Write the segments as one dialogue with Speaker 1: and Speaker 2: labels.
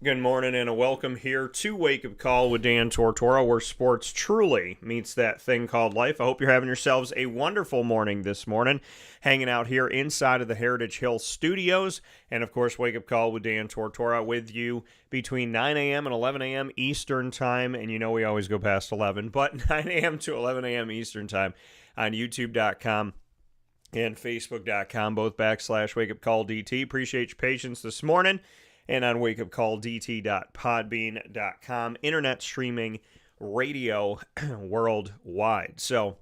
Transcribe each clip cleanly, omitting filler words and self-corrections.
Speaker 1: Good morning and a welcome here to Wake Up Call with Dan Tortora, where sports truly meets that thing called life. I hope you're having yourselves a wonderful morning this morning, hanging out here inside of the Heritage Hill Studios. And of course, Wake Up Call with Dan Tortora with you between 9 a.m. and 11 a.m. Eastern Time. And you know we always go past 11, but 9 a.m. to 11 a.m. Eastern Time on YouTube.com and Facebook.com, both /WakeUpCallDT. Appreciate your patience this morning. And on wakeupcalldt.podbean.com, internet streaming radio worldwide. So,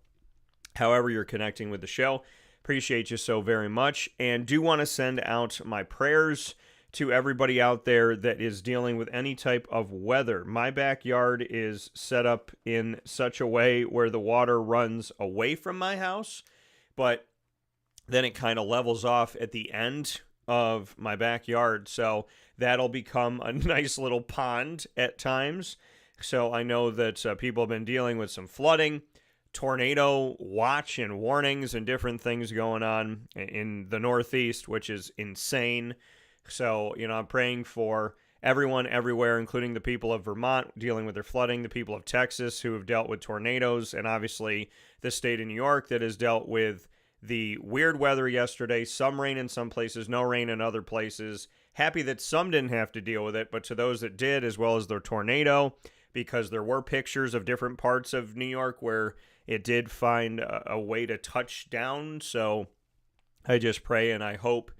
Speaker 1: however you're connecting with the show, appreciate you so very much. And do want to send out my prayers to everybody out there that is dealing with any type of weather. My backyard is set up in such a way where the water runs away from my house, but then it kind of levels off at the end of my backyard. So that'll become a nice little pond at times. So I know that people have been dealing with some flooding, tornado watch and warnings and different things going on in the Northeast, which is insane. So, I'm praying for everyone everywhere, including the people of Vermont dealing with their flooding, the people of Texas who have dealt with tornadoes, and obviously the state of New York that has dealt with the weird weather yesterday, some rain in some places, no rain in other places. Happy that some didn't have to deal with it, but to those that did, as well as the tornado, because there were pictures of different parts of New York where it did find a way to touch down. So I just pray and I hope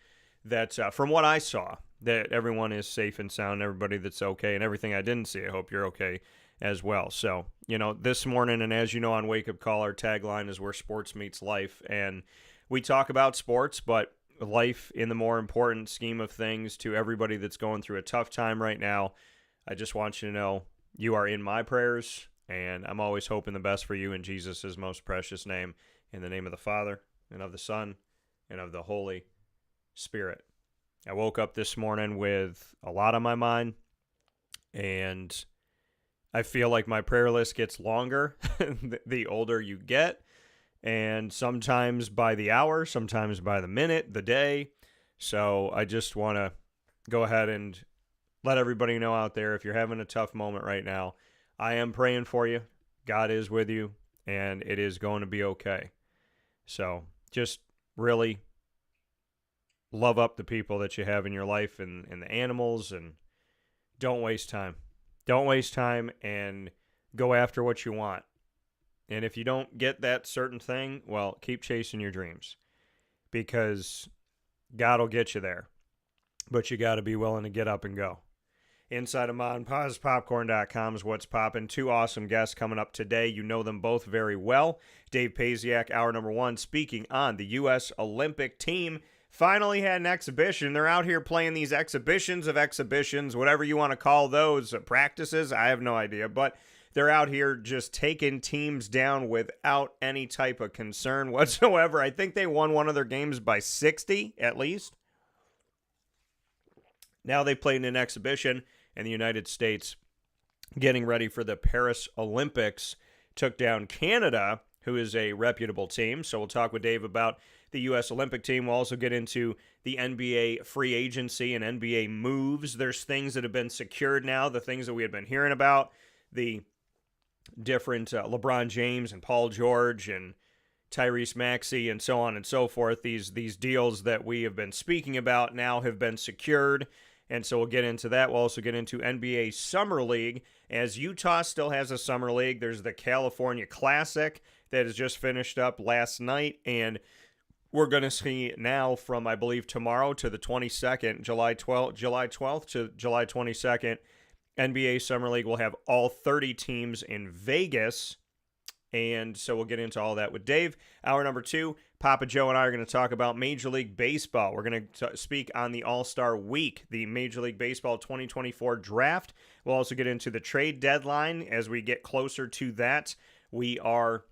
Speaker 1: that from what I saw, that everyone is safe and sound, everybody that's okay, and everything I didn't see, I hope you're okay as well. So, this morning, and as you know on Wake Up Call, our tagline is where sports meets life. And we talk about sports, but life in the more important scheme of things to everybody that's going through a tough time right now. I just want you to know you are in my prayers, and I'm always hoping the best for you in Jesus' most precious name, in the name of the Father, and of the Son, and of the Holy Spirit. I woke up this morning with a lot on my mind, and I feel like my prayer list gets longer the older you get, and sometimes by the hour, sometimes by the minute, the day. So I just want to go ahead and let everybody know out there, if you're having a tough moment right now, I am praying for you. God is with you, and it is going to be okay. So just really love up the people that you have in your life and the animals, and don't waste time. Don't waste time and go after what you want. And if you don't get that certain thing, well, keep chasing your dreams, because God will get you there. But you got to be willing to get up and go. Inside of MonPazPopcorn.com is what's popping. Two awesome guests coming up today. You know them both very well. Dave Pasiak, hour number one, speaking on the U.S. Olympic team. Finally had an exhibition. They're out here playing these exhibitions of exhibitions, whatever you want to call those, practices. I have no idea, but they're out here just taking teams down without any type of concern whatsoever. I think they won one of their games by 60 at least. Now they played in an exhibition in the United States, getting ready for the Paris Olympics. Took down Canada, who is a reputable team. So we'll talk with Dave about the U.S. Olympic team. We'll also get into the NBA free agency and NBA moves. There's things that have been secured now, the things that we had been hearing about, the different LeBron James and Paul George and Tyrese Maxey and so on and so forth. These deals that we have been speaking about now have been secured. And so we'll get into that. We'll also get into NBA Summer League. As Utah still has a Summer League, there's the California Classic that has just finished up last night. And we're going to see now from, I believe, tomorrow to the 22nd, July 12th to July 22nd, NBA Summer League will have all 30 teams in Vegas. And so we'll get into all that with Dave. Hour number 2, Papa Joe and I are going to talk about Major League Baseball. We're going to speak on the All-Star Week, the Major League Baseball 2024 draft. We'll also get into the trade deadline as we get closer to that. We are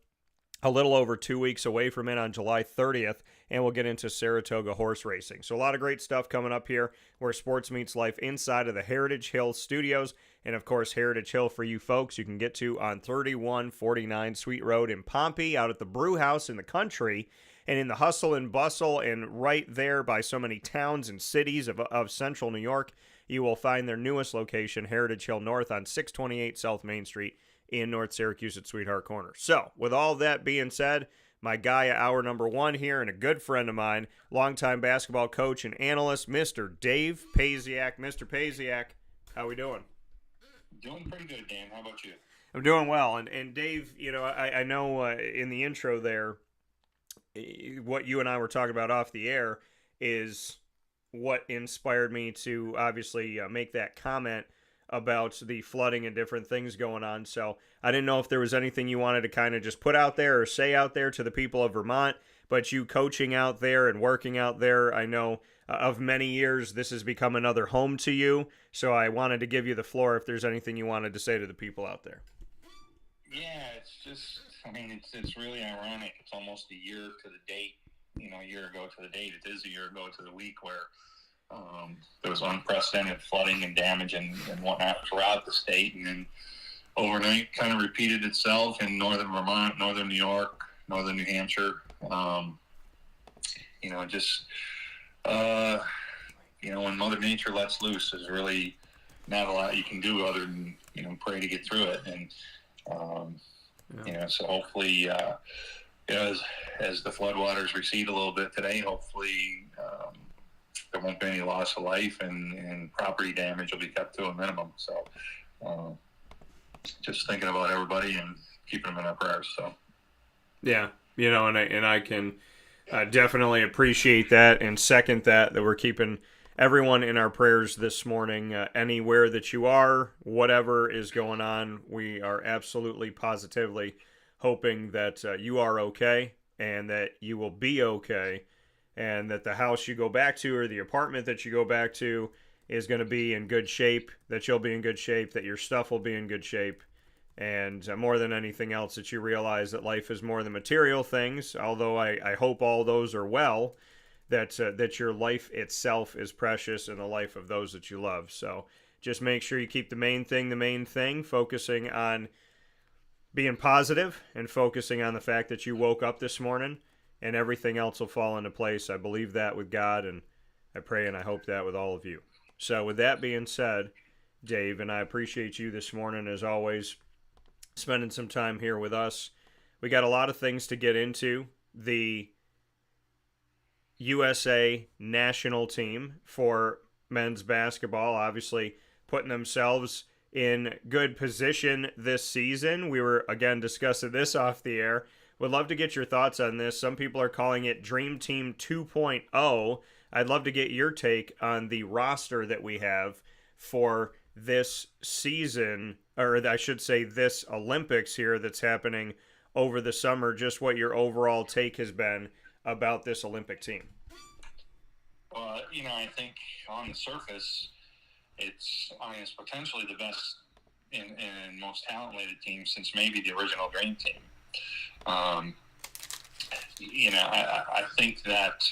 Speaker 1: a little over 2 weeks away from it on July 30th, and we'll get into Saratoga horse racing. So a lot of great stuff coming up here where sports meets life inside of the Heritage Hill Studios. And, of course, Heritage Hill for you folks you can get to on 3149 Sweet Road in Pompey, out at the brew house in the country, and in the hustle and bustle and right there by so many towns and cities of central New York, you will find their newest location, Heritage Hill North on 628 South Main Street in North Syracuse at Sweetheart Corner. So, with all that being said, my guy at hour number 1 here and a good friend of mine, longtime basketball coach and analyst, Mr. Dave Pasiak. Mr. Pasiak, how we doing?
Speaker 2: Doing pretty good, Dan. How about you?
Speaker 1: I'm doing well. And Dave, you know, I know in the intro there, what you and I were talking about off the air is what inspired me to obviously make that comment about the flooding and different things going on. So I didn't know if there was anything you wanted to kind of just put out there or say out there to the people of Vermont, but you coaching out there and working out there, I know of many years this has become another home to you. So I wanted to give you the floor if there's anything you wanted to say to the people out there.
Speaker 2: Yeah, it's just, I mean, it's really ironic. It's almost a year to the date, a year ago to the date. It is a year ago to the week where there was unprecedented flooding and damage and whatnot throughout the state. And then overnight kind of repeated itself in northern Vermont, northern New York, northern New Hampshire. When Mother Nature lets loose, there's really not a lot you can do other than, pray to get through it. And, so hopefully, as the floodwaters recede a little bit today, hopefully there won't be any loss of life and property damage will be kept to a minimum. So just thinking about everybody and keeping them in our prayers. So,
Speaker 1: yeah, and I can definitely appreciate that and second that we're keeping everyone in our prayers this morning. Anywhere that you are, whatever is going on, we are absolutely positively hoping that you are okay and that you will be okay and that the house you go back to or the apartment that you go back to is going to be in good shape, that you'll be in good shape, that your stuff will be in good shape, and more than anything else, that you realize that life is more than material things, although I hope all those are well, that your life itself is precious and the life of those that you love. So just make sure you keep the main thing, focusing on being positive and focusing on the fact that you woke up this morning and everything else will fall into place. I believe that with God, and I pray and I hope that with all of you. So with that being said, Dave, and I appreciate you this morning as always, spending some time here with us. We got a lot of things to get into. The USA national team for men's basketball, obviously putting themselves in good position this season. We were, again, discussing this off the air. Would love to get your thoughts on this. Some people are calling it Dream Team 2.0. I'd love to get your take on the roster that we have for this season, or I should say this Olympics here that's happening over the summer, just what your overall take has been about this Olympic team.
Speaker 2: Well, I think on the surface, it's potentially the best and most talent-laden team since maybe the original Dream Team. I think that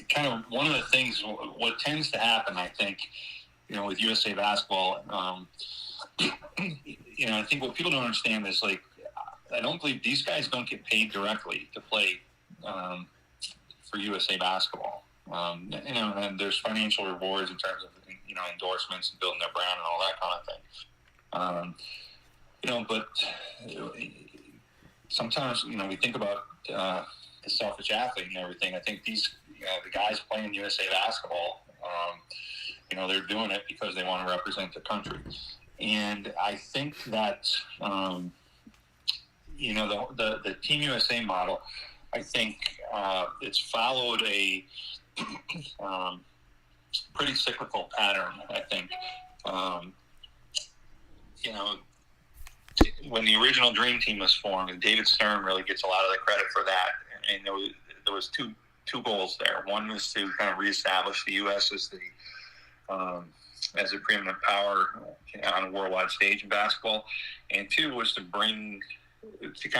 Speaker 2: kind of one of the things, what tends to happen, I think, with USA basketball, I think what people don't understand is, I don't believe these guys don't get paid directly to play for USA basketball. And there's financial rewards in terms of, endorsements and building their brand and all that kind of thing. But sometimes, we think about the selfish athlete and everything. I think these, the guys playing USA basketball, they're doing it because they want to represent the country. And I think that, the Team USA model, I think it's followed a pretty cyclical pattern. I think, when the original Dream Team was formed, and David Stern really gets a lot of the credit for that. And there was two goals there. One was to kind of reestablish the U.S. As a preeminent power on a worldwide stage in basketball, and two was to kind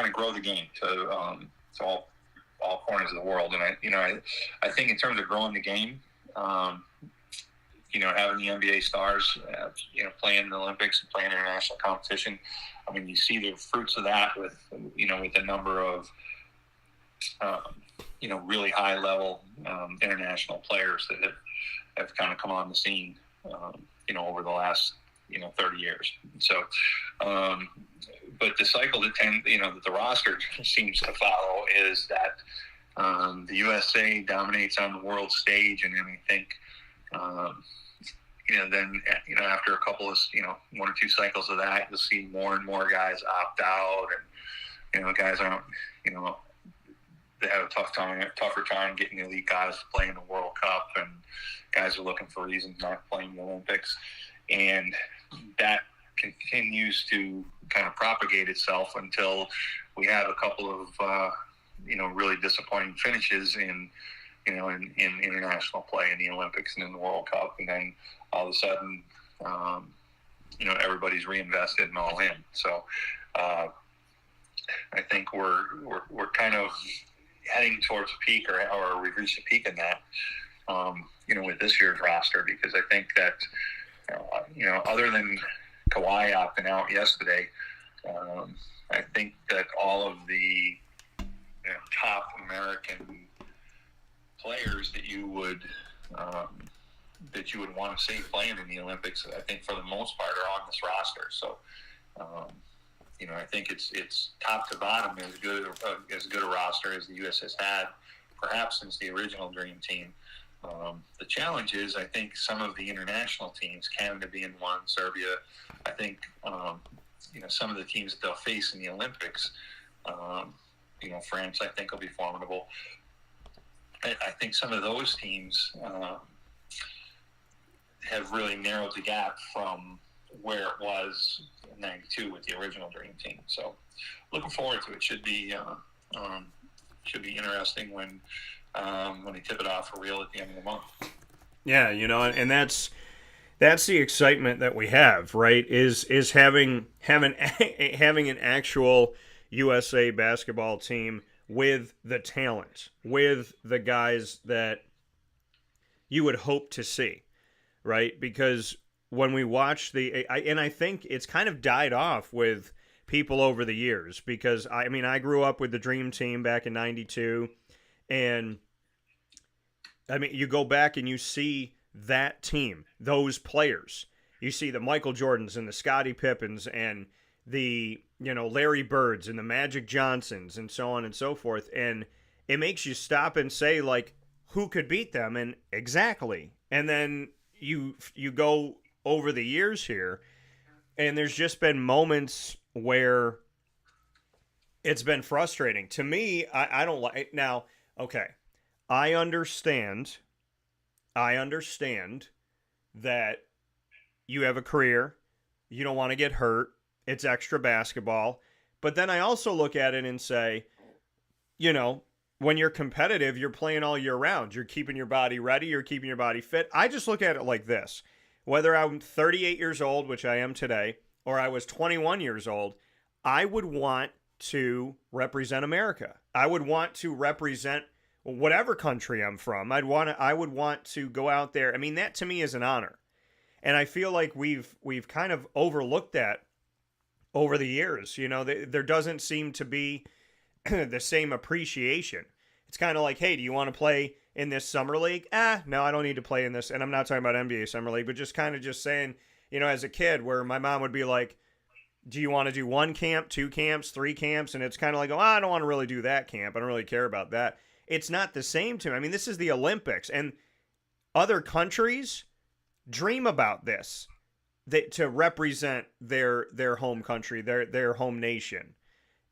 Speaker 2: of grow the game to all corners of the world. And I think in terms of growing the game, having the NBA stars, playing in the Olympics and playing international competition. I mean, you see the fruits of that with a number of, really high level international players that have kind of come on the scene, over the last, 30 years. So, but the cycle that the roster seems to follow is that the USA dominates on the world stage, and then I think, then after a couple of one or two cycles of that, you'll see more and more guys opt out, and guys aren't they have a tougher time getting elite guys to play in the World Cup, and guys are looking for reasons not playing the Olympics, and that continues to kind of propagate itself until we have a couple of really disappointing finishes in international play in the Olympics and in the World Cup, and then all of a sudden, everybody's reinvested and all in. So I think we're kind of heading towards a peak, or we've reached a peak in that, with this year's roster, because I think that, other than Kawhi opting out yesterday, I think that all of the top American players that you would want to see playing in the Olympics, I think for the most part are on this roster. So, I think it's top to bottom as good a roster as the U.S. has had, perhaps since the original Dream Team. The challenge is, I think some of the international teams, Canada being one, Serbia, I think, some of the teams that they'll face in the Olympics, France, I think, will be formidable. I think some of those teams have really narrowed the gap from where it was in '92 with the original Dream Team. So, looking forward to it. Should be interesting when they tip it off for real at the end of the month.
Speaker 1: Yeah, and that's the excitement that we have, right? Is having an actual USA basketball team with the talent, with the guys that you would hope to see, right? Because when we watch and I think it's kind of died off with people over the years, because I grew up with the Dream Team back in '92, and you go back and you see that team, those players. You see the Michael Jordans and the Scottie Pippens and the Larry Birds and the Magic Johnsons and so on and so forth, and it makes you stop and say, like, who could beat them? And exactly. And then you go over the years here, and there's just been moments where it's been frustrating. To me, I don't like it. Now, okay, I understand that you have a career, you don't want to get hurt, it's extra basketball, but then I also look at it and say, when you're competitive, you're playing all year round, you're keeping your body ready, you're keeping your body fit. I just look at it like this: whether I'm 38 years old, which I am today, or I was 21 years old, I would want to represent America. I would want to represent whatever country I'm from. I would want to go out there. That to me is an honor. And I feel like we've kind of overlooked that over the years. There doesn't seem to be the same appreciation. It's kind of like, hey, do you want to play in this summer league? No, I don't need to play in this. And I'm not talking about NBA summer league, but just kind of just saying, as a kid, where my mom would be like, do you want to do 1 camp, 2 camps, 3 camps? And it's kind of like, I don't want to really do that camp. I don't really care about that. It's not the same to me. This is the Olympics, and other countries dream about this, to represent their home country, their home nation.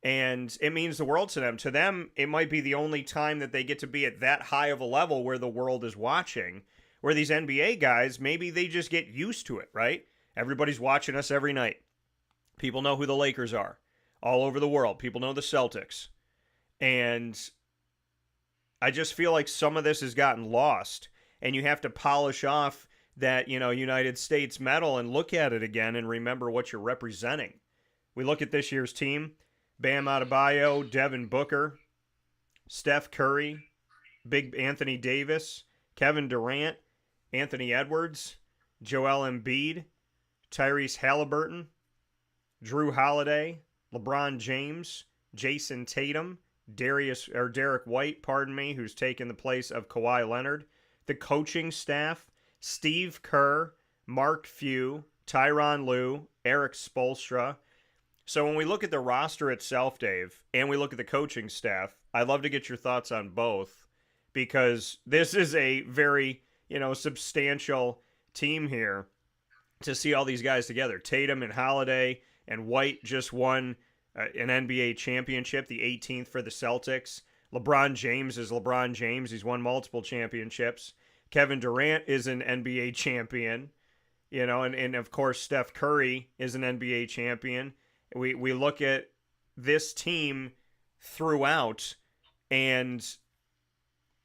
Speaker 1: And it means the world to them. To them, it might be the only time that they get to be at that high of a level where the world is watching. Where these NBA guys, maybe they just get used to it, right? Everybody's watching us every night. People know who the Lakers are all over the world. People know the Celtics. And I just feel like some of this has gotten lost. And you have to polish off that, United States medal and look at it again and remember what you're representing. We look at this year's team. Bam Adebayo, Devin Booker, Steph Curry, Big Anthony Davis, Kevin Durant, Anthony Edwards, Joel Embiid, Tyrese Halliburton, Drew Holiday, LeBron James, Jason Tatum, Derek White, who's taken the place of Kawhi Leonard, the coaching staff, Steve Kerr, Mark Few, Tyronn Lue, Eric Spoelstra. So when we look at the roster itself, Dave, and we look at the coaching staff, I'd love to get your thoughts on both, because this is a very, substantial team here to see all these guys together. Tatum and Holiday and White just won an NBA championship, the 18th for the Celtics. LeBron James is LeBron James. He's won multiple championships. Kevin Durant is an NBA champion, and of course Steph Curry is an NBA champion. We look at this team throughout, and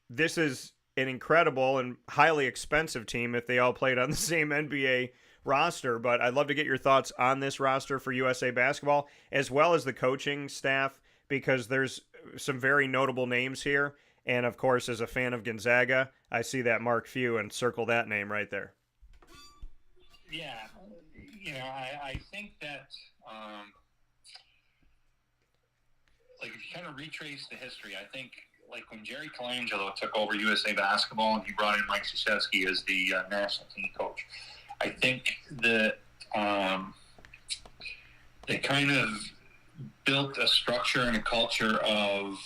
Speaker 1: this is an incredible and highly expensive team if they all played on the same NBA roster. But I'd love to get your thoughts on this roster for USA Basketball, as well as the coaching staff, because there's some very notable names here. And, of course, as a fan of Gonzaga, I see that Mark Few and circle that name right there.
Speaker 2: Yeah, I think that, if you kind of retrace the history, I think, when Jerry Colangelo took over USA Basketball and he brought in Mike Krzyzewski as the national team coach, I think that they kind of built a structure and a culture of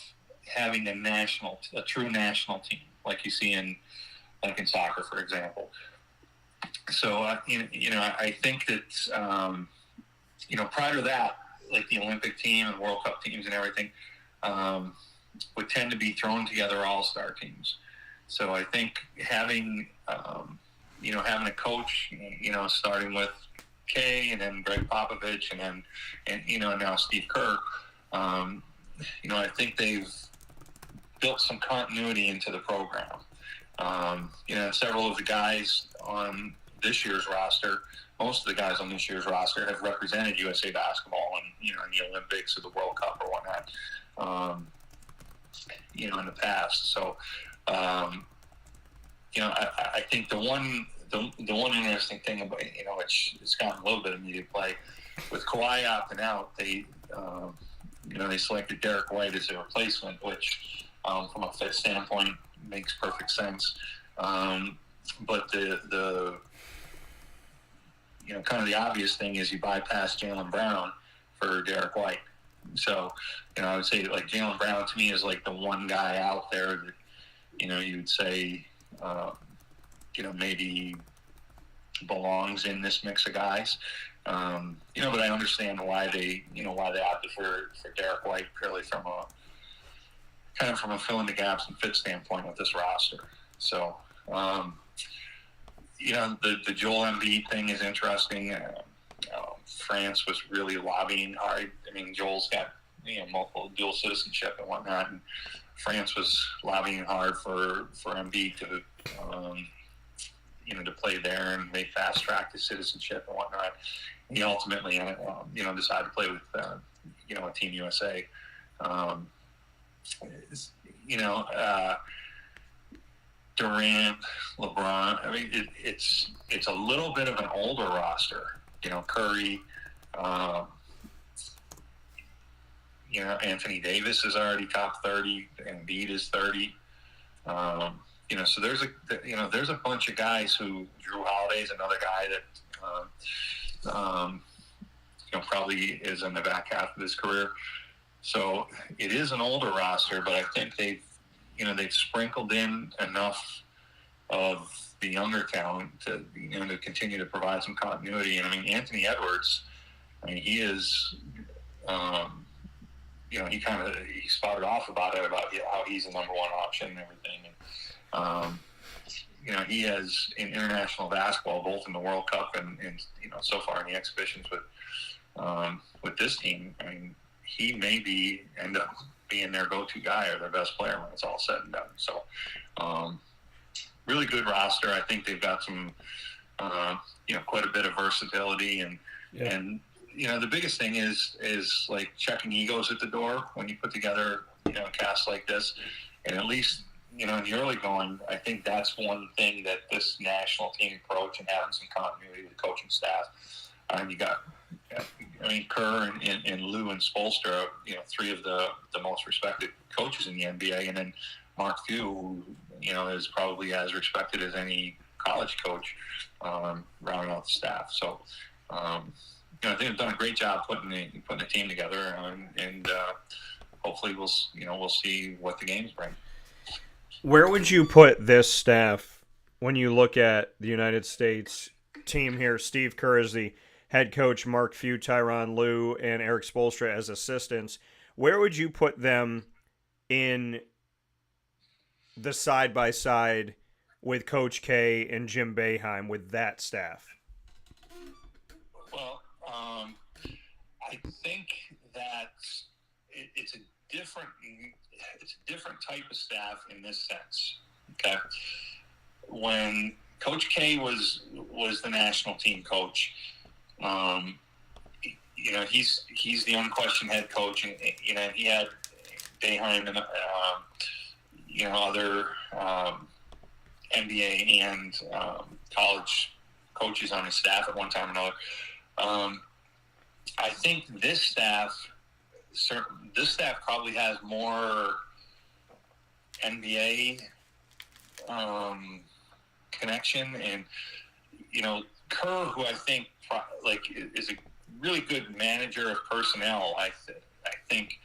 Speaker 2: having a true national team, like you see in soccer, for example. So, I think that, prior to that, the Olympic team and World Cup teams and everything, would tend to be thrown together all-star teams. So I think having a coach, starting with Kay and then Greg Popovich and now Steve Kerr, I think they've built some continuity into the program. Several of the guys on this year's roster, most of the guys on this year's roster have represented USA Basketball in the Olympics or the World Cup or whatnot, in the past. So, I think the one interesting thing about, it's gotten a little bit of media play with Kawhi opting out. They selected Derek White as a replacement, which, from a fit standpoint, makes perfect sense. But the kind of the obvious thing is you bypass Jaylen Brown for Derek White. So, I would say Jaylen Brown to me is the one guy out there that, you would say, maybe belongs in this mix of guys. But I understand why they opted for Derek White purely from a fill in the gaps and fit standpoint with this roster. So, the Joel Embiid thing is interesting. France was really lobbying hard. I mean, Joel's got multiple dual citizenship and whatnot, and France was lobbying hard for Embiid to to play there, and they fast tracked his citizenship and whatnot. He ultimately decided to play with Team USA. Durant, LeBron. I mean, it's a little bit of an older roster. Curry. Anthony Davis is already top 30. Embiid is 30. So there's a bunch of guys who Drew Holiday's another guy that probably is in the back half of his career. So it is an older roster, but I think they've sprinkled in enough of the younger talent to to continue to provide some continuity. And I mean, Anthony Edwards, he is he spouted off about it, about how he's the number one option and everything. And, he has in international basketball, both in the World Cup and so far in the exhibitions with this team. I mean, he may end up being their go-to guy or their best player when it's all said and done. So, really good roster. I think they've got some, quite a bit of versatility and the biggest thing is like checking egos at the door when you put together, a cast like this. And at least, in the early going, I think that's one thing that this national team approach and having some continuity with the coaching staff. You got, Kerr and Lou and Spoelstra, three of the most respected coaches in the NBA. And then Mark Few, who, is probably as respected as any college coach, rounding out the staff. So, I think they've done a great job putting the team together, and hopefully we'll see what the games bring.
Speaker 1: Where would you put this staff when you look at the United States team here? Steve Kerr is the head coach, Mark Few, Tyronn Lue, and Eric Spoelstra as assistants. Where would you put them in the side-by-side with Coach K and Jim Boeheim with that staff?
Speaker 2: Well, I think that it's a different type of staff in this sense. Okay, when Coach K was the national team coach, he's the unquestioned head coach, and he had Boeheim and other NBA and college coaches on his staff at one time or another. I think this staff probably has more NBA connection, and Kerr, who I think is a really good manager of personnel, I think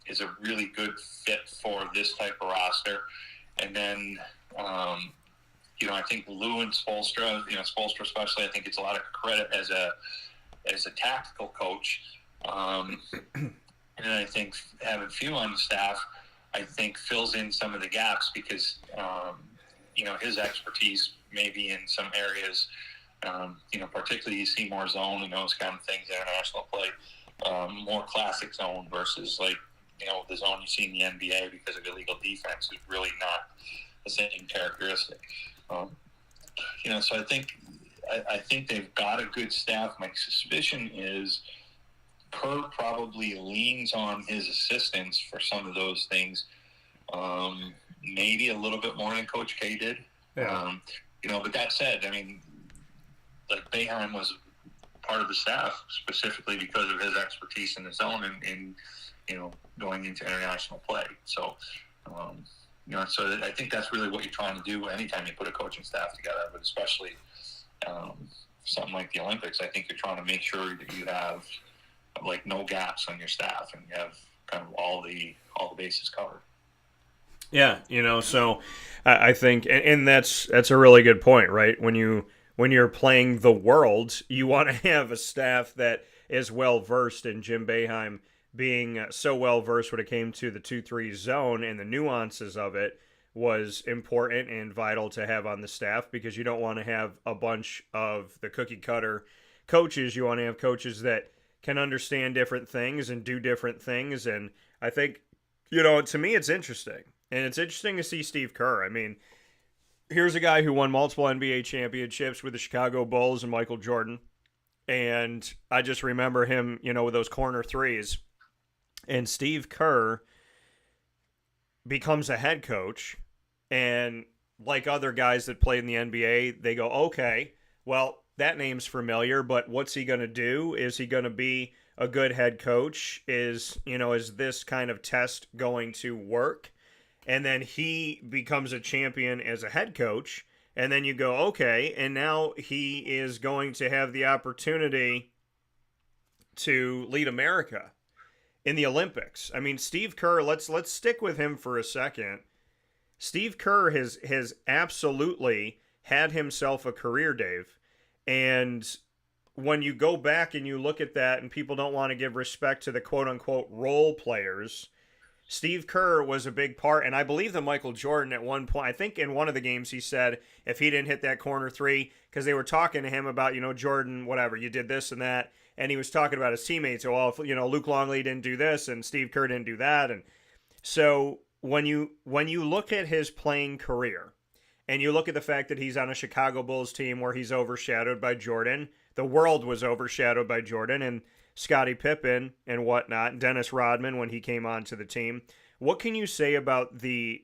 Speaker 2: is a really good fit for this type of roster. And then I think Lou and Spoelstra, Spoelstra especially, I think it's a lot of credit as a tactical coach. And I think having Few on the staff, I think fills in some of the gaps because, his expertise maybe in some areas, particularly you see more zone and those kind of things, international play, more classic zone versus the zone you see in the NBA because of illegal defense is really not the same characteristic. So I think they've got a good staff. My suspicion is Kerr probably leans on his assistants for some of those things, maybe a little bit more than Coach K did.
Speaker 1: Yeah.
Speaker 2: But that said, Boeheim was part of the staff specifically because of his expertise in the zone and going into international play. So, so I think that's really what you're trying to do anytime you put a coaching staff together, but especially something like the Olympics. I think you're trying to make sure that you have no gaps on your staff and you have kind of all the bases covered.
Speaker 1: Yeah, so I think, and that's a really good point, right? When you're playing the world, you want to have a staff that is well versed, in Jim Boeheim being so well versed when it came to the 2-3 zone and the nuances of it was important and vital to have on the staff, because you don't want to have a bunch of the cookie cutter coaches. You want to have coaches that can understand different things and do different things. And I think, to me, it's interesting. And it's interesting to see Steve Kerr. I mean, here's a guy who won multiple NBA championships with the Chicago Bulls and Michael Jordan. And I just remember him, with those corner threes. And Steve Kerr becomes a head coach. And like other guys that played in the NBA, they go, okay, well, that name's familiar, but what's he going to do? Is he going to be a good head coach? Is this kind of test going to work? And then he becomes a champion as a head coach. And then you go, okay, and now he is going to have the opportunity to lead America in the Olympics. I mean, Steve Kerr, let's stick with him for a second. Steve Kerr has absolutely had himself a career, Dave. And when you go back and you look at that, and people don't want to give respect to the quote unquote role players, Steve Kerr was a big part, and I believe that Michael Jordan at one point, I think in one of the games, he said if he didn't hit that corner three, because they were talking to him about, Jordan, whatever, you did this and that, and he was talking about his teammates. So, well, if, Luke Longley didn't do this, and Steve Kerr didn't do that, and so when you look at his playing career, and you look at the fact that he's on a Chicago Bulls team where he's overshadowed by Jordan, the world was overshadowed by Jordan, and Scottie Pippen and whatnot, Dennis Rodman when he came onto the team. What can you say about the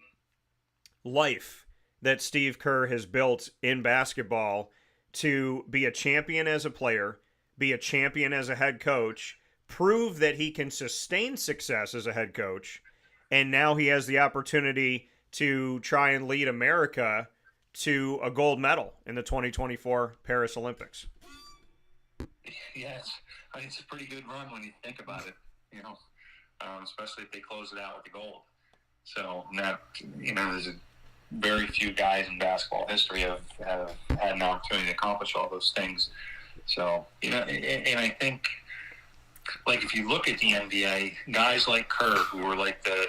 Speaker 1: life that Steve Kerr has built in basketball to be a champion as a player, be a champion as a head coach, prove that he can sustain success as a head coach, and now he has the opportunity to try and lead America to a gold medal in the 2024 Paris Olympics?
Speaker 2: Yes, I mean, it's a pretty good run when you think about it, especially if they close it out with the gold. So that, there's very few guys in basketball history have had an opportunity to accomplish all those things. So, and I think, like, if you look at the NBA, guys like Kerr, who were like the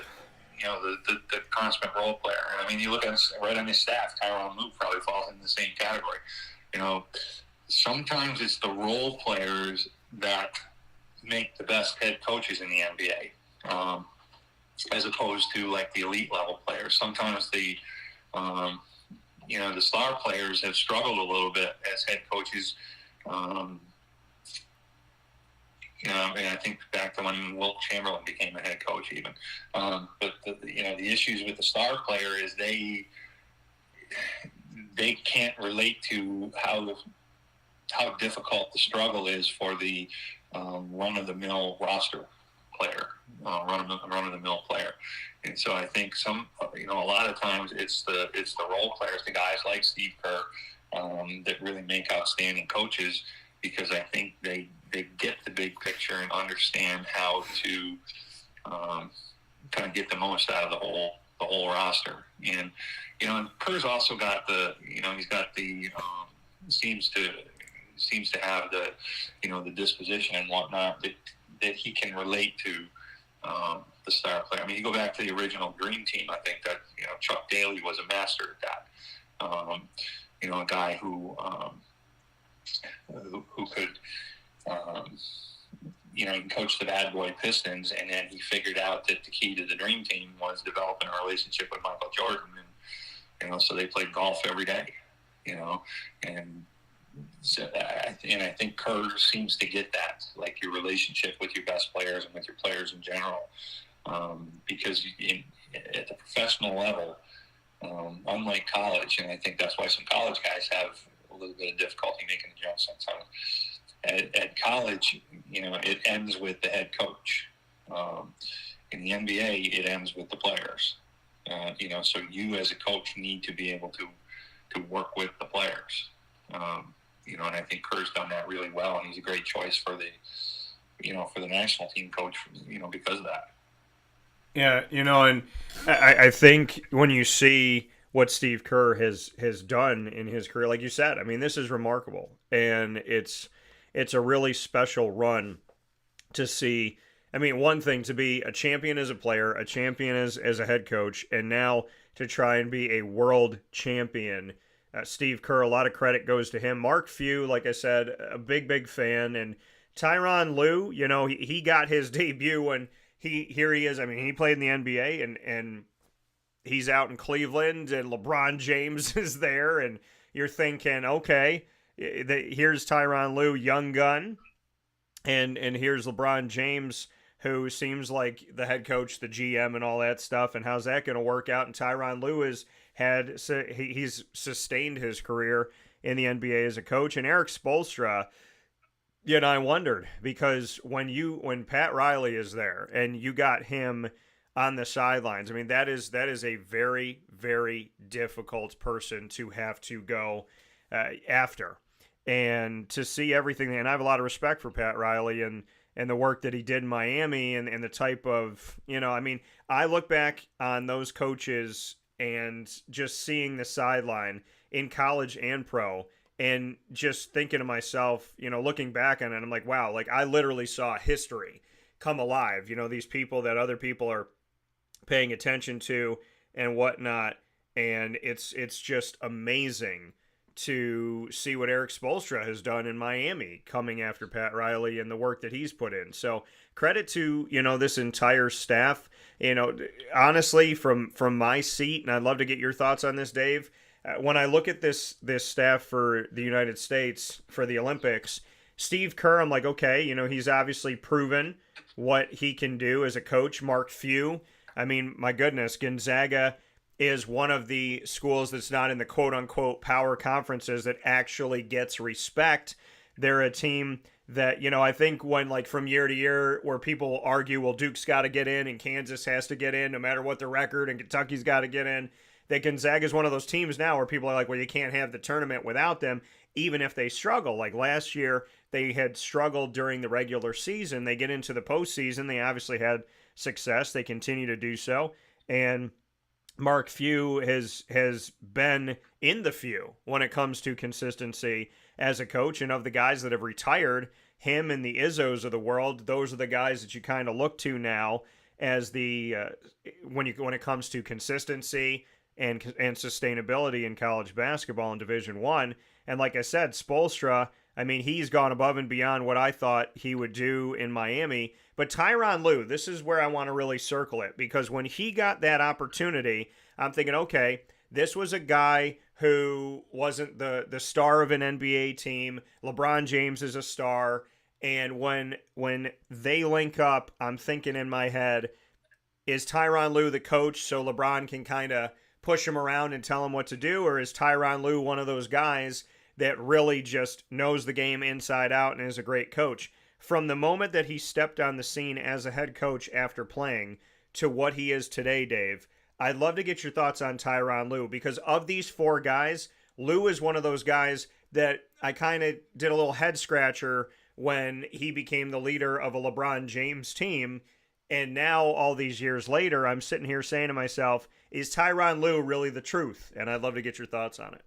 Speaker 2: consummate role player. I mean, you look at right on his staff, Tyronn Lue probably falls in the same category. Sometimes it's the role players that make the best head coaches in the NBA, as opposed to like the elite level players. Sometimes the star players have struggled a little bit as head coaches. And I think back to when Wilt Chamberlain became a head coach even. But the issues with the star player is they can't relate to how difficult the struggle is for the run-of-the-mill roster player, run-of-the-mill player. And so I think a lot of times it's the role players, the guys like Steve Kerr, that really make outstanding coaches, because I think they get the big picture and understand how to kind of get the most out of the whole roster. And Kerr's also got he's got the seems to have the the disposition and whatnot that he can relate to the star player. I mean, you go back to the original Dream Team. I think that Chuck Daly was a master at that. A guy who could coach the bad boy Pistons, and then he figured out that the key to the Dream Team was developing a relationship with Michael Jordan, and so they played golf every day, and so I think Kerr seems to get that, like your relationship with your best players and with your players in general, because at the professional level, unlike college, and I think that's why some college guys have a little bit of difficulty making the jump sometimes. At college, it ends with the head coach. In the NBA, it ends with the players. So you as a coach need to be able to work with the players. And I think Kerr's done that really well, and he's a great choice for the national team coach, because of that.
Speaker 1: Yeah, and I think when you see what Steve Kerr has done in his career, like you said, I mean, this is remarkable, and it's a really special run to see. I mean, one thing to be a champion as a player, a champion as a head coach, and now to try and be a world champion. Steve Kerr, a lot of credit goes to him. Mark Few, like I said, a big fan. And Tyronn Lue, he got his debut when here he is. I mean, he played in the NBA, and he's out in Cleveland, and LeBron James is there, and you're thinking, okay, here's Tyronn Lue, young gun, and here's LeBron James, who seems like the head coach, the GM, and all that stuff, and how's that going to work out? And Tyronn Lue he's sustained his career in the NBA as a coach. And Eric Spoelstra, I wondered, because when Pat Riley is there and you got him on the sidelines, I mean, that is a very, very difficult person to have to go after. And to see everything, and I have a lot of respect for Pat Riley and the work that he did in Miami and the type of, I mean, I look back on those coaches and just seeing the sideline in college and pro, and just thinking to myself, looking back on it, I'm like, wow, like I literally saw history come alive. These people that other people are paying attention to and whatnot, and it's just amazing to see what Eric Spoelstra has done in Miami, coming after Pat Riley and the work that he's put in. So credit to this entire staff. Honestly, from my seat, and I'd love to get your thoughts on this, Dave. When I look at this staff for the United States for the Olympics, Steve Kerr, I'm like, okay, he's obviously proven what he can do as a coach. Mark Few, I mean, my goodness, Gonzaga is one of the schools that's not in the quote-unquote power conferences that actually gets respect. They're a team that, I think when, like, from year to year where people argue, well, Duke's got to get in and Kansas has to get in no matter what the record, and Kentucky's got to get in, that Gonzaga is one of those teams now where people are like, well, you can't have the tournament without them, even if they struggle. Like last year, they had struggled during the regular season. They get into the postseason. They obviously had success. They continue to do so. And Mark Few has been in the few when it comes to consistency as a coach. And of the guys that have retired, him and the Izzos of the world, those are the guys that you kind of look to now as the when it comes to consistency and sustainability in college basketball in Division I. And like I said, Spoelstra, I mean, he's gone above and beyond what I thought he would do in Miami. But Tyronn Lue, this is where I want to really circle it, because when he got that opportunity, I'm thinking, okay, this was a guy who wasn't the star of an NBA team. LeBron James is a star. And when they link up, I'm thinking in my head, is Tyronn Lue the coach so LeBron can kind of push him around and tell him what to do? Or is Tyronn Lue one of those guys that really just knows the game inside out and is a great coach? From the moment that he stepped on the scene as a head coach after playing to what he is today, Dave, I'd love to get your thoughts on Tyronn Lue, because of these four guys, Lue is one of those guys that I kind of did a little head scratcher when he became the leader of a LeBron James team. And now, all these years later, I'm sitting here saying to myself, is Tyronn Lue really the truth? And I'd love to get your thoughts on it.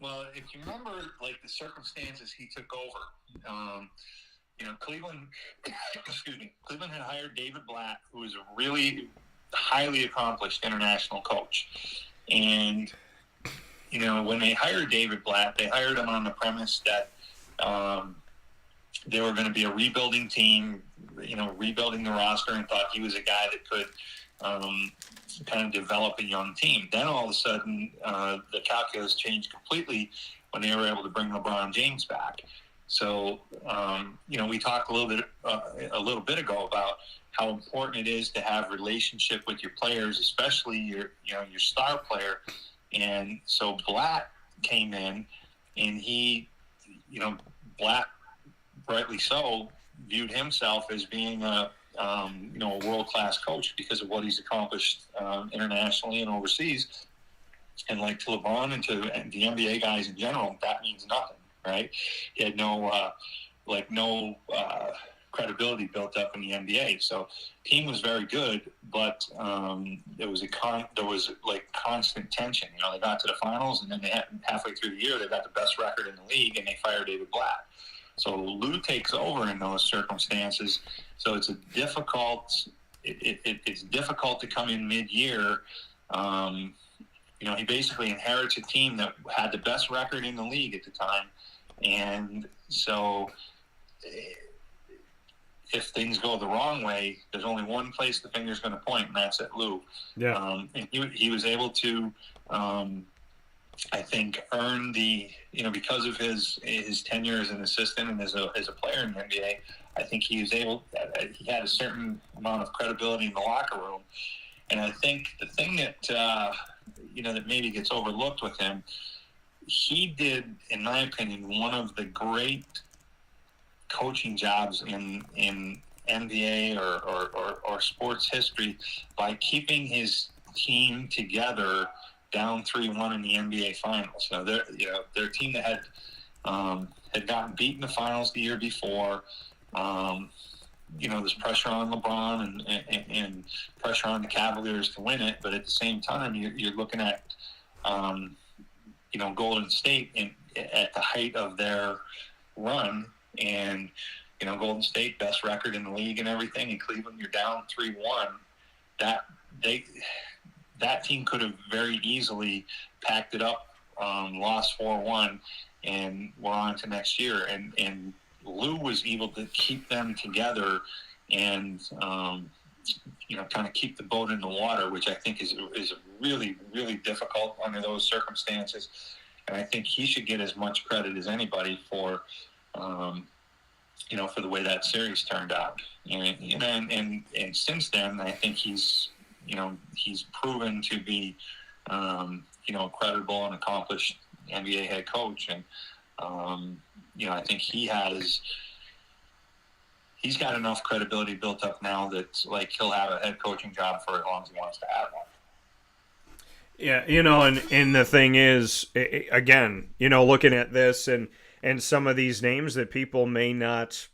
Speaker 2: Well, if you remember, like, the circumstances he took over, Cleveland, Cleveland had hired David Blatt, who was a really highly accomplished international coach. And, when they hired David Blatt, they hired him on the premise that they were going to be a rebuilding team, rebuilding the roster, and thought he was a guy that could kind of develop a young team. Then all of a sudden, the calculus changed completely when they were able to bring LeBron James back. So, we talked a little bit ago about how important it is to have relationship with your players, especially your star player. And so Blatt came in, and he, Blatt, rightly so, viewed himself as being a world-class coach because of what he's accomplished internationally and overseas. And like to LeBron and to the NBA guys in general, that means nothing, right? He had no credibility built up in the NBA. So team was very good, but there was constant tension. They got to the finals, and then halfway through the year, they got the best record in the league, and they fired David Blatt. So Lue takes over in those circumstances. So it's it's difficult to come in mid-year. He basically inherits a team that had the best record in the league at the time. And so if things go the wrong way, there's only one place the finger's going to point, and that's at Lue.
Speaker 1: Yeah.
Speaker 2: And he was able to, I think, earn because of his tenure as an assistant and as a player in the NBA, I think he had a certain amount of credibility in the locker room. And I think the thing that, that maybe gets overlooked with him, he did, in my opinion, one of the great coaching jobs in NBA or sports history by keeping his team together down 3-1 in the NBA Finals. So they're a team that had gotten beat in the finals the year before. There's pressure on LeBron and pressure on the Cavaliers to win it, but at the same time, you're looking at Golden State at the height of their run, and Golden State best record in the league and everything, and Cleveland you're down 3-1. That team could have very easily packed it up, lost 4-1, and we're on to next year. And Lou was able to keep them together and kind of keep the boat in the water, which I think is really, really difficult under those circumstances. And I think he should get as much credit as anybody for for the way that series turned out. And since then, I think he's proven to be a credible and accomplished NBA head coach. And I think he's got enough credibility built up now that he'll have a head coaching job for as long as he wants to have one.
Speaker 1: Yeah, and the thing is, again, looking at this and some of these names that people may not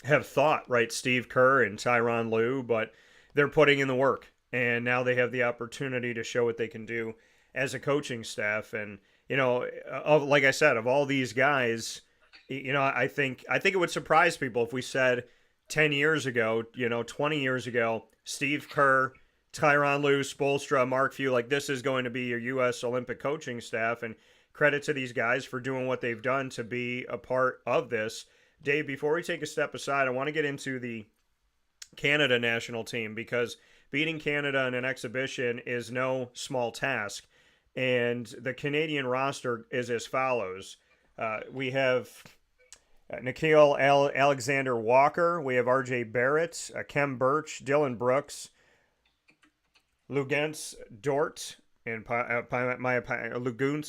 Speaker 1: have thought, right? Steve Kerr and Tyronn Lue, but they're putting in the work, and now they have the opportunity to show what they can do as a coaching staff. And like I said, of all these guys, I think it would surprise people if we said 10 years ago, 20 years ago, Steve Kerr, Tyronn Lue, Spoelstra, Mark Few, this is going to be your U.S. Olympic coaching staff. And credit to these guys for doing what they've done to be a part of this. Dave, before we take a step aside, I want to get into the Canada national team, because beating Canada in an exhibition is no small task. And the Canadian roster is as follows. We have Nikhil Alexander Walker. We have RJ Barrett, Kem Birch, Dylan Brooks, Luguentz Dort, and Luguentz,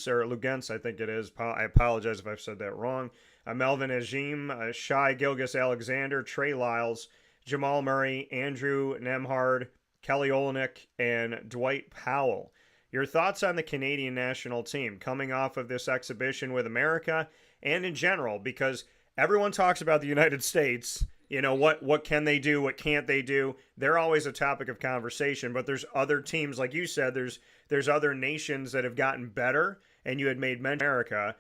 Speaker 1: I think it is. I apologize if I've said that wrong. Melvin Ajim, Shai Gilgeous-Alexander, Trey Lyles, Jamal Murray, Andrew Nemhard, Kelly Olynyk, and Dwight Powell. Your thoughts on the Canadian national team coming off of this exhibition with America and in general, because everyone talks about the United States. What can they do? What can't they do? They're always a topic of conversation, but there's other teams, like you said, there's other nations that have gotten better, and you had made mention of America.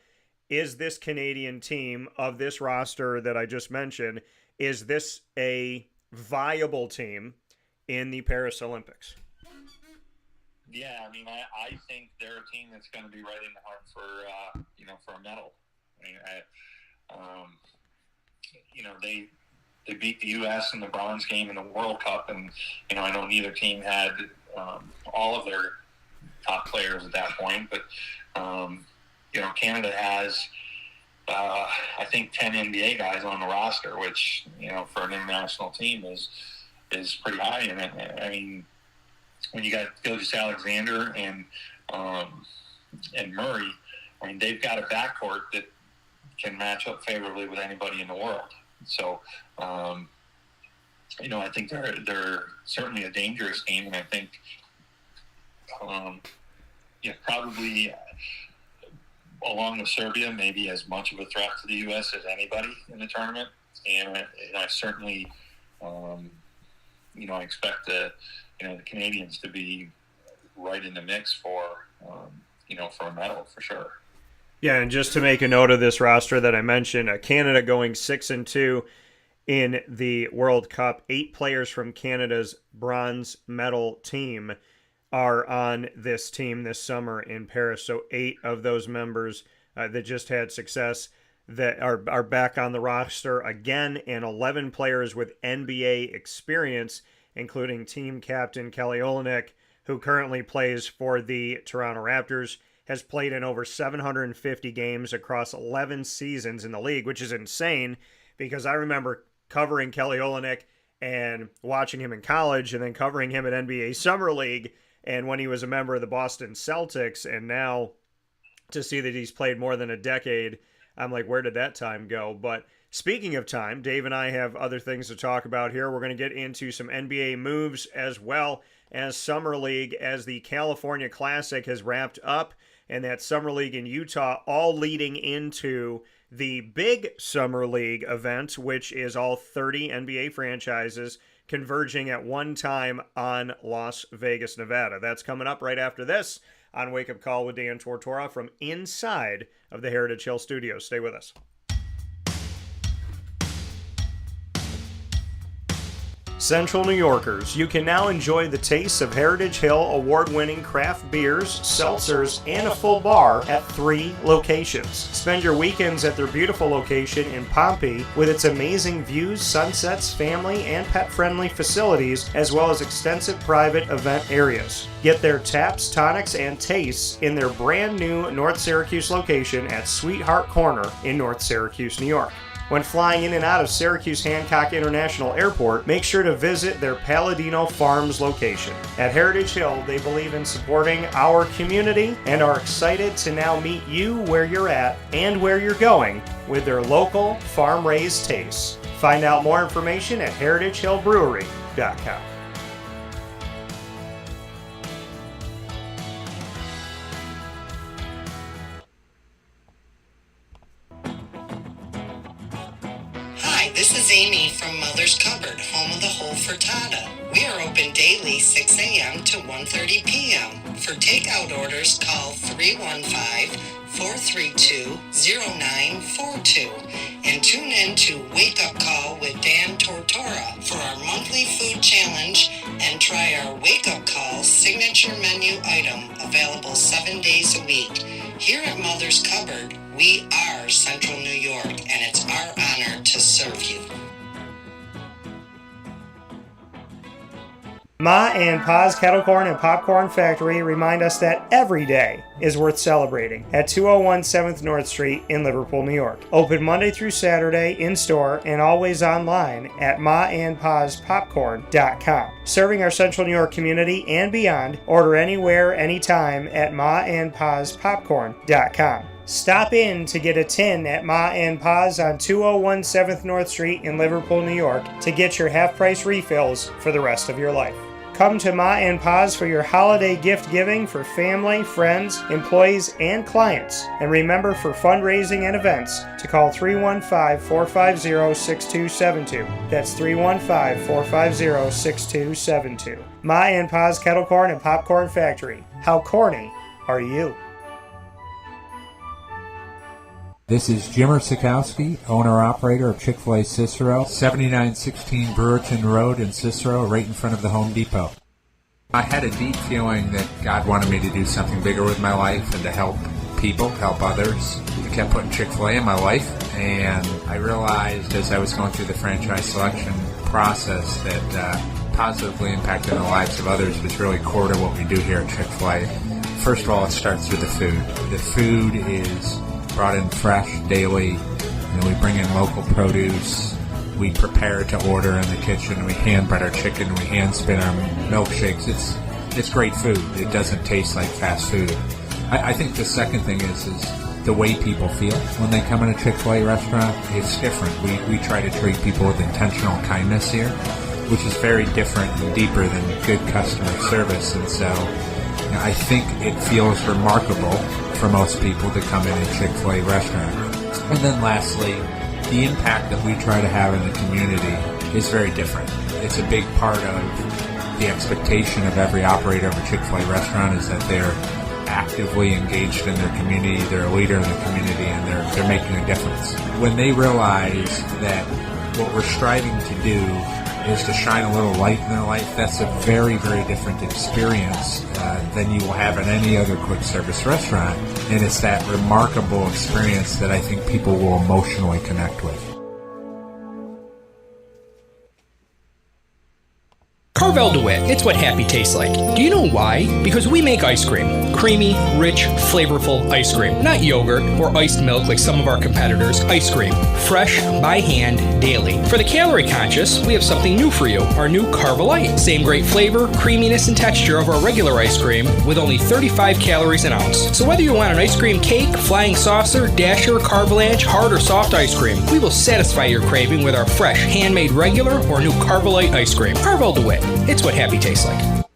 Speaker 1: Is this Canadian team of this roster that I just mentioned, is this a viable team in the Paris Olympics?
Speaker 2: Yeah, I mean, I think they're a team that's going to be right in the hunt for a medal. They beat the U.S. in the bronze game in the World Cup, and I know neither team had all of their top players at that point, but Canada has I think 10 NBA guys on the roster, which for an international team is pretty high. And I mean, when you got Gilgeous-Alexander and Murray, I mean, they've got a backcourt that can match up favorably with anybody in the world. So, I think they're certainly a dangerous team, and I think, probably along with Serbia, maybe as much of a threat to the U.S. as anybody in the tournament. And I certainly, I expect the Canadians to be right in the mix for a medal for sure.
Speaker 1: Yeah, and just to make a note of this roster that I mentioned, Canada going 6-2 in the World Cup. 8 players from Canada's bronze medal team are on this team this summer in Paris. So 8 of those members that just had success that are back on the roster again, and 11 players with NBA experience, including team captain Kelly Olynyk, who currently plays for the Toronto Raptors, has played in over 750 games across 11 seasons in the league, which is insane because I remember covering Kelly Olynyk and watching him in college and then covering him at NBA Summer League and when he was a member of the Boston Celtics, and now to see that he's played more than a decade, I'm like, where did that time go? But speaking of time, Dave and I have other things to talk about here. We're going to get into some NBA moves as well as Summer League, as the California Classic has wrapped up, and that Summer League in Utah, all leading into the big Summer League event, which is all 30 NBA franchises converging at one time on Las Vegas, Nevada. That's coming up right after this on Wake Up Call with Dan Tortora from inside of the Heritage Hill Studios. Stay with us. Central New Yorkers, you can now enjoy the taste of Heritage Hill award-winning craft beers, seltzers, and a full bar at 3 locations. Spend your weekends at their beautiful location in Pompey with its amazing views, sunsets, family, and pet-friendly facilities, as well as extensive private event areas. Get their taps, tonics, and tastes in their brand new North Syracuse location at Sweetheart Corner in North Syracuse, New York. When flying in and out of Syracuse Hancock International Airport, make sure to visit their Palladino Farms location. At Heritage Hill, they believe in supporting our community and are excited to now meet you where you're at and where you're going with their local farm-raised tastes. Find out more information at heritagehillbrewery.com.
Speaker 3: This is Amy from Mother's Cupboard, home of the whole frittata. We are open daily 6 a.m. to 1:30 p.m. For takeout orders, call 315-432-0942 and tune in to Wake Up Call with Dan Tortora for our monthly food challenge and try our Wake Up Call signature menu item available 7 days a week. Here at Mother's Cupboard, we are Central New York, and it's our honor to serve you.
Speaker 1: Ma and Pa's Kettle Corn and Popcorn Factory remind us that every day is worth celebrating at 201 7th North Street in Liverpool, New York. Open Monday through Saturday in-store and always online at maandpaspopcorn.com. Serving our Central New York community and beyond, order anywhere, anytime at maandpaspopcorn.com. Stop in to get a tin at Ma and Pa's on 201 7th North Street in Liverpool, New York to get your half-price refills for the rest of your life. Come to Ma and Pa's for your holiday gift giving for family, friends, employees, and clients. And remember, for fundraising and events, to call 315-450-6272. That's 315-450-6272. Ma and Pa's Kettle Corn and Popcorn Factory. How corny are you?
Speaker 4: This is Jimmer Sikowski, owner-operator of Chick-fil-A Cicero, 7916 Brewerton Road in Cicero, right in front of the Home Depot. I had a deep feeling that God wanted me to do something bigger with my life and to help people, help others. I kept putting Chick-fil-A in my life, and I realized as I was going through the franchise selection process that positively impacting the lives of others was really core to what we do here at Chick-fil-A. First of all, it starts with the food. The food is brought in fresh daily. We bring in local produce. We prepare to order in the kitchen. We hand bread our chicken. We hand spin our milkshakes. It's great food. It doesn't taste like fast food. I think the second thing is the way people feel when they come in a Chick-fil-A restaurant. It's different. We try to treat people with intentional kindness here, which is very different and deeper than good customer service. And so I think it feels remarkable for most people to come in a Chick-fil-A restaurant. And then lastly, the impact that we try to have in the community is very different. It's a big part of the expectation of every operator of a Chick-fil-A restaurant is that they're actively engaged in their community, they're a leader in the community, and they're making a difference. When they realize that what we're striving to do is to shine a little light in their life, that's a very, very different experience than you will have in any other quick service restaurant. And it's that remarkable experience that I think people will emotionally connect with.
Speaker 5: Carvel DeWitt, it's what happy tastes like. Do you know why? Because we make ice cream. Creamy, rich, flavorful ice cream. Not yogurt or iced milk like some of our competitors. Ice cream. Fresh, by hand, daily. For the calorie conscious, we have something new for you. Our new Carvelite. Same great flavor, creaminess, and texture of our regular ice cream with only 35 calories an ounce. So whether you want an ice cream cake, flying saucer, dasher, carvalanche, hard or soft ice cream, we will satisfy your craving with our fresh, handmade regular or new Carvelite ice cream. Carvel DeWitt. It's what happy tastes like.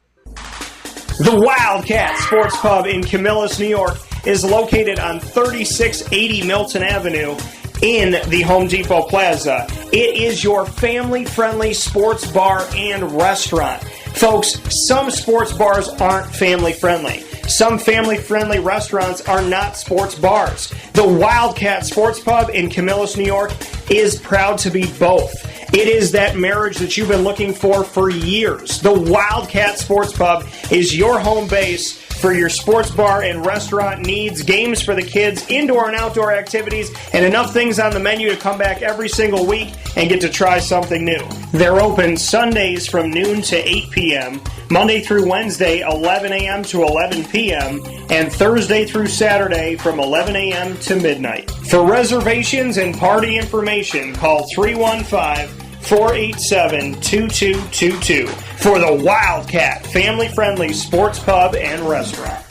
Speaker 1: The Wildcat Sports Pub in Camillus, New York is located on 3680 Milton Avenue in the Home Depot Plaza. It is your family-friendly sports bar and restaurant. Folks, some sports bars aren't family friendly. Some family friendly restaurants are not sports bars. The Wildcat Sports Pub in Camillus, New York is proud to be both. It is that marriage that you've been looking for years. The Wildcat Sports Pub is your home base for your sports bar and restaurant needs, games for the kids, indoor and outdoor activities, and enough things on the menu to come back every single week and get to try something new. They're open Sundays from noon to 8 p.m., Monday through Wednesday, 11 a.m. to 11 p.m., and Thursday through Saturday from 11 a.m. to midnight. For reservations and party information, call 315-487-2222 for the Wildcat family-friendly sports pub and restaurant.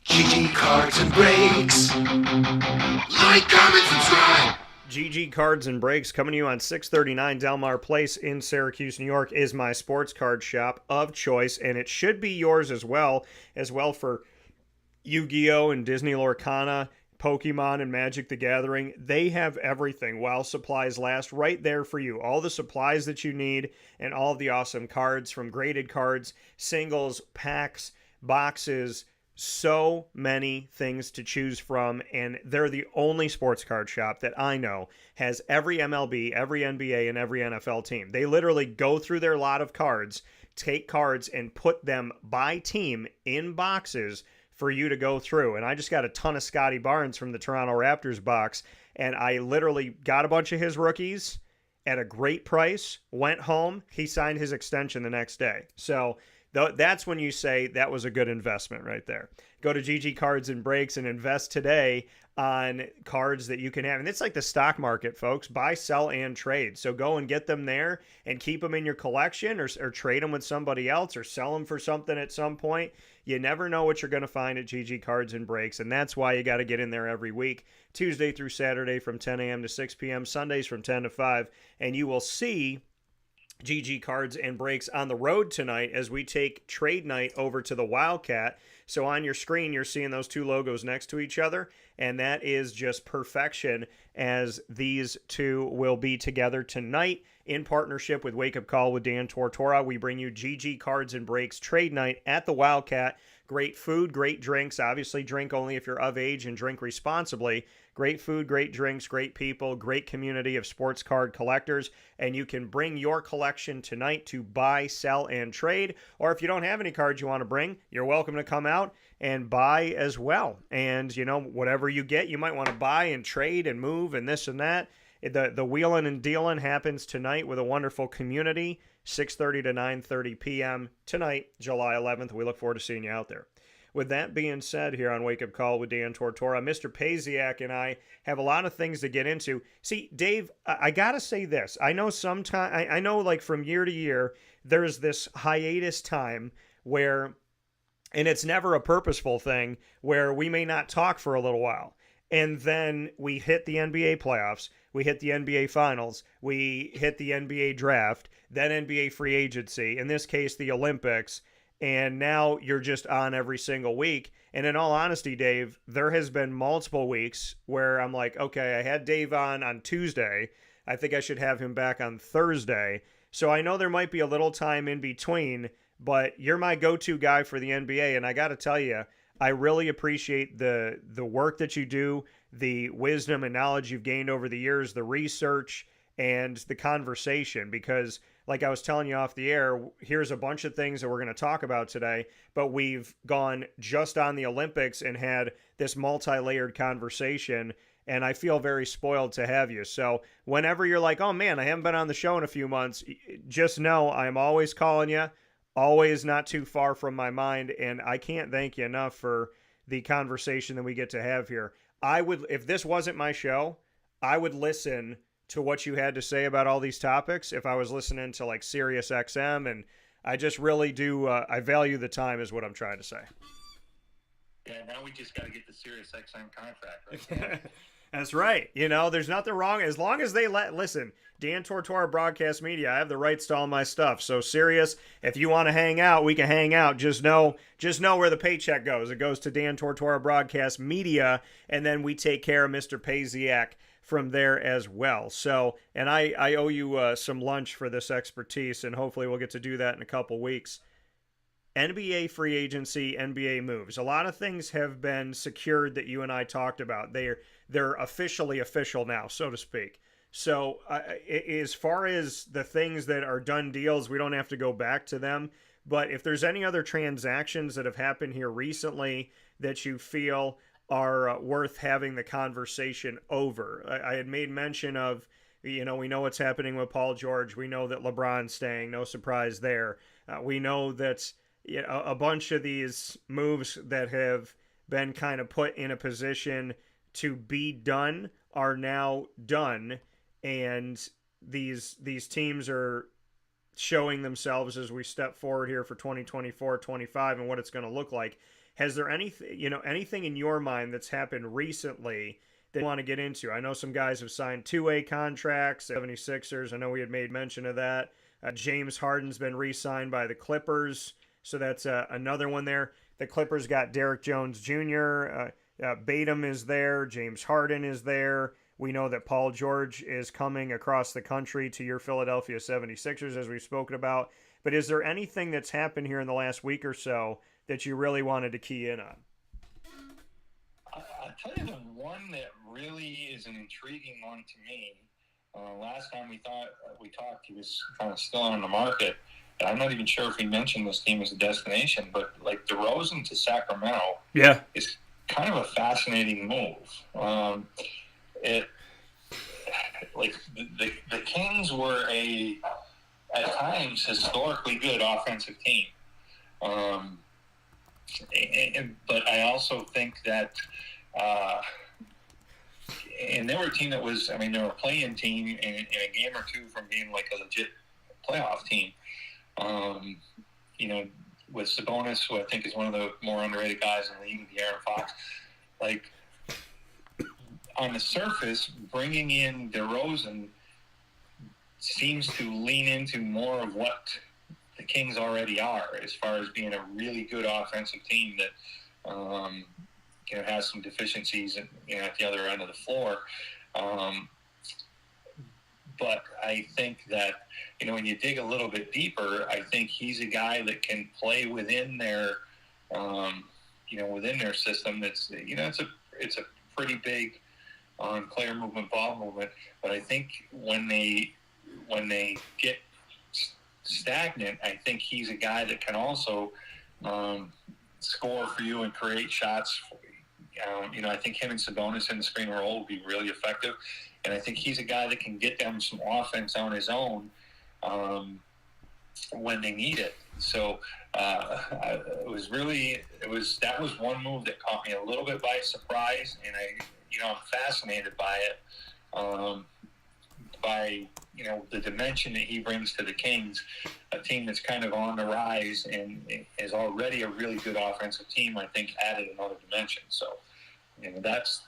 Speaker 6: GG Cards and Breaks. Like, comment, subscribe.
Speaker 1: GG Cards and Breaks, coming to you on 639 Delmar Place in Syracuse, New York, is my sports card shop of choice, and it should be yours as well for Yu-Gi-Oh! And Disney Lorcana, Pokemon and Magic the Gathering. They have everything while supplies last, right there for you. All the supplies that you need and all of the awesome cards, from graded cards, singles, packs, boxes, so many things to choose from, and they're the only sports card shop that I know has every MLB, every NBA, and every NFL team. They literally go through their lot of cards, take cards, and put them by team in boxes for you to go through. And I just got a ton of Scotty Barnes from the Toronto Raptors box, and I literally got a bunch of his rookies at a great price, went home, he signed his extension the next day. So that's when you say that was a good investment right there. Go to GG Cards and Breaks and invest today on cards that you can have. And it's like the stock market, folks. Buy, sell, and trade. So go and get them there and keep them in your collection, or trade them with somebody else, or sell them for something at some point. You never know what you're going to find at GG Cards and Breaks, and that's why you got to get in there every week, Tuesday through Saturday from 10 a.m. to 6 p.m., Sundays from 10 to 5, and you will see GG Cards and Breaks on the road tonight as we take trade night over to the Wildcat. So on your screen, you're seeing those two logos next to each other, and that is just perfection, as these two will be together tonight in partnership with Wake Up Call with Dan Tortora. We bring you GG Cards and Breaks trade night at the Wildcat. Great food, great drinks. Obviously, drink only if you're of age and drink responsibly. Great food, great drinks, great people, great community of sports card collectors. And you can bring your collection tonight to buy, sell, and trade. Or if you don't have any cards you want to bring, you're welcome to come out and buy as well. And, you know, whatever you get, you might want to buy and trade and move and this and that. The wheeling and dealing happens tonight with a wonderful community, 6:30 to 9:30 p.m. tonight, July 11th. We look forward to seeing you out there. With that being said, here on Wake Up Call with Dan Tortora, Mr. Pasiak and I have a lot of things to get into. See, Dave, I got to say this. I know I know like from year to year, there's this hiatus time where, and it's never a purposeful thing, where we may not talk for a little while. And then we hit the NBA playoffs, we hit the NBA finals, we hit the NBA draft, then NBA free agency, in this case, the Olympics. And now you're just on every single week. And in all honesty, Dave, there has been multiple weeks where I'm like, okay, I had Dave on Tuesday. I think I should have him back on Thursday. So I know there might be a little time in between, but you're my go-to guy for the NBA. And I got to tell you, I really appreciate the work that you do, the wisdom and knowledge you've gained over the years, the research, and the conversation, because like I was telling you off the air, here's a bunch of things that we're going to talk about today, but we've gone just on the Olympics and had this multi-layered conversation, and I feel very spoiled to have you. So whenever you're like, oh man, I haven't been on the show in a few months, just know I'm always calling you, always not too far from my mind, and I can't thank you enough for the conversation that we get to have here. If this wasn't my show, I would listen to what you had to say about all these topics if I was listening to like Sirius XM, and I just really do, I value the time is what I'm trying to say.
Speaker 2: Yeah, now we just got to get the Sirius XM contract, right?
Speaker 1: That's right. You know, there's nothing wrong, as long as they listen, Dan Tortora Broadcast Media, I have the rights to all my stuff. So Sirius, if you want to hang out, we can hang out. Just know where the paycheck goes. It goes to Dan Tortora Broadcast Media, and then we take care of Mr. Pasiak from there as well. So, and I owe you some lunch for this expertise, and hopefully we'll get to do that in a couple weeks. NBA free agency, NBA moves. A lot of things have been secured that you and I talked about. They're officially official now, so to speak. So as far as the things that are done deals, we don't have to go back to them. But if there's any other transactions that have happened here recently that you feel are worth having the conversation over, I had made mention of, we know what's happening with Paul George. We know that LeBron's staying. No surprise there. We know that a bunch of these moves that have been kind of put in a position to be done are now done, and these teams are showing themselves as we step forward here for 2024-25 and what it's going to look like. Has there anything in your mind that's happened recently that you want to get into? I know some guys have signed two-way contracts, 76ers. I know we had made mention of that. James Harden's been re-signed by the Clippers. So that's another one there. The Clippers got Derrick Jones Jr., Batum is there, James Harden is there. We know that Paul George is coming across the country to your Philadelphia 76ers, as we've spoken about. But is there anything that's happened here in the last week or so that you really wanted to key in on?
Speaker 2: I'll tell you the one that really is an intriguing one to me. Last time we talked, he was kind of still on the market. I'm not even sure if he mentioned this team as a destination, but like DeRozan to Sacramento, is kind of a fascinating move. The Kings were at times historically good offensive team, but I also think that, and they were a team that was, they were a play-in team in a game or two from being like a legit playoff team. With Sabonis, who I think is one of the more underrated guys in the league, De'Aaron Fox, like on the surface, bringing in DeRozan seems to lean into more of what the Kings already are, as far as being a really good offensive team that has some deficiencies at the other end of the floor. But I think that, when you dig a little bit deeper, I think he's a guy that can play within their, within their system. That's, it's a pretty big player movement, ball movement. But I think when they get stagnant, I think he's a guy that can also score for you and create shots. I think him and Sabonis in the screen and roll will be really effective. And I think he's a guy that can get them some offense on his own when they need it. So that was one move that caught me a little bit by surprise, and I'm fascinated by it, by the dimension that he brings to the Kings, a team that's kind of on the rise and is already a really good offensive team. I think added another dimension. So that's.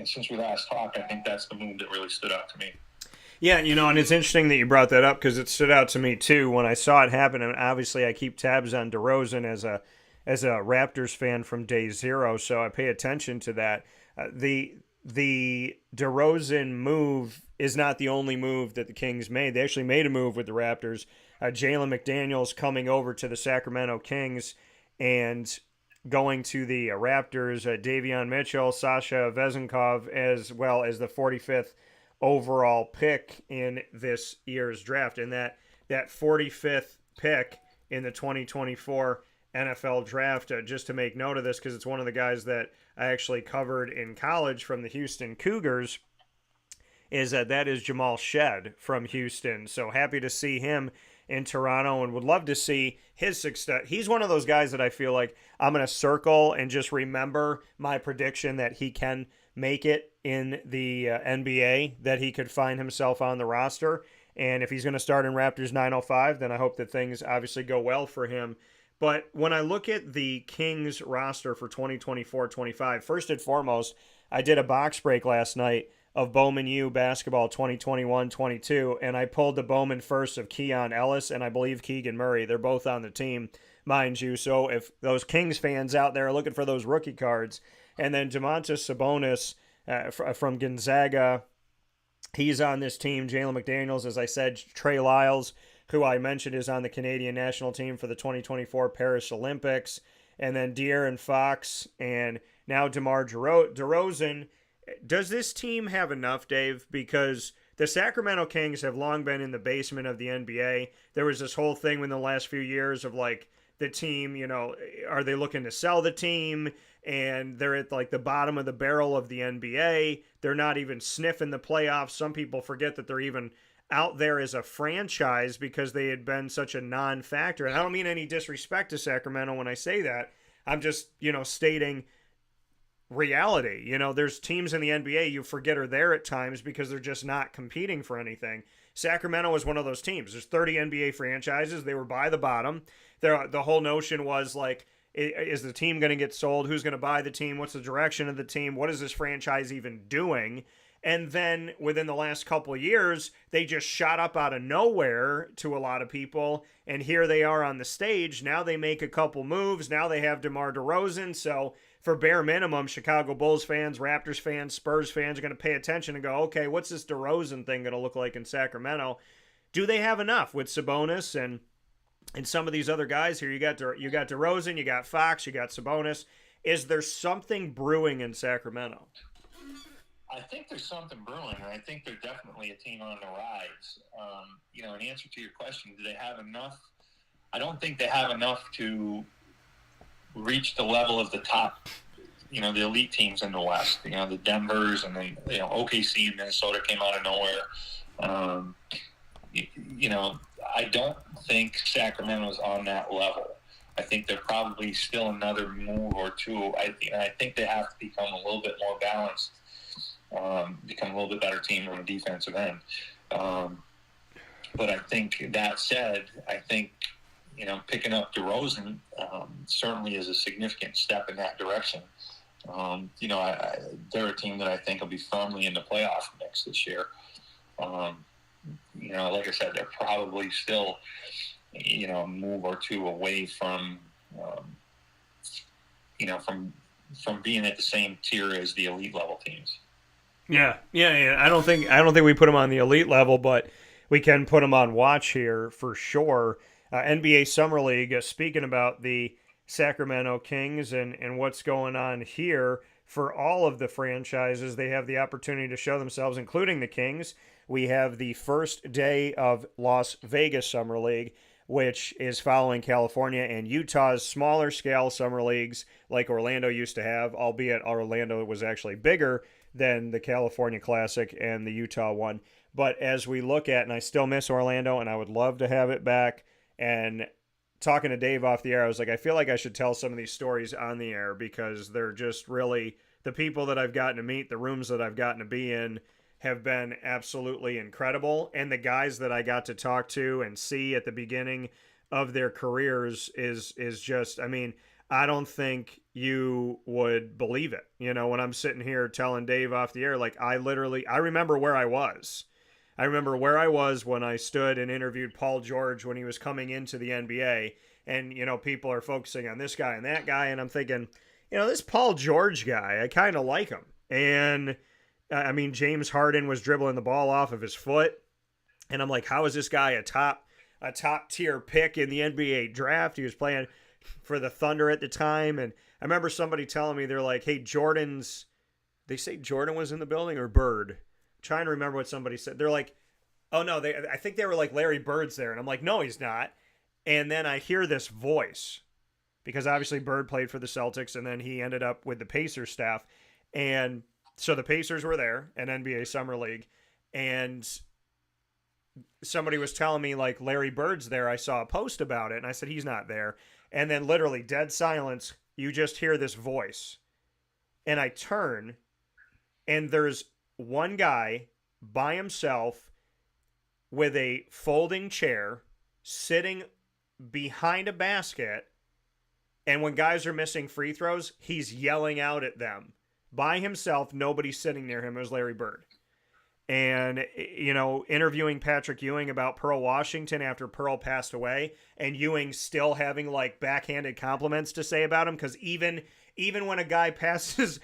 Speaker 2: Since we last talked, I think that's the move that really stood out to me.
Speaker 1: Yeah, and it's interesting that you brought that up because it stood out to me too when I saw it happen. And obviously, I keep tabs on DeRozan as a Raptors fan from day zero, so I pay attention to that. The DeRozan move is not the only move that the Kings made. They actually made a move with the Raptors. Jalen McDaniels coming over to the Sacramento Kings and going to the Raptors, Davion Mitchell, Sasha Vezenkov, as well as the 45th overall pick in this year's draft. And that 45th pick in the 2024 NFL draft, just to make note of this, because it's one of the guys that I actually covered in college from the Houston Cougars, is that is Jamal Shed from Houston. So happy to see him in Toronto and would love to see his success. He's one of those guys that I feel like I'm going to circle and just remember my prediction that he can make it in the NBA, that he could find himself on the roster. And if he's going to start in Raptors 905, then I hope that things obviously go well for him. But when I look at the Kings roster for 2024-25, first and foremost, I did a box break last night of Bowman U basketball 2021-22, and I pulled the Bowman first of Keon Ellis and I believe Keegan Murray. They're both on the team, mind you. So if those Kings fans out there are looking for those rookie cards, and then Domantas Sabonis from Gonzaga, He's on this team. Jalen McDaniels, as I said, Trey Lyles, who I mentioned, is on the Canadian national team for the 2024 Paris Olympics. And then De'Aaron Fox and now DeMar DeRozan. Does this team have enough, Dave? Because the Sacramento Kings have long been in the basement of the NBA. There was this whole thing in the last few years of like the team, are they looking to sell the team? And they're at like the bottom of the barrel of the NBA. They're not even sniffing the playoffs. Some people forget that they're even out there as a franchise because they had been such a non-factor. And I don't mean any disrespect to Sacramento when I say that. I'm just, stating reality. There's teams in the NBA you forget are there at times because they're just not competing for anything. Sacramento was one of those teams. There's 30 NBA franchises. They were by the bottom. The whole notion was like, is the team going to get sold? Who's going to buy the team? What's the direction of the team? What is this franchise even doing? And then within the last couple of years, they just shot up out of nowhere to a lot of people. And here they are on the stage. Now they make a couple moves. Now they have DeMar DeRozan. So for bare minimum, Chicago Bulls fans, Raptors fans, Spurs fans are going to pay attention and go, okay, what's this DeRozan thing going to look like in Sacramento? Do they have enough with Sabonis and some of these other guys here? You got DeRozan, you got Fox, you got Sabonis. Is there something brewing in Sacramento?
Speaker 2: I think there's something brewing, and I think they're definitely a team on the rise. In answer to your question, do they have enough? I don't think they have enough to reach the level of the top, the elite teams in the West. The Denvers and the OKC and Minnesota came out of nowhere. I don't think Sacramento's on that level. I think they're probably still another move or two. I think they have to become a little bit more balanced, become a little bit better team on the defensive end. But I think that said, picking up DeRozan certainly is a significant step in that direction. They're a team that I think will be firmly in the playoff mix this year. Like I said, they're probably still, a move or two away from being at the same tier as the elite level teams.
Speaker 1: Yeah. I don't think we put them on the elite level, but we can put them on watch here for sure. NBA Summer League, speaking about the Sacramento Kings and what's going on here for all of the franchises, they have the opportunity to show themselves, including the Kings. We have the first day of Las Vegas Summer League, which is following California and Utah's smaller scale summer leagues like Orlando used to have, albeit Orlando was actually bigger than the California Classic and the Utah one. But as we look at, and I still miss Orlando, and I would love to have it back, and talking to Dave off the air, I was like, I feel like I should tell some of these stories on the air because they're just really, the people that I've gotten to meet, the rooms that I've gotten to be in have been absolutely incredible. And the guys that I got to talk to and see at the beginning of their careers is just, I don't think you would believe it. When I'm sitting here telling Dave off the air, like I remember where I was. I remember where I was when I stood and interviewed Paul George when he was coming into the NBA. And, people are focusing on this guy and that guy. And I'm thinking, this Paul George guy, I kind of like him. And, James Harden was dribbling the ball off of his foot. And I'm like, how is this guy a top tier pick in the NBA draft? He was playing for the Thunder at the time. And I remember somebody telling me, they're like, hey, they say Jordan was in the building or Bird? Trying to remember what somebody said. They're like, oh no, I think they were like Larry Bird's there. And I'm like, no, he's not. And then I hear this voice because obviously Bird played for the Celtics and then he ended up with the Pacers staff. And so the Pacers were there in NBA Summer League and somebody was telling me like Larry Bird's there. I saw a post about it and I said, he's not there. And then literally dead silence. You just hear this voice and I turn and there's one guy by himself with a folding chair sitting behind a basket. And when guys are missing free throws, he's yelling out at them by himself. Nobody sitting near him. It was Larry Bird. and, interviewing Patrick Ewing about Pearl Washington after Pearl passed away, and Ewing still having like backhanded compliments to say about him, because even when a guy passes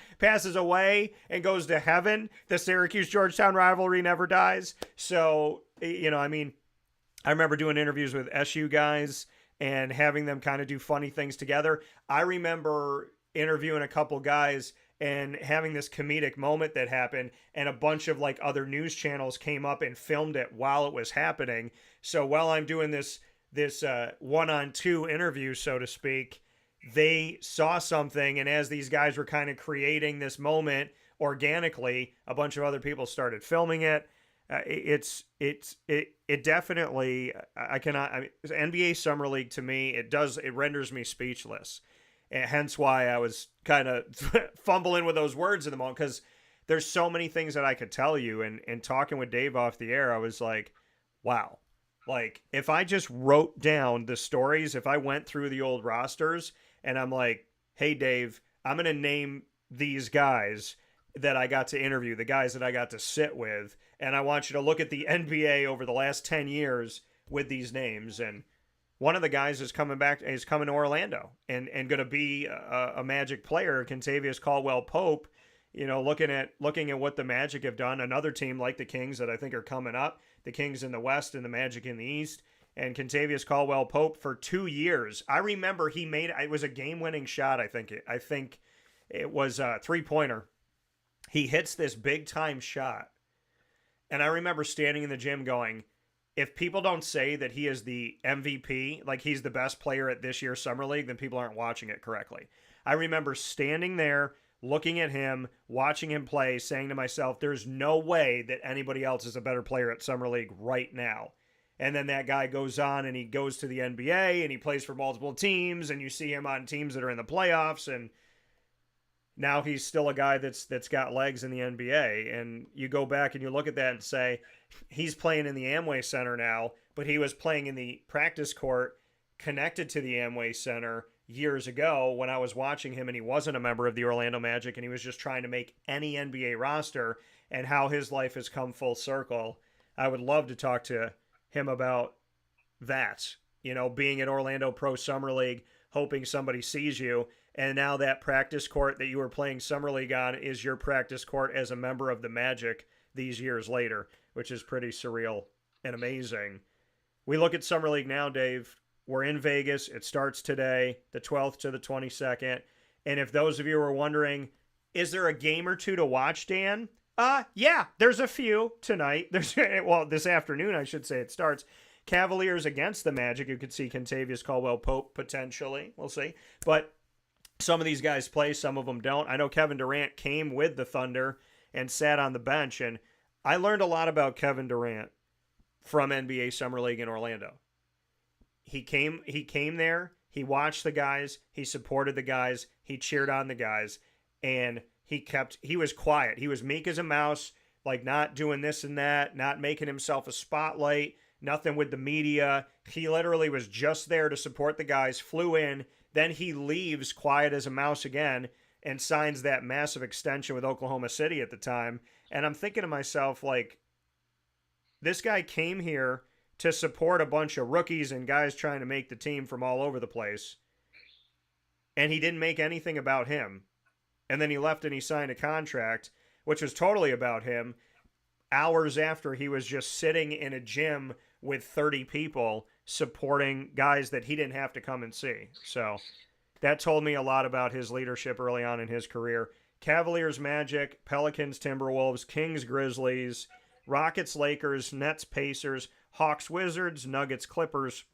Speaker 1: away and goes to heaven, the Syracuse-Georgetown rivalry never dies. So, I remember doing interviews with SU guys and having them kind of do funny things together. I remember interviewing a couple guys and having this comedic moment that happened, and a bunch of like other news channels came up and filmed it while it was happening. So while I'm doing this one-on-two interview, so to speak, they saw something, and as these guys were kind of creating this moment organically, a bunch of other people started filming it. It definitely, NBA Summer League, to me, it renders me speechless. And hence why I was kind of fumbling with those words in the moment, because there's so many things that I could tell you. And talking with Dave off the air, I was like, wow. Like, if I just wrote down the stories, if I went through the old rosters and I'm like, hey, Dave, I'm going to name these guys that I got to interview, the guys that I got to sit with, and I want you to look at the NBA over the last 10 years with these names. And one of the guys is coming to Orlando and going to be a Magic player, Kentavious Caldwell-Pope. Looking at what the Magic have done, another team like the Kings that I think are coming up, the Kings in the West and the Magic in the East, and Kentavious Caldwell-Pope for 2 years. I remember it was a game-winning shot, I think it was a three-pointer. He hits this big-time shot, and I remember standing in the gym going, if people don't say that he is the MVP, like he's the best player at this year's Summer League, then people aren't watching it correctly. I remember standing there, looking at him, watching him play, saying to myself, there's no way that anybody else is a better player at Summer League right now. And then that guy goes on and he goes to the NBA and he plays for multiple teams, and you see him on teams that are in the playoffs, and now he's still a guy that's got legs in the NBA. And you go back and you look at that and say, he's playing in the Amway Center now, but he was playing in the practice court connected to the Amway Center years ago when I was watching him, and he wasn't a member of the Orlando Magic, and he was just trying to make any NBA roster, and how his life has come full circle. I would love to talk to him about that, being at Orlando Pro Summer League, hoping somebody sees you, and now that practice court that you were playing Summer League on is your practice court as a member of the Magic these years later, which is pretty surreal and amazing. We look at Summer League now, Dave. We're in Vegas. It starts today, the 12th to the 22nd. And if those of you are wondering, is there a game or two to watch, Dan? Yeah, there's a few tonight. This afternoon, I should say, it starts. Cavaliers against the Magic. You could see Kentavious Caldwell-Pope potentially. We'll see. But some of these guys play, some of them don't. I know Kevin Durant came with the Thunder and sat on the bench, and I learned a lot about Kevin Durant from NBA Summer League in Orlando. He came there, he watched the guys, he supported the guys, he cheered on the guys, and he was quiet. He was meek as a mouse, like not doing this and that, not making himself a spotlight, nothing with the media. He literally was just there to support the guys, flew in, then he leaves quiet as a mouse again and signs that massive extension with Oklahoma City at the time. And I'm thinking to myself, like, this guy came here to support a bunch of rookies and guys trying to make the team from all over the place, and he didn't make anything about him. And then he left and he signed a contract, which was totally about him, hours after he was just sitting in a gym with 30 people supporting guys that he didn't have to come and see. So that told me a lot about his leadership early on in his career. Cavaliers, Magic, Pelicans, Timberwolves, Kings, Grizzlies, Rockets, Lakers, Nets, Pacers, Hawks, Wizards, Nuggets, Clippers.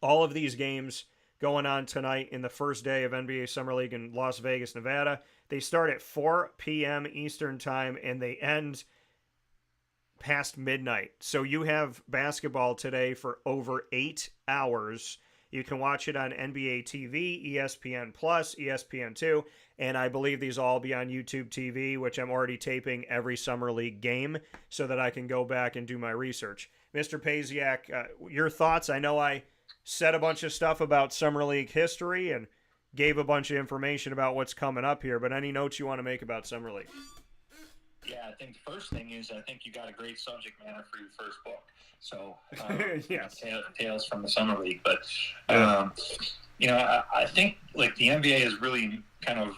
Speaker 1: All of these games going on tonight in the first day of NBA Summer League in Las Vegas, Nevada. They start at 4 p.m. Eastern Time, and they end past midnight. So you have basketball today for over 8 hours. You can watch it on NBA TV, ESPN+, ESPN2, and I believe these will all be on YouTube TV, which I'm already taping every Summer League game so that I can go back and do my research. Mr. Pasiak, your thoughts? I know I said a bunch of stuff about Summer League history and gave a bunch of information about what's coming up here, but any notes you want to make about Summer League?
Speaker 2: Yeah, I think the first thing is I think you got a great subject matter for your first book. So,
Speaker 1: yes,
Speaker 2: Tales from the Summer League. But,
Speaker 1: yeah.
Speaker 2: I think like the NBA has really kind of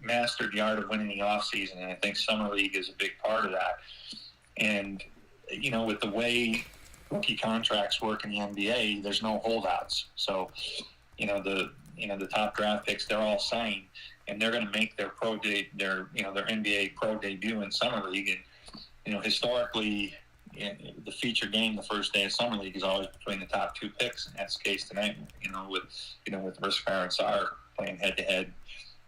Speaker 2: mastered the art of winning the off season, and I think Summer League is a big part of that. And with the way rookie contracts work in the NBA, there's no holdouts. So, the top draft picks, they're all signed, and they're going to make their their NBA pro debut in Summer League. And historically, the feature game the first day of Summer League is always between the top two picks, and that's the case tonight. With Riskar and Saar playing head to head,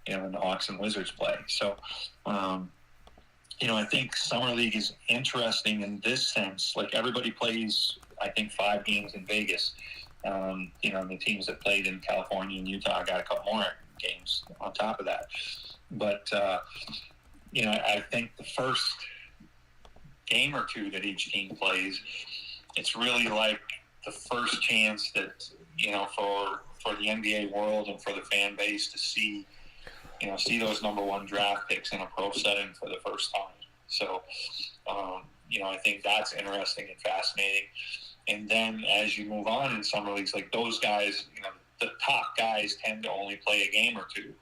Speaker 2: and the Hawks and Wizards play. So, I think Summer League is interesting in this sense. Like, everybody plays, I think, 5 games in Vegas. The teams that played in California and Utah got a couple more games on top of that. But, I think the first game or two that each team plays, it's really like the first chance that, for the NBA world and for the fan base to see those number one draft picks in a pro setting for the first time. So, I think that's interesting and fascinating. And then as you move on in summer leagues, like those guys, the top guys tend to only play a game or two.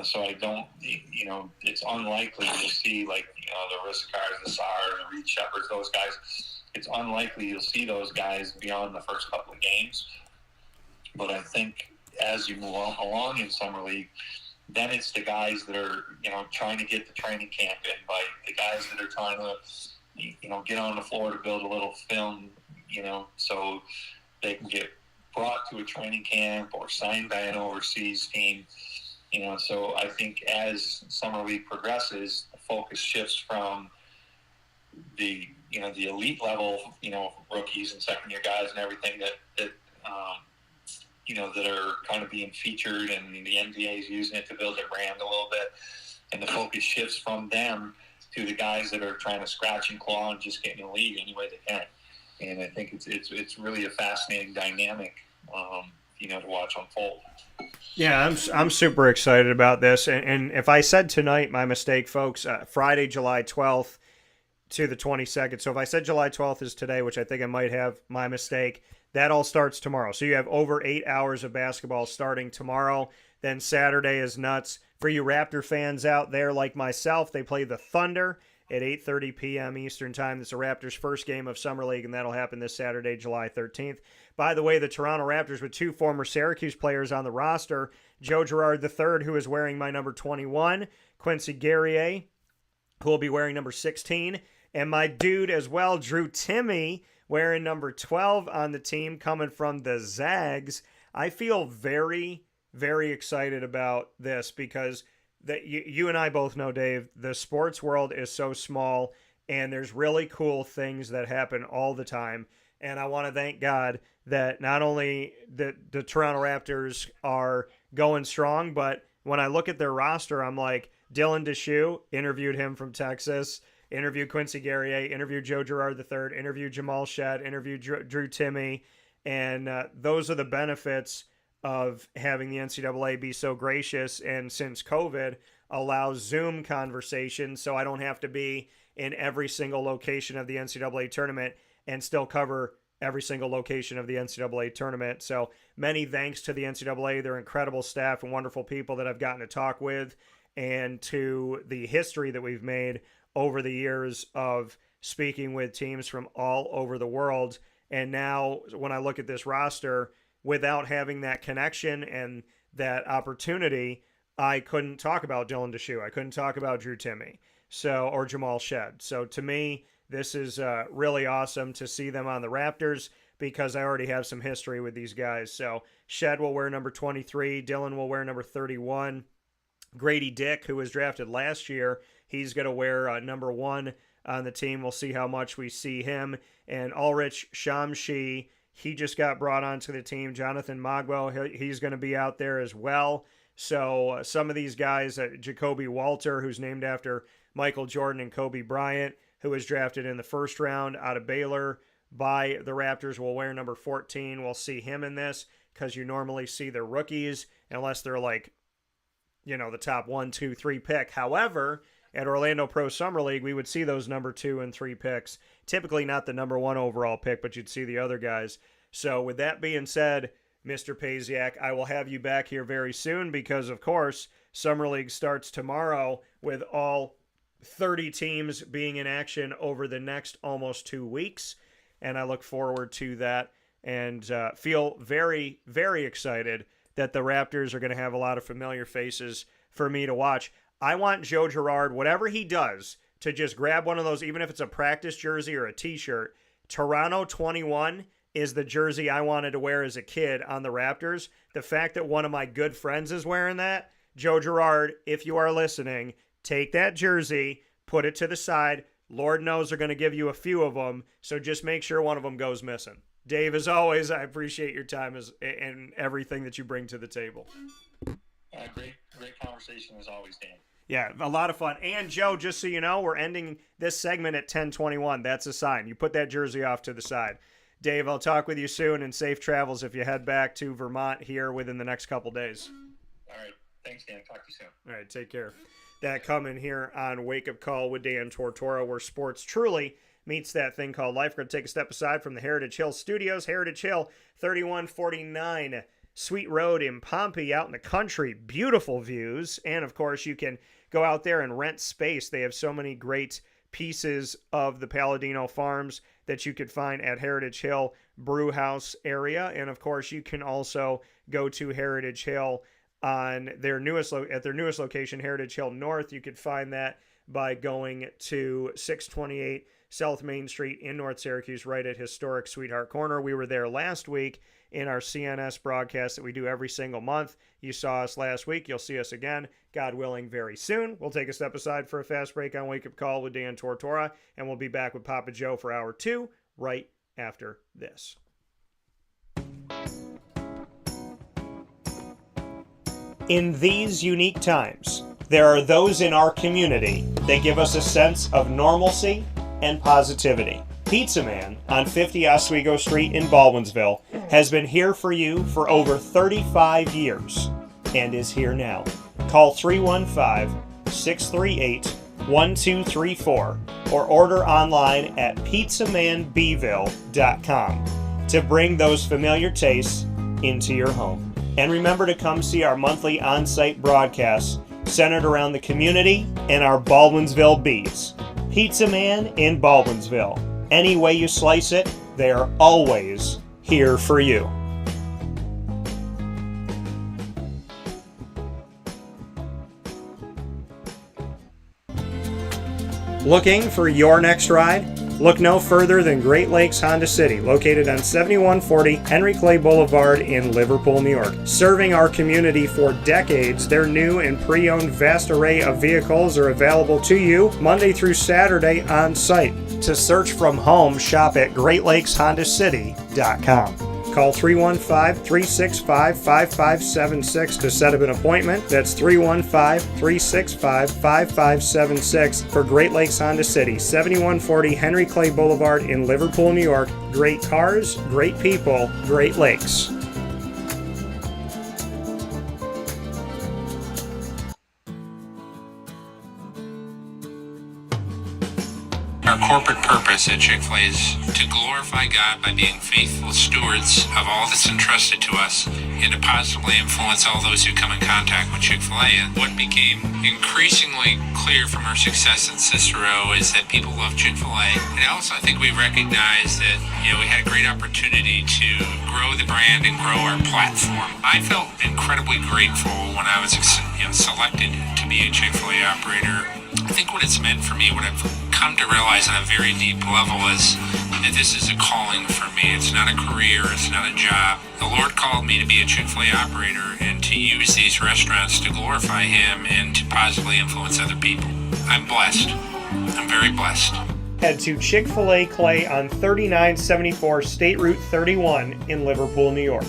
Speaker 2: So I don't, it's unlikely to see like, the Riskars, the Saar, the Reed Shepherds, those guys. It's unlikely you'll see those guys beyond the first couple of games. But I think as you move along in summer league, then it's the guys that are, trying to get the training camp invite, the guys that are trying to, get on the floor to build a little film, so they can get brought to a training camp or signed by an overseas team. So I think as summer league progresses, the focus shifts from the elite level, rookies and second year guys and everything that are kind of being featured, and the NBA is using it to build their brand a little bit. And the focus shifts from them to the guys that are trying to scratch and claw and just get in the league any way they can. And I think it's really a fascinating dynamic, to watch unfold.
Speaker 1: Yeah, I'm super excited about this. And if I said tonight, my mistake, folks, Friday, July 12th to the 22nd. So if I said July 12th is today, which I think I might have, my mistake, that all starts tomorrow. So you have over 8 hours of basketball starting tomorrow. Then Saturday is nuts. For you Raptor fans out there like myself, they play the Thunder at 8:30 p.m. Eastern Time. This is the Raptors' first game of Summer League, and that'll happen this Saturday, July 13th. By the way, the Toronto Raptors with 2 former Syracuse players on the roster, Joe Girard III, who is wearing my number 21, Quincy Guerrier, who will be wearing number 16, and my dude as well, Drew Timme, wearing number 12 on the team, coming from the Zags. I feel very, very excited about this because you and I both know, Dave, the sports world is so small, and there's really cool things that happen all the time. And I want to thank God that not only the Toronto Raptors are going strong, but when I look at their roster, I'm like, Dylan Deshoe, interviewed him from Texas, interviewed Quincy Guerrier, interviewed Joe Girard III, interviewed Jamal Shedd, interviewed Drew Timme, and those are the benefits of having the NCAA be so gracious, and since COVID allows Zoom conversations, so I don't have to be in every single location of the NCAA tournament and still cover every single location of the NCAA tournament. So many thanks to the NCAA, their incredible staff and wonderful people that I've gotten to talk with, and to the history that we've made over the years of speaking with teams from all over the world. And now when I look at this roster, without having that connection and that opportunity, I couldn't talk about Dylan Deshoe. I couldn't talk about Drew Timme, or Jamal Shedd. So to me, this is really awesome to see them on the Raptors because I already have some history with these guys. So Shedd will wear number 23. Dylan will wear number 31. Grady Dick, who was drafted last year, he's going to wear number 1 on the team. We'll see how much we see him. And Ulrich Shamshi, he just got brought onto the team. Jonathan Magbo, he's going to be out there as well. So some of these guys, Jacoby Walter, who's named after Michael Jordan and Kobe Bryant, who was drafted in the first round out of Baylor by the Raptors, will wear number 14. We'll see him in this because you normally see the rookies unless they're like, the top 1, 2, 3 pick. However, at Orlando Pro Summer League, we would see those number 2 and 3 picks. Typically not the number 1 overall pick, but you'd see the other guys. So with that being said, Mr. Pasiak, I will have you back here very soon because, of course, Summer League starts tomorrow with all 30 teams being in action over the next almost 2 weeks. And I look forward to that and feel very, very excited that the Raptors are going to have a lot of familiar faces for me to watch. I want Joe Girard, whatever he does, to just grab one of those, even if it's a practice jersey or a t-shirt. Toronto 21 is the jersey I wanted to wear as a kid on the Raptors. The fact that one of my good friends is wearing that, Joe Girard, if you are listening, take that jersey, put it to the side. Lord knows they're going to give you a few of them, so just make sure one of them goes missing. Dave, as always, I appreciate your time and everything that you bring to the table.
Speaker 2: Great conversation as always, Dan.
Speaker 1: Yeah, a lot of fun. And Joe, just so you know, we're ending this segment at 10:21. That's a sign. You put that jersey off to the side. Dave, I'll talk with you soon, and safe travels if you head back to Vermont here within the next couple days.
Speaker 2: All right. Thanks, Dan. Talk to you soon.
Speaker 1: All right, take care. That coming here on Wake Up Call with Dan Tortora, where sports truly meets that thing called life. We're going to take a step aside from the Heritage Hill Studios. Heritage Hill, 3149 Sweet Road in Pompey, out in the country. Beautiful views. And, of course, you can go out there and rent space. They have so many great pieces of the Palladino Farms that you could find at Heritage Hill Brew House area. And, of course, you can also go to Heritage Hill on their newest location, Heritage Hill North. You could find that by going to 628 South Main Street in North Syracuse, right at historic Sweetheart Corner. We were there last week in our CNS broadcast that we do every single month. You saw us last week. You'll see us again, God willing, very soon. We'll take a step aside for a fast break on Wake Up Call with Dan Tortora, and we'll be back with Papa Joe for hour 2 right after this. In these unique times, there are those in our community that give us a sense of normalcy and positivity. Pizza Man on 50 Oswego Street in Baldwinsville has been here for you for over 35 years and is here now. Call 315-638-1234 or order online at pizzamanbville.com to bring those familiar tastes into your home. And remember to come see our monthly on-site broadcasts centered around the community and our Baldwinsville Bees. Pizza Man in Baldwinsville. Any way you slice it, they are always here for you. Looking for your next ride? Look no further than Great Lakes Honda City, located on 7140 Henry Clay Boulevard in Liverpool, New York. Serving our community for decades, their new and pre-owned vast array of vehicles are available to you Monday through Saturday on site. To search from home, shop at GreatLakesHondaCity.com. Call 315-365-5576 to set up an appointment. That's 315-365-5576 for Great Lakes Honda City, 7140 Henry Clay Boulevard in Liverpool, New York. Great cars, great people, Great Lakes.
Speaker 7: Our corporate purpose at Chick-fil-A is to glorify God by being faithful stewards of all that's entrusted to us and to positively influence all those who come in contact with Chick-fil-A. And what became increasingly clear from our success in Cicero is that people love Chick-fil-A. And also I think we recognized that we had a great opportunity to grow the brand and grow our platform. I felt incredibly grateful when I was selected to be a Chick-fil-A operator. I think what it's meant for me, what I've come to realize on a very deep level is that this is a calling for me. It's not a career, it's not a job. The Lord called me to be a Chick-fil-A operator and to use these restaurants to glorify Him and to positively influence other people. I'm blessed. I'm very blessed.
Speaker 1: Head to Chick-fil-A Clay on 3974 State Route 31 in Liverpool, New York.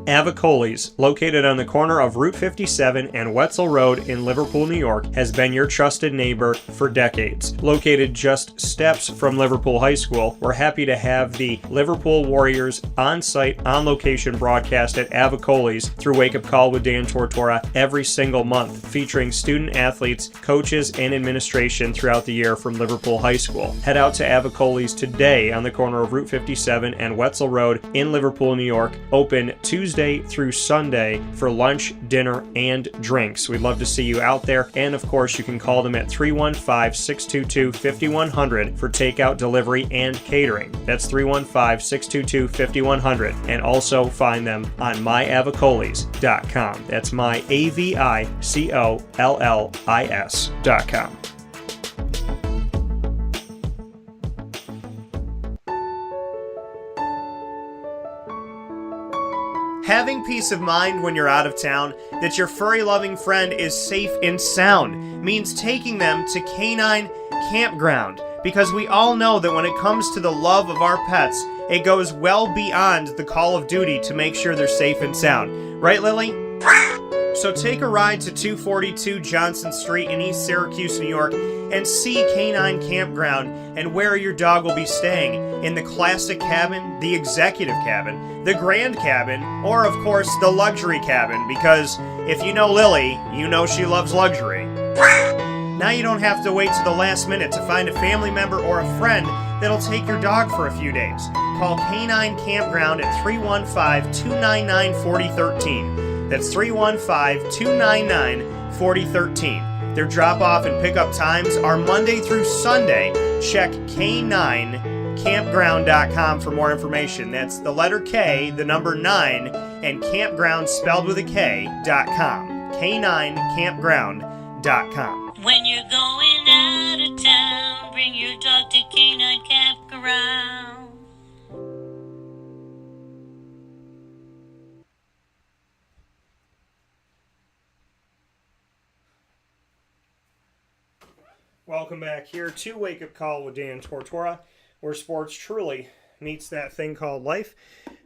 Speaker 1: Avicoli's, located on the corner of Route 57 and Wetzel Road in Liverpool, New York, has been your trusted neighbor for decades. Located just steps from Liverpool High School, we're happy to have the Liverpool Warriors on-site, on-location broadcast at Avicoli's through Wake Up Call with Dan Tortora every single month, featuring student athletes, coaches, and administration throughout the year from Liverpool High School. Head out to Avicoli's today on the corner of Route 57 and Wetzel Road in Liverpool, New York, open Tuesday through Sunday for lunch, dinner, and drinks. We'd love to see you out there, and of course you can call them at 315-622-5100 for takeout, delivery, and catering. That's 315-622-5100, and also find them on myavicolis.com. That's myavicollis.com. Having peace of mind when you're out of town that your furry-loving friend is safe and sound means taking them to Canine Campground, because we all know that when it comes to the love of our pets, it goes well beyond the call of duty to make sure they're safe and sound. Right, Lily? So take a ride to 242 Johnson Street in East Syracuse, New York, and see Canine Campground and where your dog will be staying, in the classic cabin, the executive cabin, the grand cabin, or of course the luxury cabin, because if you know Lily, you know she loves luxury. Now you don't have to wait to the last minute to find a family member or a friend that'll take your dog for a few days. Call Canine Campground at 315-299-4013. That's 315-299-4013. Their drop-off and pickup times are Monday through Sunday. Check K9campground.com for more information. That's the letter K, the number 9, and campground spelled with a K.com. K9campground.com.
Speaker 8: When you're going out of town, bring your dog to Canine Campground.
Speaker 1: Welcome back here to Wake Up Call with Dan Tortora, where sports truly meets that thing called life.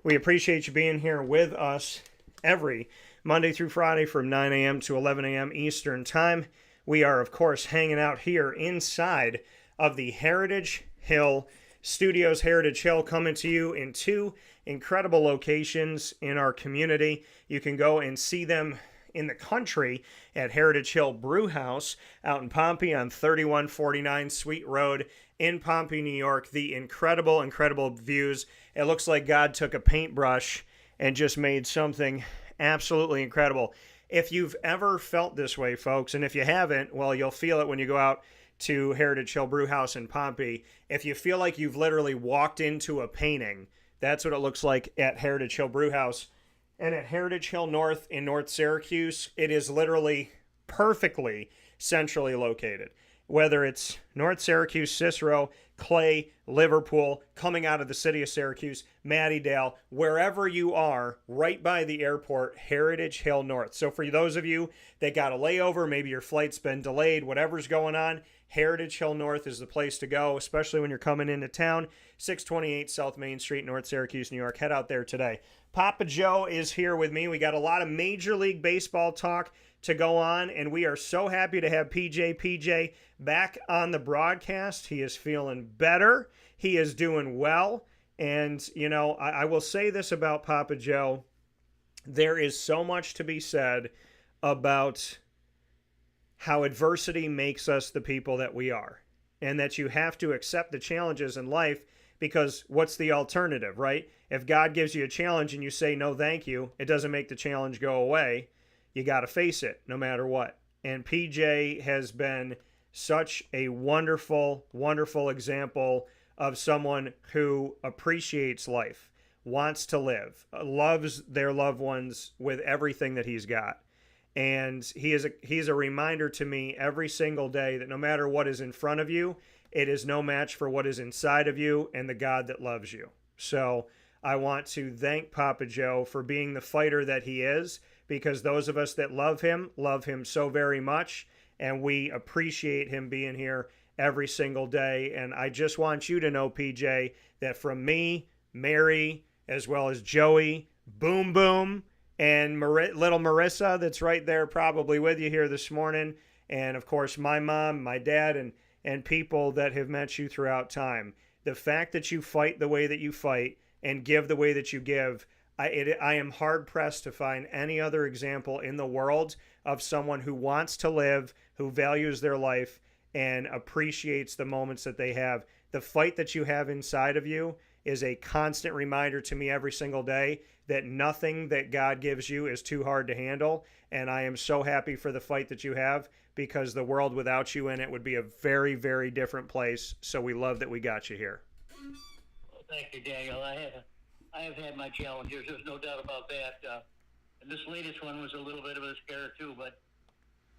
Speaker 1: We appreciate you being here with us every Monday through Friday from 9 a.m. to 11 a.m. Eastern Time. We are, of course, hanging out here inside of the Heritage Hill Studios. Heritage Hill coming to you in two incredible locations in our community. You can go and see them in the country at Heritage Hill Brew House out in Pompey on 3149 Sweet Road in Pompey, New York. The incredible, incredible views. It looks like God took a paintbrush and just made something absolutely incredible. If you've ever felt this way, folks, and if you haven't, well, you'll feel it when you go out to Heritage Hill Brew House in Pompey. If you feel like you've literally walked into a painting, that's what it looks like at Heritage Hill Brew House. And at Heritage Hill North in North Syracuse, it is literally perfectly centrally located. Whether it's North Syracuse, Cicero, Clay, Liverpool, coming out of the city of Syracuse, Mattydale, wherever you are, right by the airport, Heritage Hill North. So for those of you that got a layover, maybe your flight's been delayed, whatever's going on, Heritage Hill North is the place to go, especially when you're coming into town. 628 South Main Street, North Syracuse, New York. Head out there today. Papa Joe is here with me. We got a lot of Major League Baseball talk to go on, and we are so happy to have PJ back on the broadcast. He is feeling better. He is doing well. And, you know, I will say this about Papa Joe. There is so much to be said about how adversity makes us the people that we are, and that you have to accept the challenges in life, because what's the alternative, right? If God gives you a challenge and you say no thank you, it doesn't make the challenge go away. You got to face it no matter what. And PJ has been such a wonderful, wonderful example of someone who appreciates life, wants to live, loves their loved ones with everything that he's got. And he's a reminder to me every single day that no matter what is in front of you, it is no match for what is inside of you and the God that loves you. So I want to thank Papa Joe for being the fighter that he is, because those of us that love him so very much, and we appreciate him being here every single day. And I just want you to know, PJ, that from me, Mary, as well as Joey, Boom Boom, and little Marissa that's right there probably with you here this morning, and of course my mom, my dad, and people that have met you throughout time. The fact that you fight the way that you fight and give the way that you give, I am hard-pressed to find any other example in the world of someone who wants to live, who values their life, and appreciates the moments that they have. The fight that you have inside of you is a constant reminder to me every single day that nothing that God gives you is too hard to handle, and I am so happy for the fight that you have, because the world without you in it would be a very, very different place, so we love that we got you here.
Speaker 9: Well, thank you, Daniel. I have had my challenges. There's no doubt about that. And this latest one was a little bit of a scare, too, but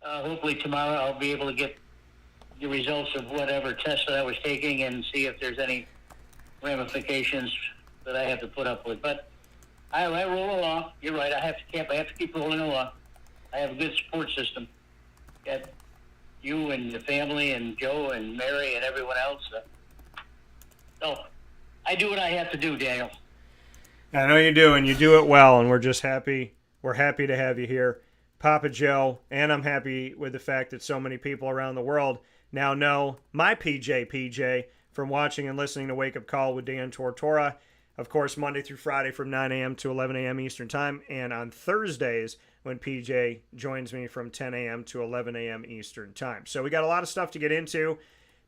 Speaker 9: hopefully tomorrow I'll be able to get the results of whatever test that I was taking and see if there's any ramifications that I have to put up with. But I roll along. You're right. I have to keep rolling along. I have a good support system. Got you and the family and Joe and Mary and everyone else. So I do what I have to do, Daniel.
Speaker 1: I know you do, and you do it well, and we're just happy. We're happy to have you here, Papa Joe, and I'm happy with the fact that so many people around the world now know my PJ from watching and listening to Wake Up Call with Dan Tortora. Of course, Monday through Friday from 9 a.m. to 11 a.m. Eastern Time, and on Thursdays when PJ joins me from 10 a.m. to 11 a.m. Eastern Time. So we got a lot of stuff to get into,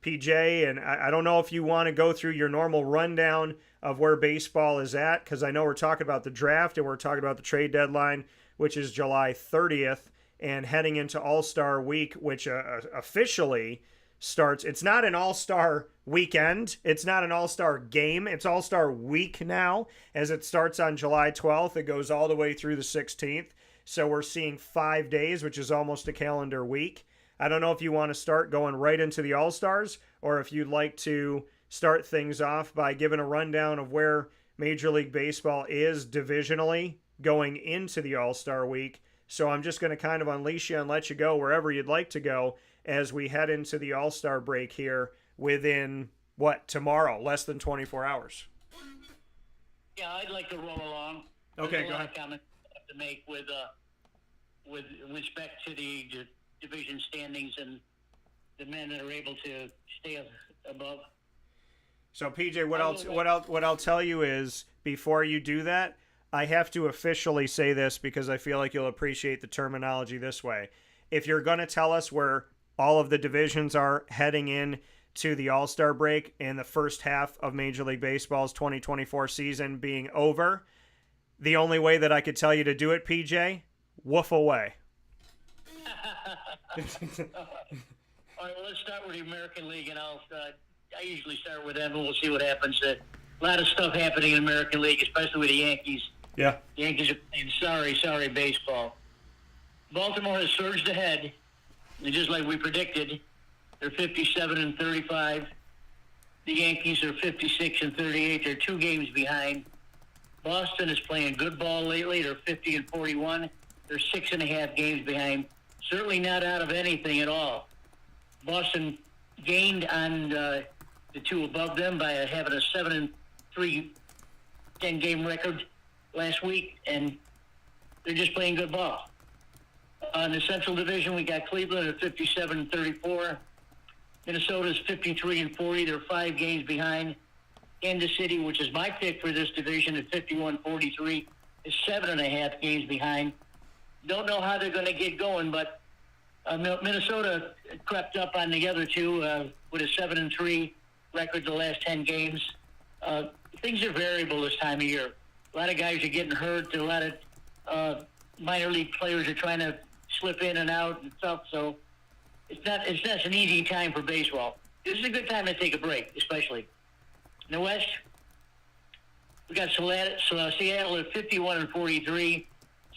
Speaker 1: PJ, and I don't know if you want to go through your normal rundown of where baseball is at, because I know we're talking about the draft and we're talking about the trade deadline, which is July 30th, and heading into All-Star Week, which officially starts. It's not an All-Star weekend. It's not an All-Star game. It's All-Star Week now, as it starts on July 12th. It goes all the way through the 16th. So we're seeing 5 days, which is almost a calendar week. I don't know if you want to start going right into the All-Stars, or if you'd like to start things off by giving a rundown of where Major League Baseball is divisionally going into the All-Star Week. So I'm just going to kind of unleash you and let you go wherever you'd like to go as we head into the All-Star break here within, tomorrow? Less than 24 hours.
Speaker 9: Yeah, I'd like to roll along.
Speaker 1: Okay,
Speaker 9: There's
Speaker 1: go
Speaker 9: a lot
Speaker 1: ahead.
Speaker 9: of comments I have to make with respect to the division standings and the men that are able to stay above.
Speaker 1: So PJ, what I'll tell you is, before you do that, I have to officially say this because I feel like you'll appreciate the terminology this way. If you're going to tell us where all of the divisions are heading in to the All-Star break and the first half of Major League Baseball's 2024 season being over, the only way that I could tell you to do it, PJ, woof away.
Speaker 9: All right, well, let's start with the American League, and I usually start with them, and we'll see what happens. A lot of stuff happening in the American League, especially with the Yankees.
Speaker 1: Yeah.
Speaker 9: The Yankees are playing sorry baseball. Baltimore has surged ahead, and just like we predicted, they're 57-35. The Yankees are 56-38. They're 2 games behind. Boston is playing good ball lately. They're 50-41. They're 6.5 games behind. Certainly not out of anything at all. Boston gained on the 2 above them by having a 7-3 10-game record last week, and they're just playing good ball. In the Central Division, we got Cleveland at 57-34. Minnesota's 53-40. They're 5 games behind. Kansas City, which is my pick for this division, at 51-43, is 7.5 games behind. Don't know how they're going to get going, but Minnesota crept up on the other 2 with a 7-3 record the last 10 games. Things are variable this time of year. A lot of guys are getting hurt. A lot of minor league players are trying to slip in and out and stuff. So it's not an easy time for baseball. This is a good time to take a break, especially. In the West, we got Seattle at 51-43.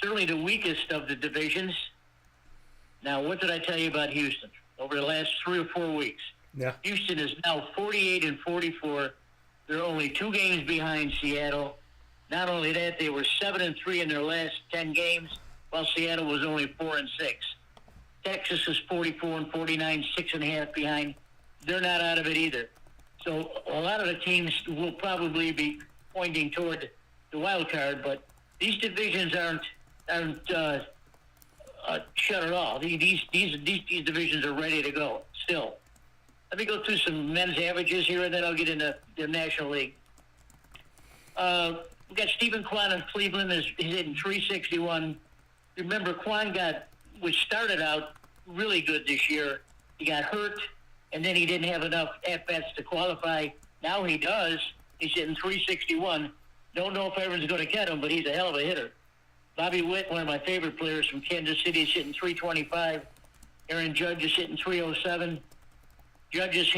Speaker 9: Certainly the weakest of the divisions. Now, what did I tell you about Houston over the last 3 or 4 weeks?
Speaker 1: Yeah.
Speaker 9: Houston is now 48-44. They're only 2 games behind Seattle. Not only that, they were 7-3 in their last 10 games, while Seattle was only 4-6. Texas is 44-49, 6.5 behind. They're not out of it either. So a lot of the teams will probably be pointing toward the wild card, but these divisions aren't shut it all. These divisions are ready to go still. Let me go through some men's averages here, and then I'll get into the National League. We got Stephen Kwan in Cleveland. He's hitting 361. Remember, Kwan which started out really good this year. He got hurt, and then he didn't have enough at-bats to qualify. Now he does. He's hitting 361. Don't know if everyone's going to get him, but he's a hell of a hitter. Bobby Witt, one of my favorite players from Kansas City, is hitting 325. Aaron Judge is hitting 307. Judge is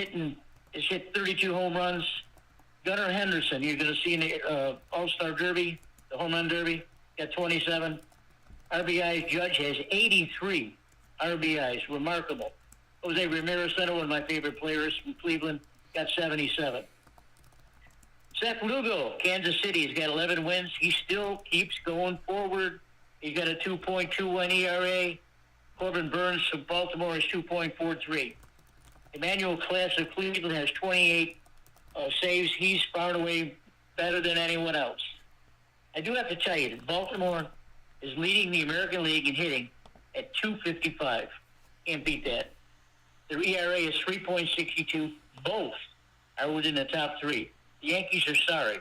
Speaker 9: hit 32 home runs. Gunnar Henderson, you're going to see in the All-Star Derby, the Home Run Derby, got 27. RBIs, Judge has 83 RBIs. Remarkable. Jose Ramirez, one of my favorite players from Cleveland, got 77. Seth Lugo, Kansas City, he's got 11 wins. He still keeps going forward. He's got a 2.21 ERA. Corbin Burns from Baltimore is 2.43. Emmanuel Class of Cleveland has 28 saves. He's far and away better than anyone else. I do have to tell you that Baltimore is leading the American League in hitting at 255. Can't beat that. Their ERA is 3.62. Both are within the top three. The Yankees are sorry.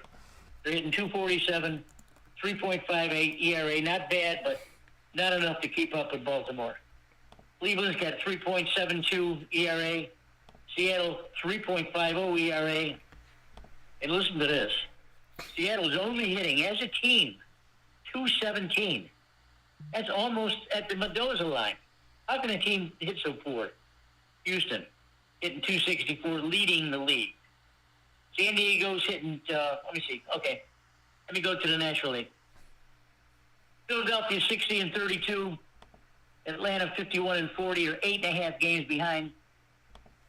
Speaker 9: They're hitting 247, 3.58 ERA. Not bad, but not enough to keep up with Baltimore. Cleveland's got 3.72 ERA. Seattle, 3.50 ERA. And listen to this. Seattle's only hitting, as a team, 217. That's almost at the Mendoza line. How can a team hit so poor? Houston, hitting 264, leading the league. San Diego's hitting, let me see. Okay. Let me go to the National League. Philadelphia, 60-32. Atlanta, 51-40, or 8.5 games behind.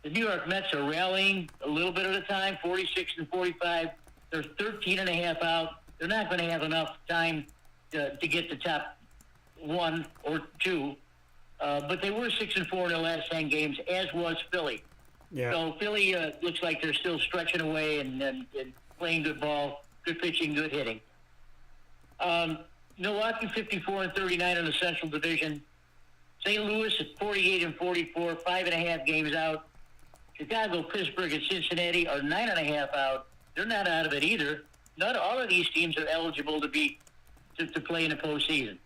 Speaker 9: The New York Mets are rallying a little bit at a time, 46-45. They're 13.5 out. They're not going to have enough time to get the top 1 or 2. But they were 6-4 in the last 10 games, as was Philly.
Speaker 1: Yeah.
Speaker 9: So Philly looks like they're still stretching away and playing good ball, good pitching, good hitting. Milwaukee 54-39 in the Central Division. St. Louis at 48-44, 5.5 games out. Chicago, Pittsburgh, and Cincinnati are 9.5 out. They're not out of it either. Not all of these teams are eligible to play in the postseason.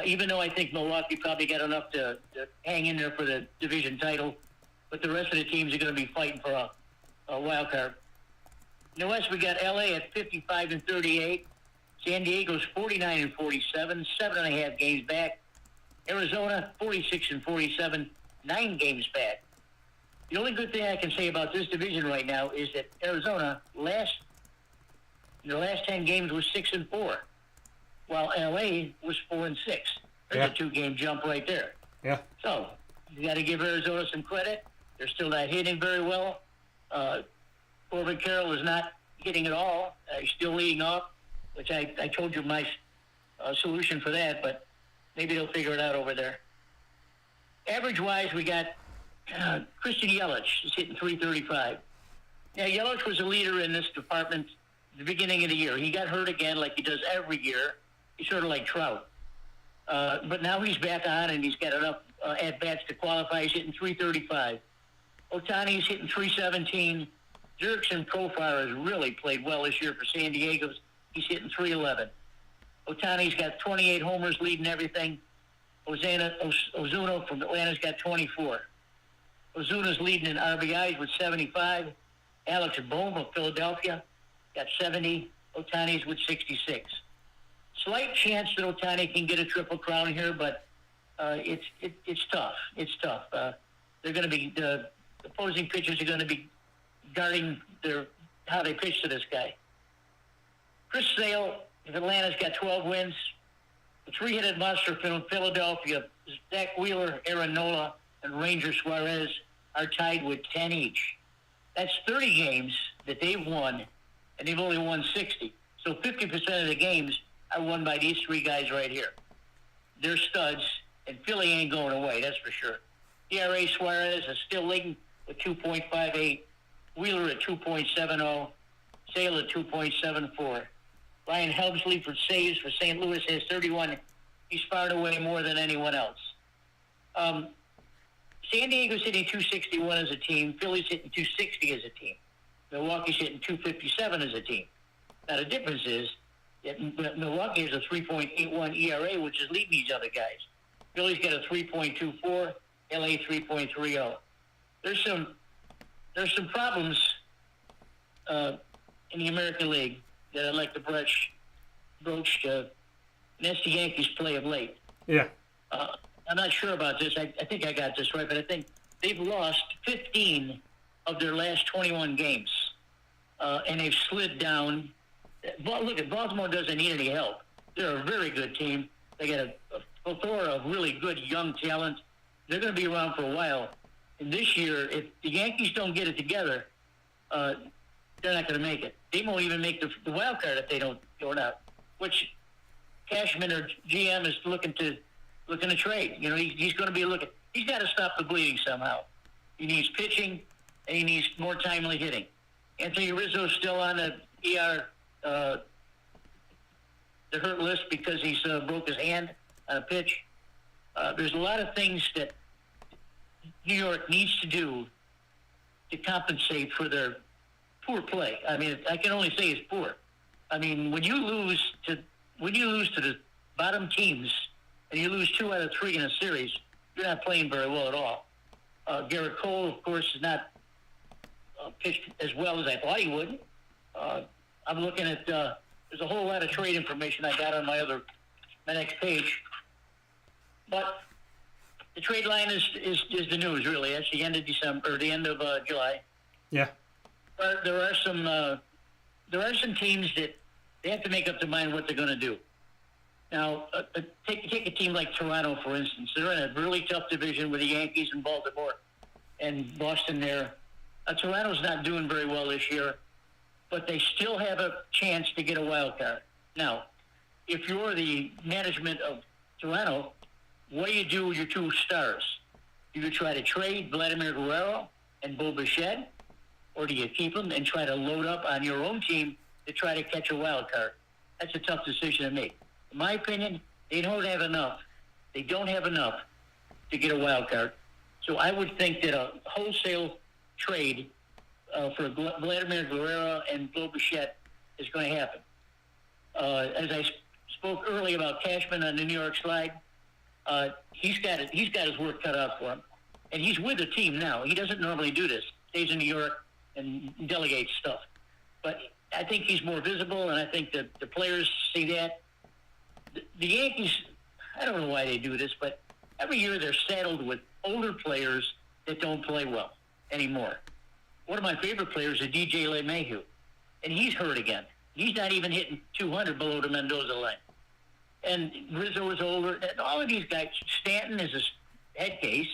Speaker 9: Even though I think Milwaukee probably got enough to hang in there for the division title, but the rest of the teams are going to be fighting for a wild card. In the West, we got LA at 55-38. San Diego's 49-47, 7.5 games back. Arizona 46-47, 9 games back. The only good thing I can say about this division right now is that Arizona in the last 10 games was 6-4, while LA was 4-6. There's a 2-game jump right there.
Speaker 1: Yeah.
Speaker 9: So you got to give Arizona some credit. They're still not hitting very well. Corbin Carroll is not hitting at all. He's still leading off, which I told you my solution for that, but maybe they'll figure it out over there. Average-wise, we got Christian Yelich is hitting 335. Now, Yelich was a leader in this department at the beginning of the year. He got hurt again like he does every year. He's sort of like Trout. But now he's back on, and he's got enough at-bats to qualify. He's hitting 335. Ohtani's hitting 317. Jurickson Profar has really played well this year for San Diego. He's hitting 311. Ohtani's got 28 homers leading everything. Ozuna from Atlanta's got 24. Ozuna's leading in RBIs with 75. Alex Bohm of Philadelphia got 70. Ohtani's with 66. Slight chance that Ohtani can get a triple crown here, but it's tough. It's tough. They're going to be the opposing pitchers are going to be guarding how they pitch to this guy. Chris Sale of Atlanta's got 12 wins. The 3-headed monster from Philadelphia, Zach Wheeler, Aaron Nola, and Ranger Suarez are tied with 10 each. That's 30 games that they've won, and they've only won 60. So 50% of the games are won by these three guys right here. They're studs, and Philly ain't going away, that's for sure. ERA Suarez is still leading with 2.58. Wheeler at 2.70. Sale at 2.74. Ryan Helmsley for saves for St. Louis has 31 He's fired away more than anyone else. San Diego's hitting 261 as a team. Philly's hitting 260 as a team. Milwaukee's hitting 257 as a team. Now, the difference is that Milwaukee has a 3.81 ERA, which is leading these other guys. Philly's got a 3.24, LA 3.30. There's some problems in the American League that I'd like to broach, and that's the Yankees' play of late.
Speaker 1: Yeah.
Speaker 9: I'm not sure about this. I think I got this right, but I think they've lost 15 of their last 21 games, and they've slid down. Look, Baltimore doesn't need any help. They're a very good team. They got a plethora of really good young talent. They're going to be around for a while. And this year, if the Yankees don't get it together, they're not going to make it. They won't even make the wild card if they don't go out, which Cashman or GM is looking to trade. You know, he's going to be looking. He's got to stop the bleeding somehow. He needs pitching, and he needs more timely hitting. Anthony Rizzo's still on the the hurt list because he's broke his hand on a pitch. There's a lot of things that New York needs to do to compensate for their poor play. I mean, I can only say it's poor. I mean, when you lose to the bottom teams and you lose 2 out of 3 in a series, you're not playing very well at all. Garrett Cole, of course, is not pitched as well as I thought he would. I'm looking at there's a whole lot of trade information I got on my next page, but the trade line is the news, really. That's the end of December or the end of July.
Speaker 1: Yeah.
Speaker 9: But there are some teams that they have to make up their mind what they're going to do. Now, take a team like Toronto, for instance. They're in a really tough division with the Yankees and Baltimore and Boston there. Toronto's not doing very well this year, but they still have a chance to get a wild card. Now, if you're the management of Toronto, what do you do with your 2 stars? Do you try to trade Vladimir Guerrero and Bo Bichette, or do you keep them and try to load up on your own team to try to catch a wild card? That's a tough decision to make. In my opinion, they don't have enough. They don't have enough to get a wild card. So I would think that a wholesale trade for Vladimir Guerrero and Bo Bichette is going to happen. As I spoke earlier about Cashman on the New York slide, he's got his work cut out for him, and he's with the team now. He doesn't normally do this. Stays in New York and delegates stuff. But I think he's more visible, and I think that the players see that. The Yankees, I don't know why they do this, but every year they're saddled with older players that don't play well anymore. One of my favorite players is DJ LeMahieu, and he's hurt again. He's not even hitting 200 below the Mendoza line. And Rizzo is older. And all of these guys, Stanton is a head case.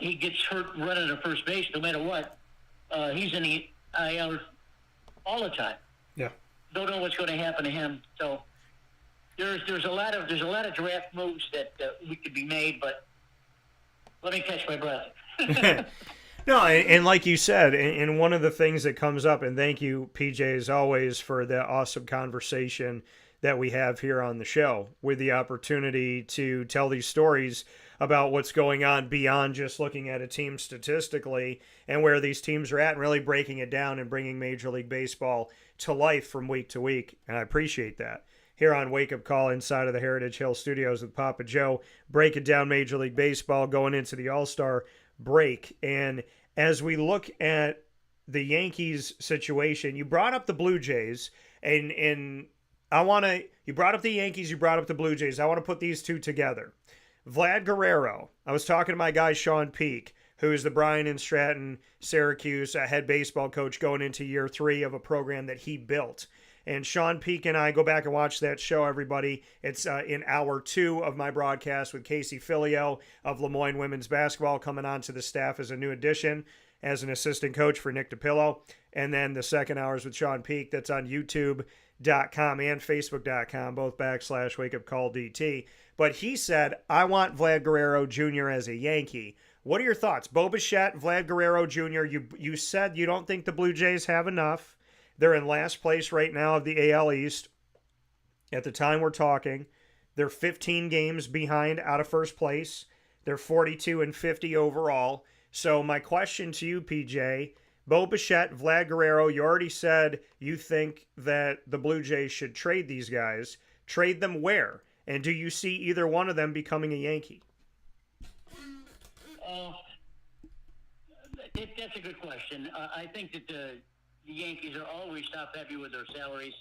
Speaker 9: He gets hurt running to first base no matter what. He's in the IL all the time.
Speaker 1: Yeah.
Speaker 9: Don't know what's going to happen to him. So there's a lot of draft moves that we could be made, but let me catch my breath.
Speaker 1: No, and like you said, and one of the things that comes up, and thank you, PJ, as always, for the awesome conversation that we have here on the show with the opportunity to tell these stories about what's going on beyond just looking at a team statistically and where these teams are at and really breaking it down and bringing Major League Baseball to life from week to week. And I appreciate that. Here on Wake Up Call inside of the Heritage Hill Studios with Papa Joe, breaking down Major League Baseball going into the All-Star break. And as we look at the Yankees situation, you brought up the Blue Jays, and you brought up the Yankees, you brought up the Blue Jays. I want to put these two together. Vlad Guerrero, I was talking to my guy Sean Peake, who is the Bryan and Stratton Syracuse head baseball coach going into year 3 of a program that he built. And Sean Peake and I, go back and watch that show, everybody. It's in hour 2 of my broadcast with Casey Filio of Lemoyne Women's Basketball coming on to the staff as a new addition as an assistant coach for Nick DiPillo. And then the second hour is with Sean Peake. That's on YouTube.com and Facebook.com, both /WakeUpCallDT. But he said, I want Vlad Guerrero Jr. as a Yankee. What are your thoughts? Bo Bichette, Vlad Guerrero Jr., you said you don't think the Blue Jays have enough. They're in last place right now of the AL East at the time we're talking. They're 15 games behind out of first place. They're 42 and 50 overall. So my question to you, PJ, Bo Bichette, Vlad Guerrero, you already said you think that the Blue Jays should trade these guys. Trade them where? And do you see either one of them becoming a Yankee?
Speaker 9: That's a good question. I think that the Yankees are always top-heavy with their salaries.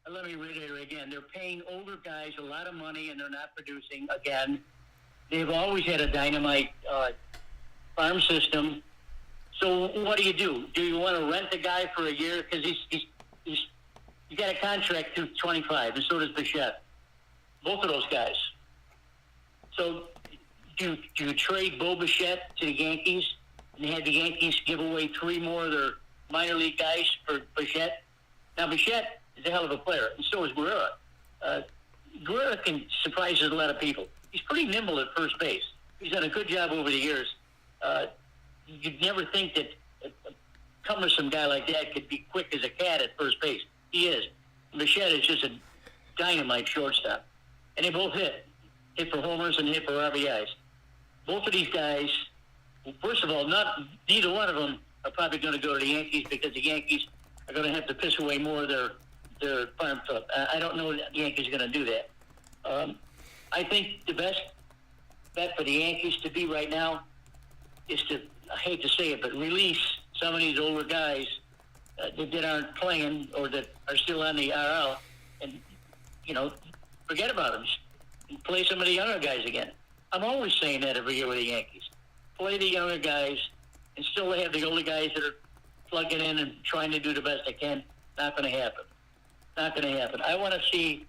Speaker 9: Let me reiterate again. They're paying older guys a lot of money, and they're not producing again. They've always had a dynamite farm system. So what do? Do you want to rent the guy for a year? Because he's got a contract through 25, and so does Bichette. Both of those guys. So do you trade Bo Bichette to the Yankees and have the Yankees give away 3 more of their minor league guys for Bichette? Now, Bichette is a hell of a player, and so is Guerrero. Guerrero can surprise a lot of people. He's pretty nimble at first base. He's done a good job over the years. You'd never think that a cumbersome guy like that could be quick as a cat at first base. He is. Bichette is just a dynamite shortstop. And they both hit for homers and hit for RBIs. Both of these guys, first of all, neither one of them are probably going to go to the Yankees because the Yankees are going to have to piss away more of their farm club. I don't know that the Yankees are going to do that. I think the best bet for the Yankees to be right now is to, I hate to say it, but release some of these older guys that aren't playing or that are still on the RL and, forget about them. Play some of the younger guys again. I'm always saying that every year with the Yankees. Play the younger guys and still have the older guys that are plugging in and trying to do the best they can. Not going to happen. Not going to happen. I want to see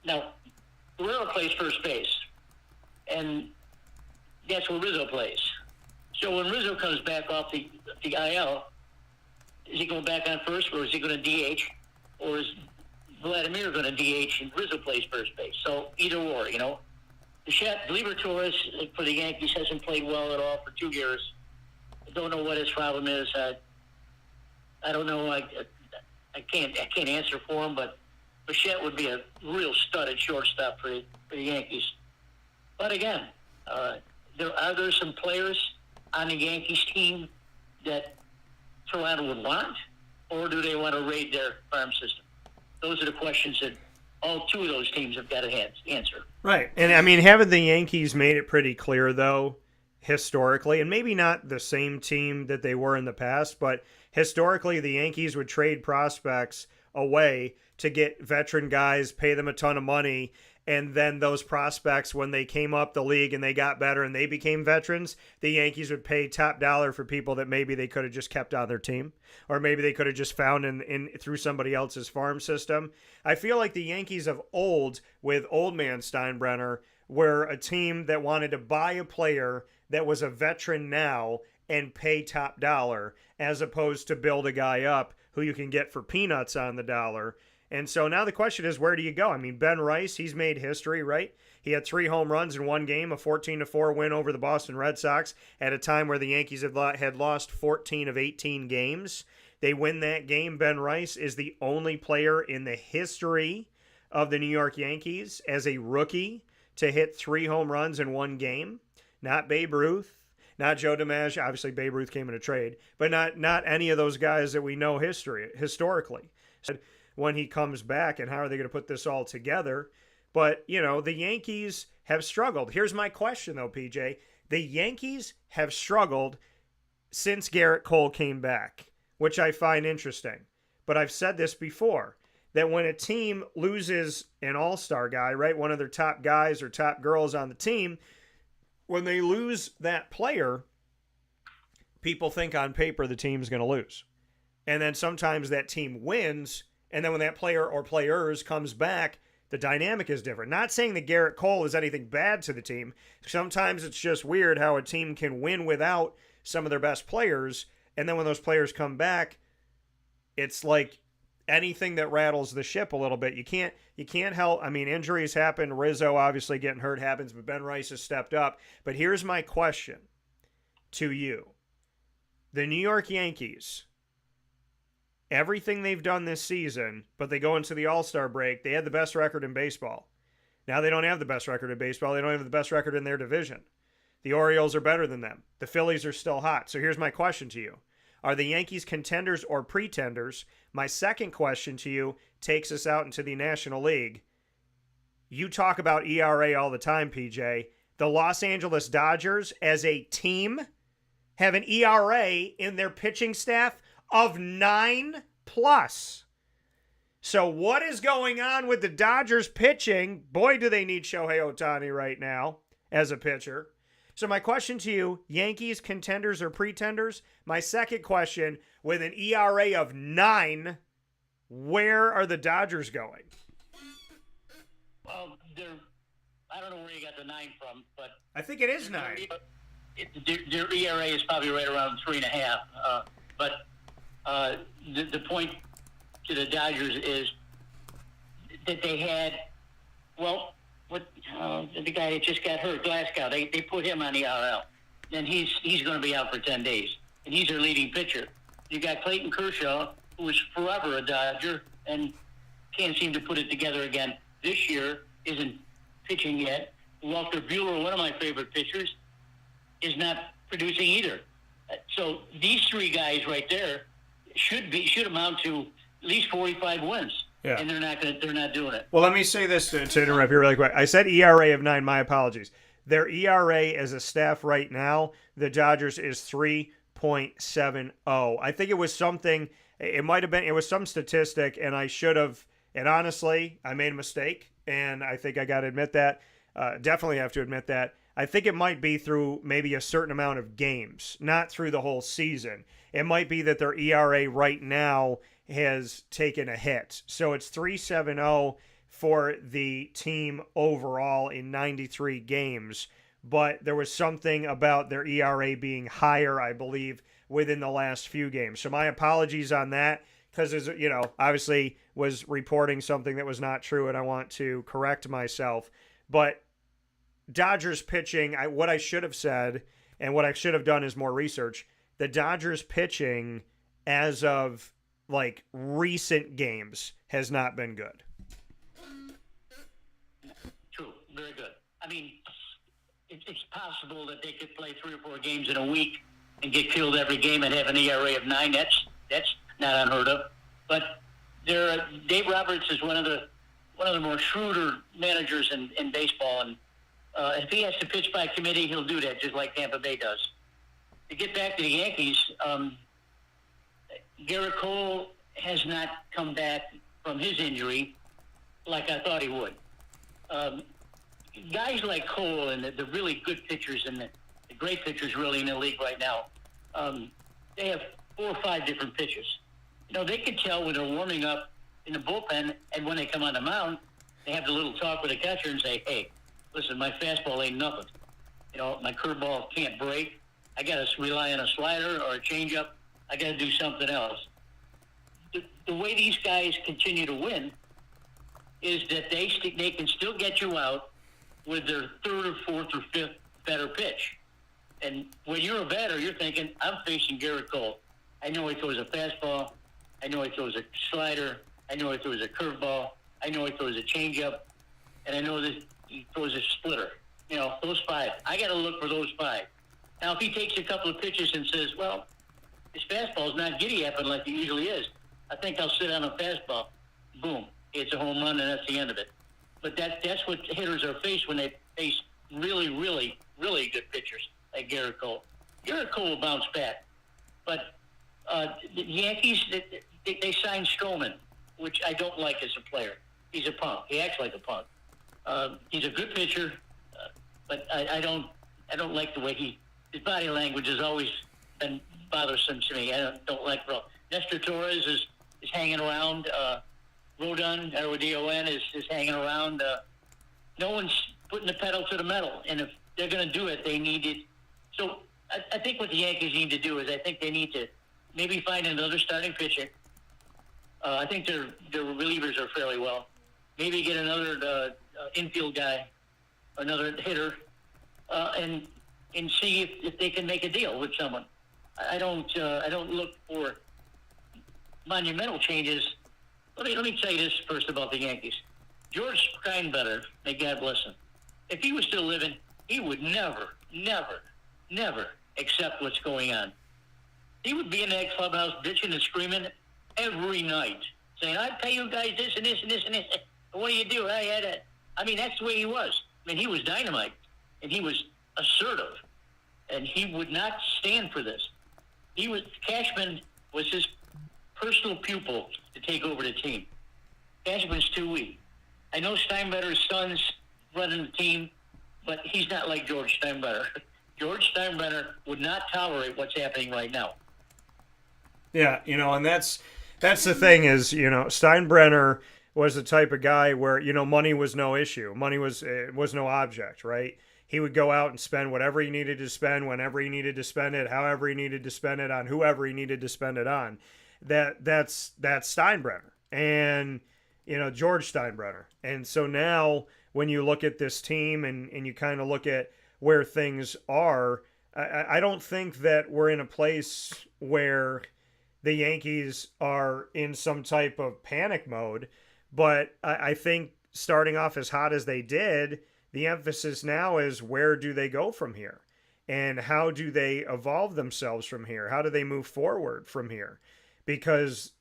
Speaker 9: now, Guerrero plays first base, and that's where Rizzo plays. So when Rizzo comes back off the IL, is he going back on first, or is he going to DH, or is Vladimir going to DH and Rizzo plays first base? So either or, Bichette, Gleyber Torres for the Yankees hasn't played well at all for 2 years. I don't know what his problem is. I don't know. I can't answer for him, but Bichette would be a real studded shortstop for the Yankees. But again, are there some players on the Yankees team that Toronto would want, or do they want to raid their farm system? Those are the questions that all 2 of those teams have got to answer.
Speaker 1: Right. And, haven't the Yankees made it pretty clear, though, historically, and maybe not the same team that they were in the past, but historically the Yankees would trade prospects away to get veteran guys, pay them a ton of money, and then those prospects, when they came up the league and they got better and they became veterans, the Yankees would pay top dollar for people that maybe they could have just kept on their team, or maybe they could have just found in through somebody else's farm system. I feel like the Yankees of old, with Old Man Steinbrenner, were a team that wanted to buy a player that was a veteran now and pay top dollar, as opposed to build a guy up who you can get for peanuts on the dollar. And so now the question is, where do you go? Ben Rice, he's made history, right? He had 3 home runs in one game, a 14-4 win over the Boston Red Sox at a time where the Yankees had lost 14 of 18 games. They win that game. Ben Rice is the only player in the history of the New York Yankees as a rookie to hit 3 home runs in one game. Not Babe Ruth, not Joe DiMaggio. Obviously, Babe Ruth came in a trade, but not any of those guys that we know historically. When he comes back, and how are they going to put this all together? But, the Yankees have struggled. Here's my question, though, PJ. The Yankees have struggled since Garrett Cole came back, which I find interesting. But I've said this before, that when a team loses an all-star guy, right, one of their top guys or top girls on the team, when they lose that player, people think on paper the team's going to lose. And then sometimes that team wins, and then when that player or players comes back, the dynamic is different. Not saying that Garrett Cole is anything bad to the team. Sometimes it's just weird how a team can win without some of their best players, and then when those players come back, it's like anything that rattles the ship a little bit. You can't help. Injuries happen. Rizzo obviously getting hurt happens, but Ben Rice has stepped up. But here's my question to you. The New York Yankees everything they've done this season, but they go into the All-Star break, they had the best record in baseball. Now they don't have the best record in baseball. They don't have the best record in their division. The Orioles are better than them. The Phillies are still hot. So here's my question to you. Are the Yankees contenders or pretenders? My second question to you takes us out into the National League. You talk about ERA all the time, PJ. The Los Angeles Dodgers, as a team, have an ERA in their pitching staff of 9+. So what is going on with the Dodgers pitching? Boy, do they need Shohei Ohtani right now as a pitcher. So my question to you, Yankees, contenders or pretenders? My second question, with an ERA of 9, where are the Dodgers going?
Speaker 9: Well, I don't know where you got the 9 from, but
Speaker 1: I think it is 9.
Speaker 9: Their ERA is probably right around 3.5. But the point to the Dodgers is that they had, well, the guy that just got hurt, Glasgow, they put him on the IL, and he's going to be out for 10 days, and he's their leading pitcher. You got Clayton Kershaw, who was forever a Dodger, and can't seem to put it together again. This year isn't pitching yet. Walker Buehler, one of my favorite pitchers, is not producing either. So these three guys right there should amount to at least 45 wins.
Speaker 1: Yeah.
Speaker 9: And they're not doing it.
Speaker 1: Well, let me say this to interrupt you really quick. I said ERA of 9. My apologies. Their ERA as a staff right now, the Dodgers, is 3.70. I think it was something. It might have been. It was some statistic, and I should have. And honestly, I made a mistake, and I think I got to admit that. Definitely have to admit that. I think it might be through maybe a certain amount of games, not through the whole season. It might be that their ERA right now has taken a hit. So it's 3.70 for the team overall in 93 games. But there was something about their ERA being higher, I believe, within the last few games. So my apologies on that, because, obviously was reporting something that was not true, and I want to correct myself. But Dodgers pitching, what I should have said, and what I should have done is more research. The Dodgers pitching, as of recent games, has not been good.
Speaker 9: True, very good. I mean, it's possible that they could play 3 or 4 games in a week and get killed every game and have an ERA of 9. That's not unheard of. But Dave Roberts is one of the more shrewder managers in baseball, and if he has to pitch by committee, he'll do that, just like Tampa Bay does. To get back to the Yankees, Garrett Cole has not come back from his injury like I thought he would. Guys like Cole and the really good pitchers and the great pitchers really in the league right now, they have 4 or 5 different pitches. They can tell when they're warming up in the bullpen, and when they come on the mound, they have the little talk with the catcher and say, hey, listen, my fastball ain't nothing. My curveball can't break. I got to rely on a slider or a changeup. I got to do something else. The way these guys continue to win is that they can still get you out with their 3rd or 4th or 5th better pitch. And when you're a batter, you're thinking, I'm facing Garrett Cole. I know he throws a fastball. I know he throws a slider. I know he throws a curveball. I know he throws a changeup. And I know that he throws a splitter. Those 5. I got to look for those 5. Now, if he takes a couple of pitches and says, well, his fastball's not giddy-upping like it usually is, I think I'll sit on a fastball. Boom. It's a home run, and that's the end of it. But that's what hitters are faced when they face really, really, really good pitchers like Garrett Cole. Garrett Cole will bounce back. But the Yankees, they signed Stroman, which I don't like as a player. He's a punk. He acts like a punk. He's a good pitcher, but I don't like the way his body language has always been bothersome to me. I don't like it. Nestor Torres is hanging around. Rodon, R-O-D-O-N, is hanging around. No one's putting the pedal to the metal, and if they're going to do it, they need it. So I think what the Yankees need to do is I think they need to maybe find another starting pitcher. I think their relievers are fairly well. Maybe get another infield guy, another hitter, and see if they can make a deal with someone. I don't look for monumental changes. Let me tell you this first about the Yankees. George Steinbrenner, may God bless him, if he was still living, he would never accept what's going on. He would be in that clubhouse bitching and screaming every night, saying, I pay you guys this and this and this and this. What do you do? I mean, that's the way he was. I mean, he was dynamite, and he was assertive, and he would not stand for this. Cashman was his personal pupil to take over the team. Cashman's too weak. I know Steinbrenner's son's running the team, but he's not like George Steinbrenner. George Steinbrenner would not tolerate what's happening right now.
Speaker 1: Yeah, and that's the thing is, Steinbrenner was the type of guy where, money was no issue. Money was no object, right? He would go out and spend whatever he needed to spend, whenever he needed to spend it, however he needed to spend it on, whoever he needed to spend it on. That's Steinbrenner and, George Steinbrenner. And so now when you look at this team and you kind of look at where things are, I don't think that we're in a place where the Yankees are in some type of panic mode. But I think starting off as hot as they did, the emphasis now is where do they go from here? And how do they evolve themselves from here? How do they move forward from here? Because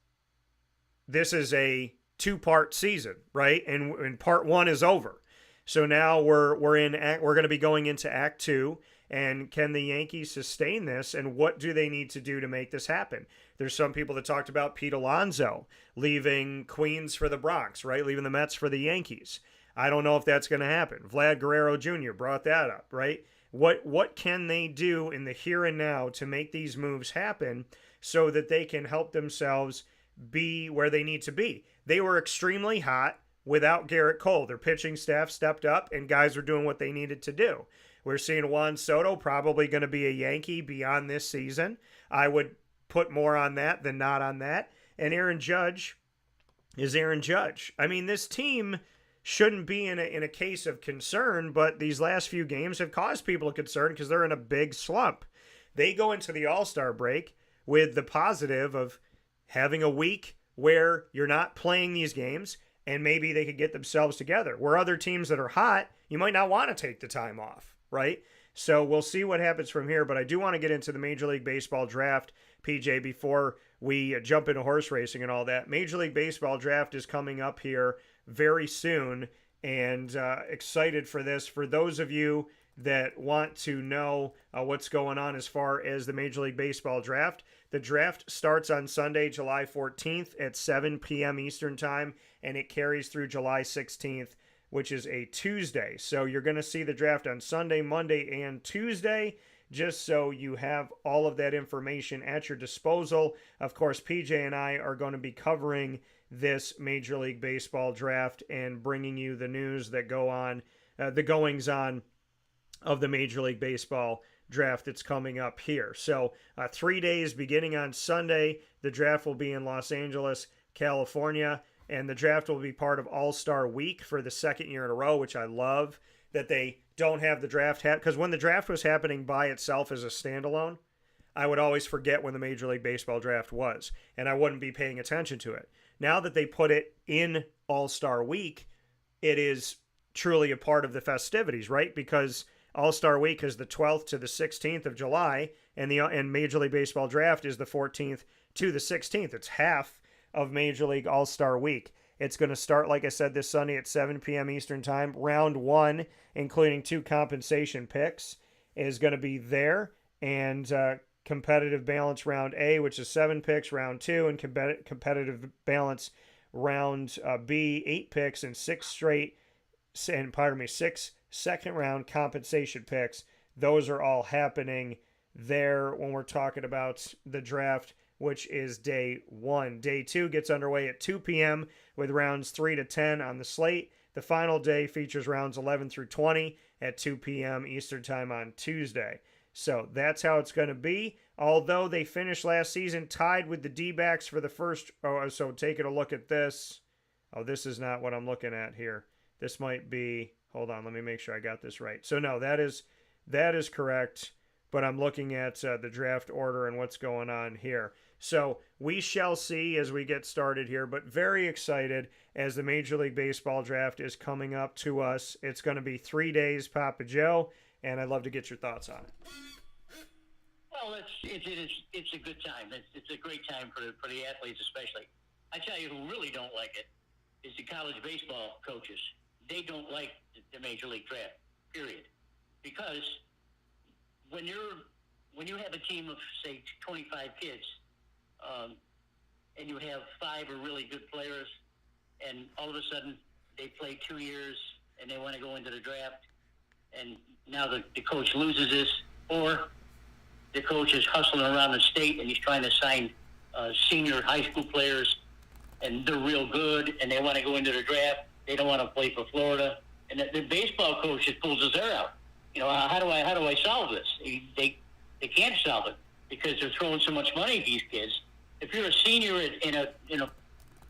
Speaker 1: this is a 2-part season, right? And part 1 is over. So now we're going to be going into Act 2. And can the Yankees sustain this? And what do they need to do to make this happen? There's some people that talked about Pete Alonso leaving Queens for the Bronx, right? Leaving the Mets for the Yankees. I don't know if that's going to happen. Vlad Guerrero Jr. brought that up, right? What can they do in the here and now to make these moves happen so that they can help themselves be where they need to be? They were extremely hot without Garrett Cole. Their pitching staff stepped up and guys were doing what they needed to do. We're seeing Juan Soto probably going to be a Yankee beyond this season. I would put more on that than not on that. And Aaron Judge is Aaron Judge. I mean, this team shouldn't be in a case of concern, but these last few games have caused people concern because they're in a big slump. They go into the All-Star break with the positive of having a week where you're not playing these games and maybe they could get themselves together. Where other teams that are hot, you might not want to take the time off, right? So we'll see what happens from here, but I do want to get into the Major League Baseball draft, PJ, before we jump into horse racing and all that. Major League Baseball draft is coming up here very soon, and excited for this. For those of you that want to know what's going on as far as the Major League Baseball draft, the draft starts on Sunday, July 14th at 7 p.m. Eastern Time, and it carries through July 16th, which is a Tuesday. So you're going to see the draft on Sunday, Monday, and Tuesday, just so you have all of that information at your disposal. Of course, PJ and I are going to be covering this Major League Baseball draft and bringing you the news that go on, the goings on of the Major League Baseball draft that's coming up here. So 3 days beginning on Sunday, the draft will be in Los Angeles, California, and the draft will be part of All-Star Week for the second year in a row, which I love that they don't have the draft because when the draft was happening by itself as a standalone, I would always forget when the Major League Baseball draft was, and I wouldn't be paying attention to it. Now that they put it in All-Star Week, it is truly a part of the festivities, right? Because All-Star Week is the 12th to the 16th of July, and Major League Baseball draft is the 14th to the 16th. It's half of Major League All-Star Week. It's going to start, like I said, this Sunday at 7 p.m. Eastern Time. Round 1, including 2 compensation picks, is going to be there, and competitive balance round A, which is 7 picks, round 2, and competitive balance round B, 8 picks, and 6 second round compensation picks. Those are all happening there when we're talking about the draft, which is day 1. Day 2 gets underway at 2 p.m. with rounds 3 to 10 on the slate. The final day features rounds 11 through 20 at 2 p.m. Eastern Time on Tuesday. So that's how it's going to be. Although they finished last season tied with the D-backs for the first... so taking a look at this. Oh, this is not what I'm looking at here. This might be... Hold on, let me make sure I got this right. So no, that is correct. but I'm looking at the draft order and what's going on here. So we shall see as we get started here, but very excited as the Major League Baseball draft is coming up to us. It's going to be 3 days, Papa Joe, and I'd love to get your thoughts on it.
Speaker 9: Well, it's a good time. It's a great time for the athletes especially. I tell you who really don't like it is the college baseball coaches. They don't like the Major League draft, period. Because when you have a team of, say, 25 kids, and you have 5 are really good players, and all of a sudden they play 2 years and they want to go into the draft, and now the coach loses this, or the coach is hustling around the state and he's trying to sign senior high school players, and they're real good and they want to go into the draft. They don't want to play for Florida, and the baseball coach just pulls his hair out. You know, how do I solve this? They can't solve it because they're throwing so much money at these kids. If you're a senior in a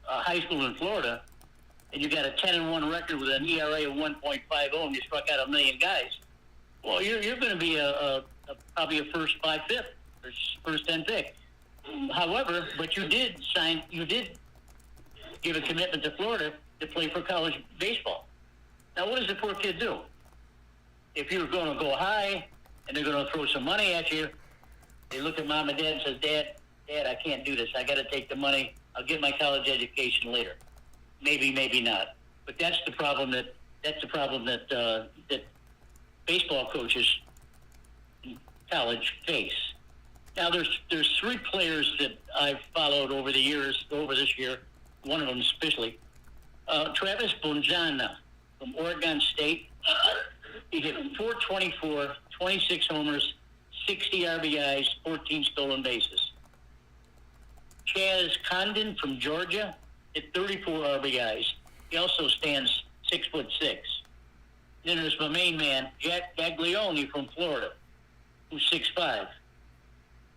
Speaker 9: high school in Florida and you got a 10-1 record with an ERA of 1.50 and you struck out 1 million guys, well, you're going to be probably a first 5/5 or first 10 pick. However, but you did give a commitment to Florida to play for college baseball. Now, what does the poor kid do? If you're going to go high and they're going to throw some money at you, they look at mom and dad and says, Dad, I can't do this. I got to take the money. I'll get my college education later. Maybe, maybe not. But that's the problem that baseball coaches in college face. Now, there's 3 players that I've followed over this year. One of them especially, Travis Bonzana from Oregon State. He hit .424, 26 homers, 60 RBIs, 14 stolen bases. Chaz Condon from Georgia hit 34 RBIs. He also stands 6'6". Then there's my main man, Jack Gaglione from Florida, who's 6'5".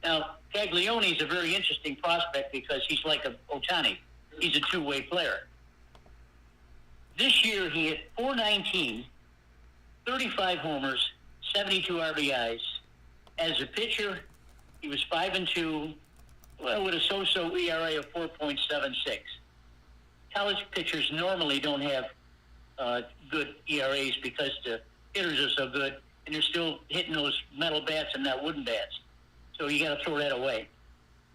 Speaker 9: Now, Gaglione's a very interesting prospect because he's like a Ohtani. He's a two-way player. This year, he hit .419, 35 homers, 72 RBIs. As a pitcher, he was 5-2, with a so-so ERA of 4.76. College pitchers normally don't have good ERAs because the hitters are so good, and they're still hitting those metal bats and not wooden bats. So you got to throw that away.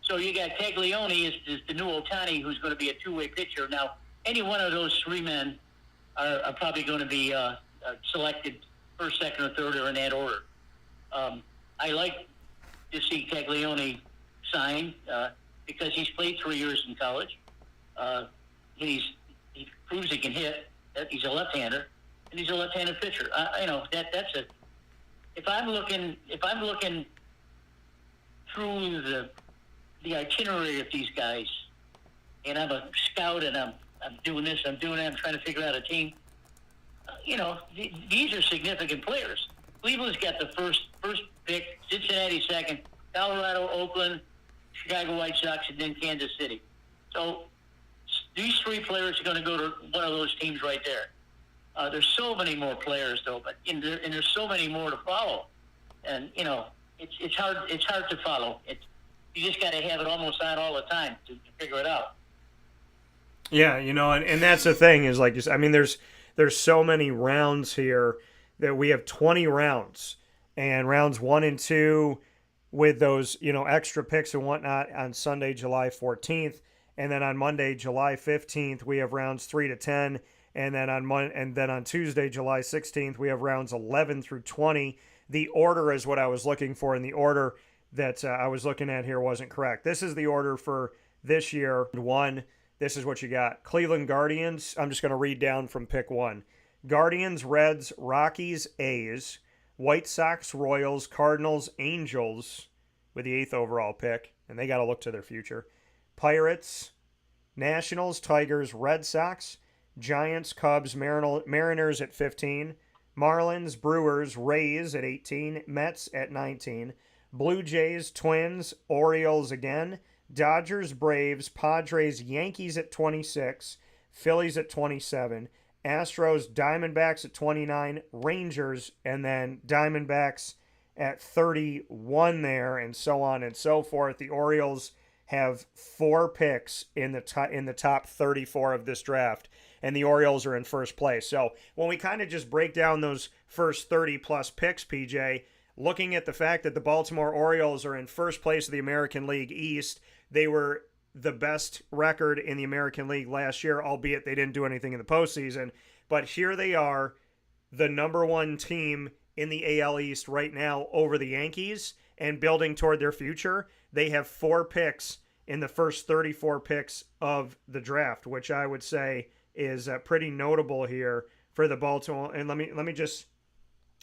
Speaker 9: So you got Caglione is the new Ohtani, who's going to be a two-way pitcher. Now, any one of those 3 men are probably going to be selected first, second, or third, or in that order. I like to see Caglione sign because he's played 3 years in college. He proves he can hit. He's a left-hander, and he's a left-handed pitcher. That's a. If I'm looking through the itinerary of these guys, and I'm a scout, and I'm doing this, I'm doing that, I'm trying to figure out a team. These are significant players. Cleveland's got the first pick, Cincinnati second, Colorado, Oakland, Chicago White Sox, and then Kansas City. So these 3 players are going to go to one of those teams right there. There's so many more players, though, and there's so many more to follow. And it's hard to follow. You just got to have it almost on all the time to figure it out.
Speaker 1: Yeah, and that's the thing is there's so many rounds here that we have 20 rounds, and rounds 1 and 2 with those extra picks and whatnot on Sunday, July 14th, and then on Monday, July 15th, we have rounds 3 to 10, and then on Tuesday, July 16th, we have rounds 11 through 20. The order is what I was looking for, and the order that I was looking at here wasn't correct. This is the order for this year. 1, this is what you got. Cleveland Guardians, I'm just going to read down from pick 1. Guardians, Reds, Rockies, A's, White Sox, Royals, Cardinals, Angels with the 8th overall pick, and they got to look to their future. Pirates, Nationals, Tigers, Red Sox, Giants, Cubs, Mariners at 15, Marlins, Brewers, Rays at 18, Mets at 19, Blue Jays, Twins, Orioles again, Dodgers, Braves, Padres, Yankees at 26, Phillies at 27, Astros, Diamondbacks at 29, Rangers, and then Diamondbacks at 31 there, and so on and so forth. The Orioles have 4 picks in the top 34 of this draft, and the Orioles are in first place. So when we kind of just break down those first 30-plus picks, PJ, looking at the fact that the Baltimore Orioles are in first place of the American League East, they were the best record in the American League last year, albeit they didn't do anything in the postseason. But here they are, the number 1 team in the AL East right now over the Yankees and building toward their future. They have 4 picks in the first 34 picks of the draft, which I would say is pretty notable here for the Baltimore. And let me just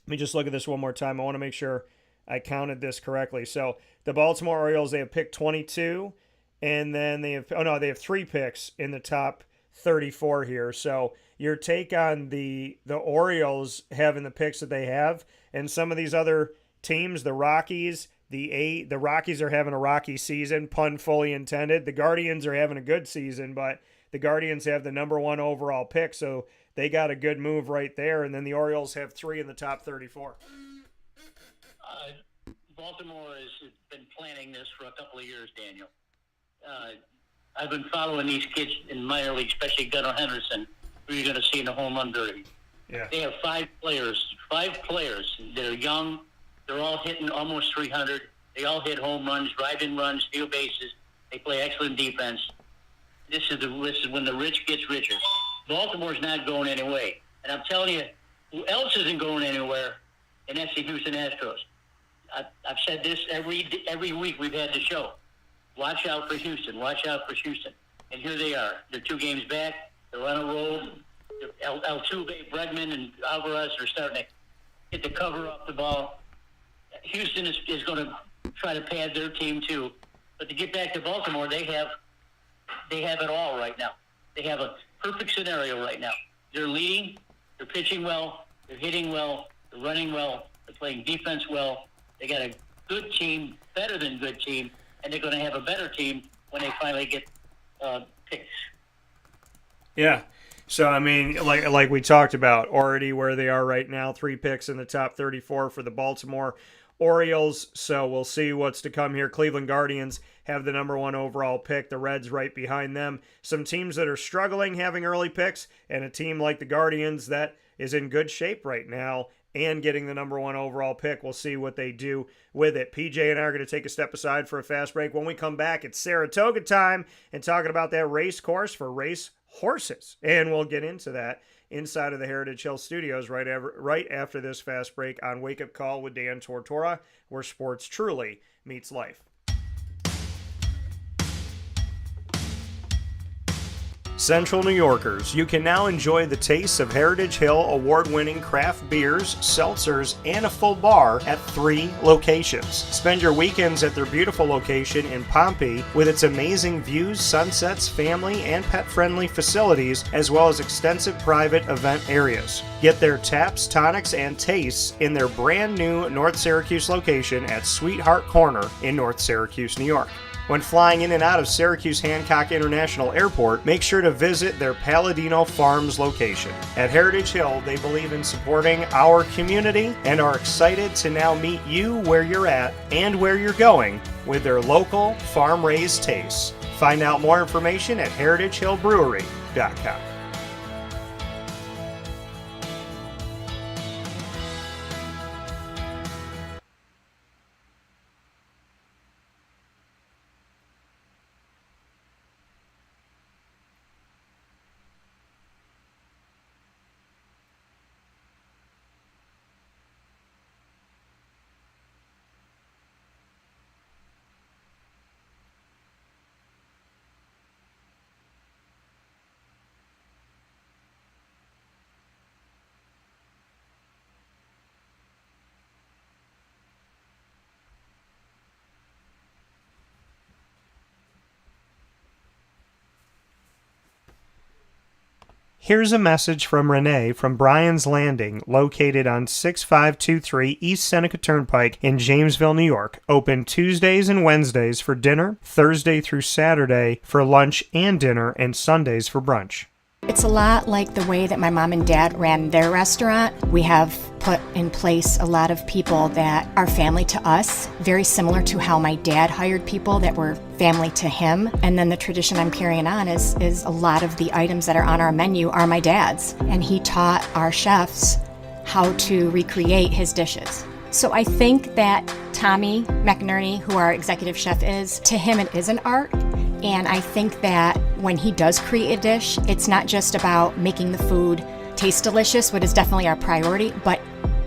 Speaker 1: look at this one more time. I want to make sure I counted this correctly. So the Baltimore Orioles, they have picked 22, and then they have 3 picks in the top 34 here. So your take on the Orioles having the picks that they have, and some of these other teams, the Rockies, the Rockies are having a rocky season, pun fully intended. The Guardians are having a good season, but the Guardians have the number 1 overall pick, so they got a good move right there. And then the Orioles have 3 in the top 34.
Speaker 9: Baltimore has been planning this for a couple of years, Daniel. I've been following these kids in minor league, especially Gunnar Henderson, who you're going to see in the home run derby.
Speaker 1: Yeah.
Speaker 9: They have 5 players that are young. They're all hitting almost 300. They all hit home runs, drive-in runs, steal bases. They play excellent defense. This is when the rich gets richer. Baltimore's not going anywhere. And I'm telling you, who else isn't going anywhere, and that's the Houston Astros. I've said this every week we've had the show. Watch out for Houston. Watch out for Houston. And here they are. They're 2 games back. They're on a roll. Altuve, Bregman, and Alvarez are starting to hit the cover off the ball. Houston is going to try to pad their team too. But to get back to Baltimore, they have it all right now. They have a perfect scenario right now. They're leading. They're pitching well. They're hitting well. They're running well. They're playing defense well. They got a good team, better than good team, and they're going to have a better team when they finally get picks.
Speaker 1: Yeah. So, I mean, like we talked about, already where they are right now, 3 picks in the top 34 for the Baltimore Orioles. So we'll see what's to come here. Cleveland Guardians have the number 1 overall pick. The Reds right behind them. Some teams that are struggling having early picks, and a team like the Guardians that is in good shape right now and getting the number 1 overall pick. We'll see what they do with it. PJ and I are going to take a step aside for a fast break. When we come back, it's Saratoga time and talking about that race course for race horses. And we'll get into that inside of the Heritage Hill Studios right after this fast break on Wake Up Call with Dan Tortora, where sports truly meets life. Central New Yorkers, you can now enjoy the taste of Heritage Hill award-winning craft beers, seltzers, and a full bar at 3 locations. Spend your weekends at their beautiful location in Pompey with its amazing views, sunsets, family, and pet-friendly facilities, as well as extensive private event areas. Get their taps, tonics, and tastes in their brand new North Syracuse location at Sweetheart Corner in North Syracuse, New York. When flying in and out of Syracuse Hancock International Airport, make sure to visit their Palladino Farms location. At Heritage Hill, they believe in supporting our community and are excited to now meet you where you're at and where you're going with their local farm-raised tastes. Find out more information at heritagehillbrewery.com. Here's a message from Renee from Bryan's Landing, located on 6523 East Seneca Turnpike in Jamesville, New York. Open Tuesdays and Wednesdays for dinner, Thursday through Saturday for lunch and dinner, and Sundays for brunch.
Speaker 10: It's a lot like the way that my mom and dad ran their restaurant. We have put in place a lot of people that are family to us, very similar to how my dad hired people that were family to him. And then the tradition I'm carrying on is a lot of the items that are on our menu are my dad's. And he taught our chefs how to recreate his dishes. So I think that Tommy McNerney, who our executive chef is, to him it is an art. And I think that when he does create a dish, it's not just about making the food taste delicious, which is definitely our priority, but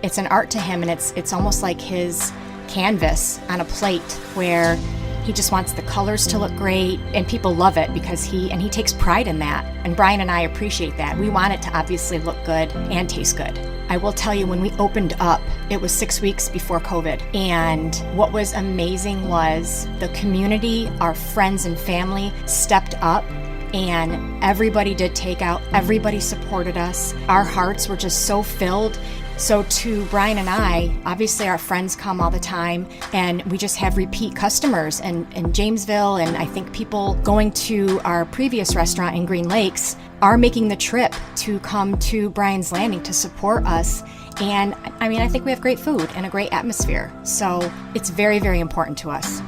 Speaker 10: it's an art to him, and it's almost like his canvas on a plate where he just wants the colors to look great, and people love it because he takes pride in that. And Brian and I appreciate that. We want it to obviously look good and taste good. I will tell you, when we opened up, it was 6 weeks before COVID. And what was amazing was the community, our friends and family stepped up, and everybody did takeout. Everybody supported us. Our hearts were just so filled. So to Brian and I, obviously our friends come all the time, and we just have repeat customers in Jamesville, and I think people going to our previous restaurant in Green Lakes are making the trip to come to Brian's Landing to support us. And I mean, I think we have great food and a great atmosphere. So it's very, very important to us.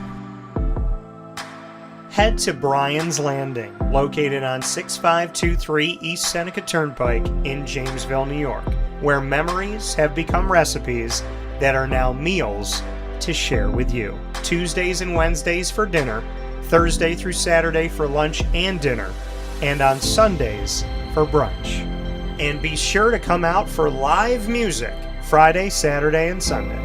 Speaker 1: Head to Brian's Landing, located on 6523 East Seneca Turnpike in Jamesville, New York, where memories have become recipes that are now meals to share with you. Tuesdays and Wednesdays for dinner, Thursday through Saturday for lunch and dinner, and on Sundays for brunch. And be sure to come out for live music Friday, Saturday, and Sunday.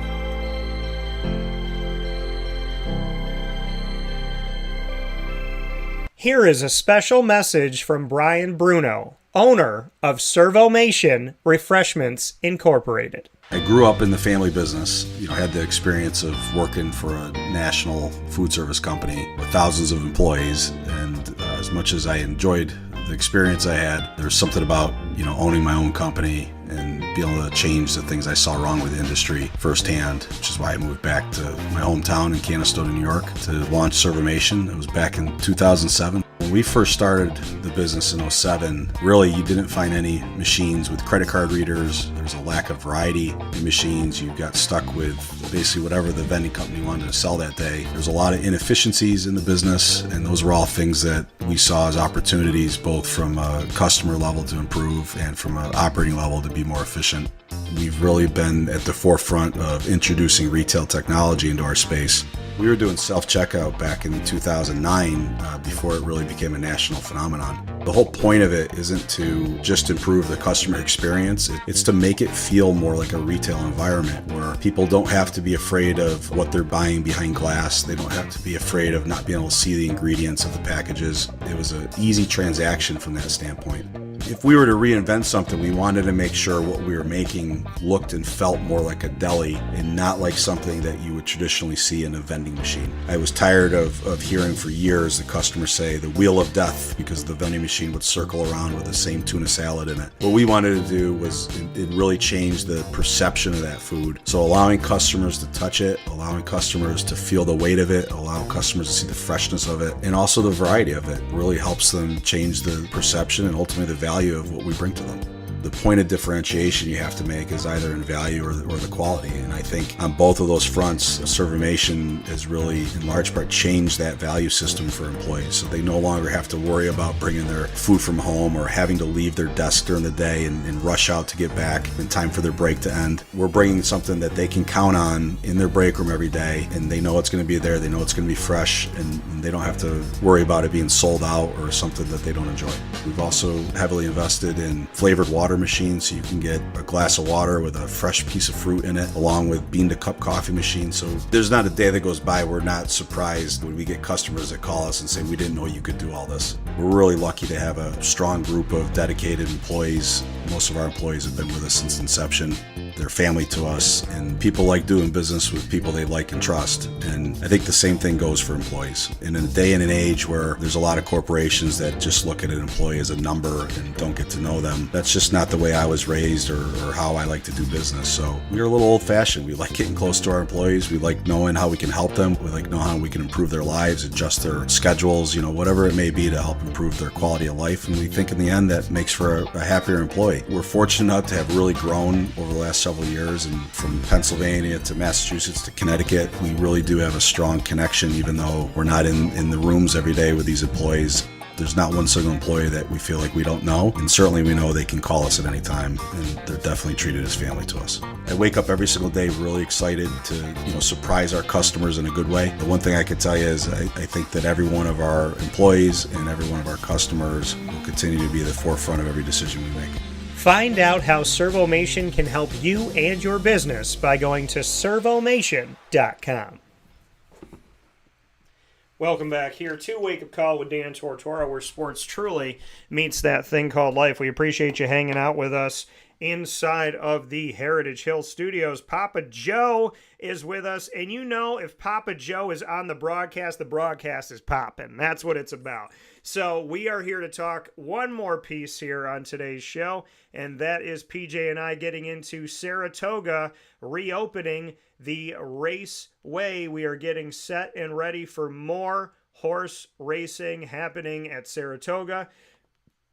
Speaker 1: Here is a special message from Brian Bruno, owner of Servomation Refreshments Incorporated.
Speaker 11: I grew up in the family business, had the experience of working for a national food service company with thousands of employees, and as much as I enjoyed the experience I had, there was something about, owning my own company and being able to change the things I saw wrong with the industry firsthand, which is why I moved back to my hometown in Canastota, New York, to launch Servomation. It was back in 2007. When we first started the business in 2007, really you didn't find any machines with credit card readers. There was a lack of variety in machines. You got stuck with basically whatever the vending company wanted to sell that day. There's a lot of inefficiencies in the business, and those were all things that we saw as opportunities, both from a customer level to improve and from an operating level to be more efficient. We've really been at the forefront of introducing retail technology into our space. We were doing self-checkout back in 2009 before it really became a national phenomenon. The whole point of it isn't to just improve the customer experience. It's to make it feel more like a retail environment where people don't have to be afraid of what they're buying behind glass. They don't have to be afraid of not being able to see the ingredients of the packages. It was an easy transaction from that standpoint. If we were to reinvent something, we wanted to make sure what we were making looked and felt more like a deli and not like something that you would traditionally see in a vending machine. I was tired of hearing for years the customers say the wheel of death because the vending machine would circle around with the same tuna salad in it. What we wanted to do was it really change the perception of that food. So allowing customers to touch it, allowing customers to feel the weight of it, allow customers to see the freshness of it, and also the variety of it really helps them change the perception and ultimately the value of what we bring to them. The point of differentiation you have to make is either in value or the quality. And I think on both of those fronts, Servomation has really, in large part, changed that value system for employees. So they no longer have to worry about bringing their food from home or having to leave their desk during the day and rush out to get back in time for their break to end. We're bringing something that they can count on in their break room every day, and they know it's going to be there, they know it's going to be fresh, and they don't have to worry about it being sold out or something that they don't enjoy. We've also heavily invested in flavored water machine, so you can get a glass of water with a fresh piece of fruit in it, along with bean to cup coffee machine. So there's not a day that goes by we're not surprised when we get customers that call us and say, we didn't know you could do all this. We're really lucky to have a strong group of dedicated employees. Most of our employees have been with us since inception. They're family to us, and people like doing business with people they like and trust. And I think the same thing goes for employees. In a day and an age where there's a lot of corporations that just look at an employee as a number and don't get to know them, that's just not the way I was raised or how I like to do business. So we're a little old-fashioned. We like getting close to our employees. We like knowing how we can help them. We like knowing how we can improve their lives, adjust their schedules, whatever it may be to help improve their quality of life. And we think in the end that makes for a happier employee. We're fortunate enough to have really grown over the last several years, and from Pennsylvania to Massachusetts to Connecticut, we really do have a strong connection, even though we're not in the rooms every day with these employees. There's not one single employee that we feel like we don't know, and certainly we know they can call us at any time, and they're definitely treated as family to us. I wake up every single day really excited to surprise our customers in a good way. The one thing I can tell you is I think that every one of our employees and every one of our customers will continue to be at the forefront of every decision we make.
Speaker 1: Find out how Servomation can help you and your business by going to servomation.com. Welcome back here to Wake Up Call with Dan Tortora, where sports truly meets that thing called life. We appreciate you hanging out with us inside of the Heritage Hill Studios. Papa Joe is with us, and if Papa Joe is on the broadcast is popping. That's what it's about. So we are here to talk one more piece here on today's show, and that is PJ and I getting into Saratoga reopening the raceway. We are getting set and ready for more horse racing happening at Saratoga,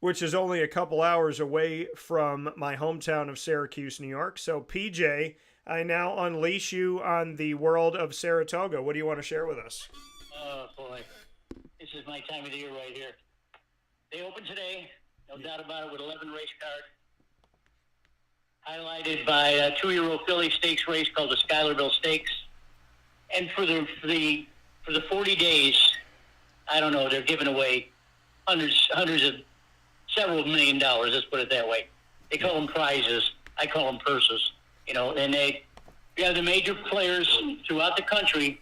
Speaker 1: which is only a couple hours away from my hometown of Syracuse, New York. So, PJ, I now unleash you on the world of Saratoga. What do you want to share with us?
Speaker 9: Oh, boy. This is my time of the year right here. They open today, no doubt about it, with 11 race cars, highlighted by a 2-year-old filly stakes race called the Schuylerville Stakes. And for the 40 days, I don't know, they're giving away hundreds of several $1 million, let's put it that way. They call them prizes. I call them purses. And you have the major players throughout the country.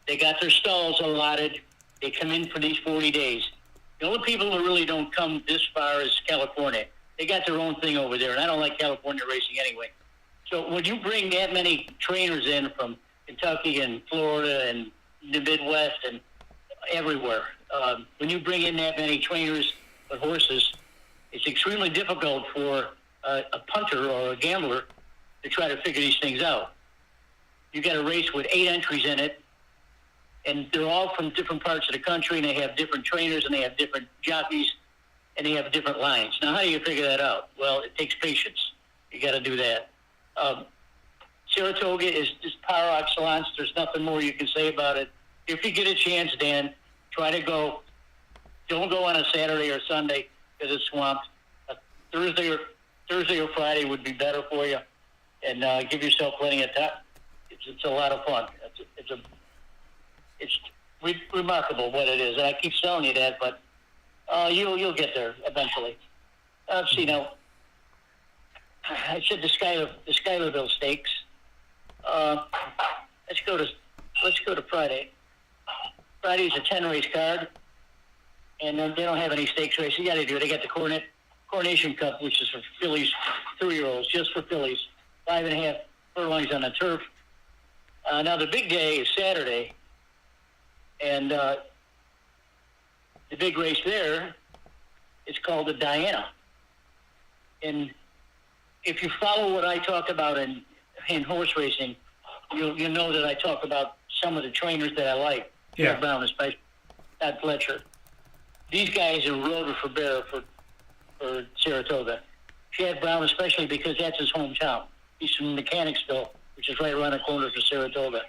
Speaker 9: They got their stalls allotted. They come in for these 40 days. The only people who really don't come this far is California. They got their own thing over there, and I don't like California racing anyway. So when you bring that many trainers in from Kentucky and Florida and the Midwest and everywhere, when you bring in that many trainers of horses, it's extremely difficult for a punter or a gambler to try to figure these things out. You got a race with 8 entries in it, and they're all from different parts of the country, and they have different trainers, and they have different jockeys, and they have different lines. Now, how do you figure that out? Well, it takes patience. You got to do that. Saratoga is just power excellence. There's nothing more you can say about it. If you get a chance, Dan, try to go. Don't go on a Saturday or Sunday because it's swamped. Thursday or Friday would be better for you, and give yourself plenty of time. It's a lot of fun. It's remarkable what it is, and I keep telling you that, but you'll get there eventually. Let's see now. I said the Schuylerville Stakes. Let's go to Friday. Friday's a 10-race card, and they don't have any stakes races. You got to do it. They got the Coronation Cup, which is for fillies, 3-year-olds, just for fillies. 5.5 furlongs on the turf. Now the big day is Saturday, and the big race there is called the Diana. And if you follow what I talk about in horse racing, you'll know that I talk about some of the trainers that I like.
Speaker 1: Yeah.
Speaker 9: Chad Brown, especially Todd Fletcher. These guys are rotor for bear for Saratoga. Chad Brown, especially because that's his hometown. He's from Mechanicsville, which is right around the corner for Saratoga.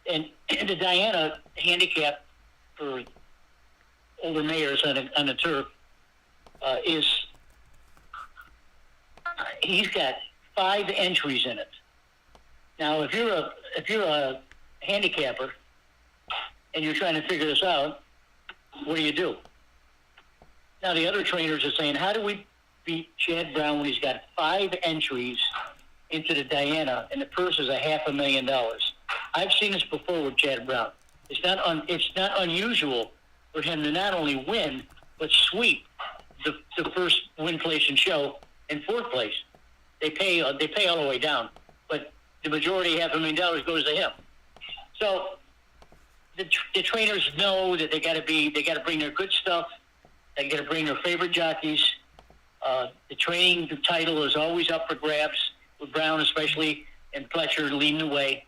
Speaker 9: And the Diana handicap for older mayors on the turf is he's got 5 entries in it. Now, if you're a handicapper and you're trying to figure this out, what do? Now, the other trainers are saying, how do we beat Chad Brown when he's got 5 entries into the Diana and the purse is $500,000? I've seen this before with Chad Brown. It's not unusual for him to not only win, but sweep the first win place and show in 4th place. They pay all the way down, but the majority, $500,000 goes to him. So the trainers know that they got to bring their good stuff. They got to bring their favorite jockeys. The training title is always up for grabs, with Brown especially, and Fletcher leading the way.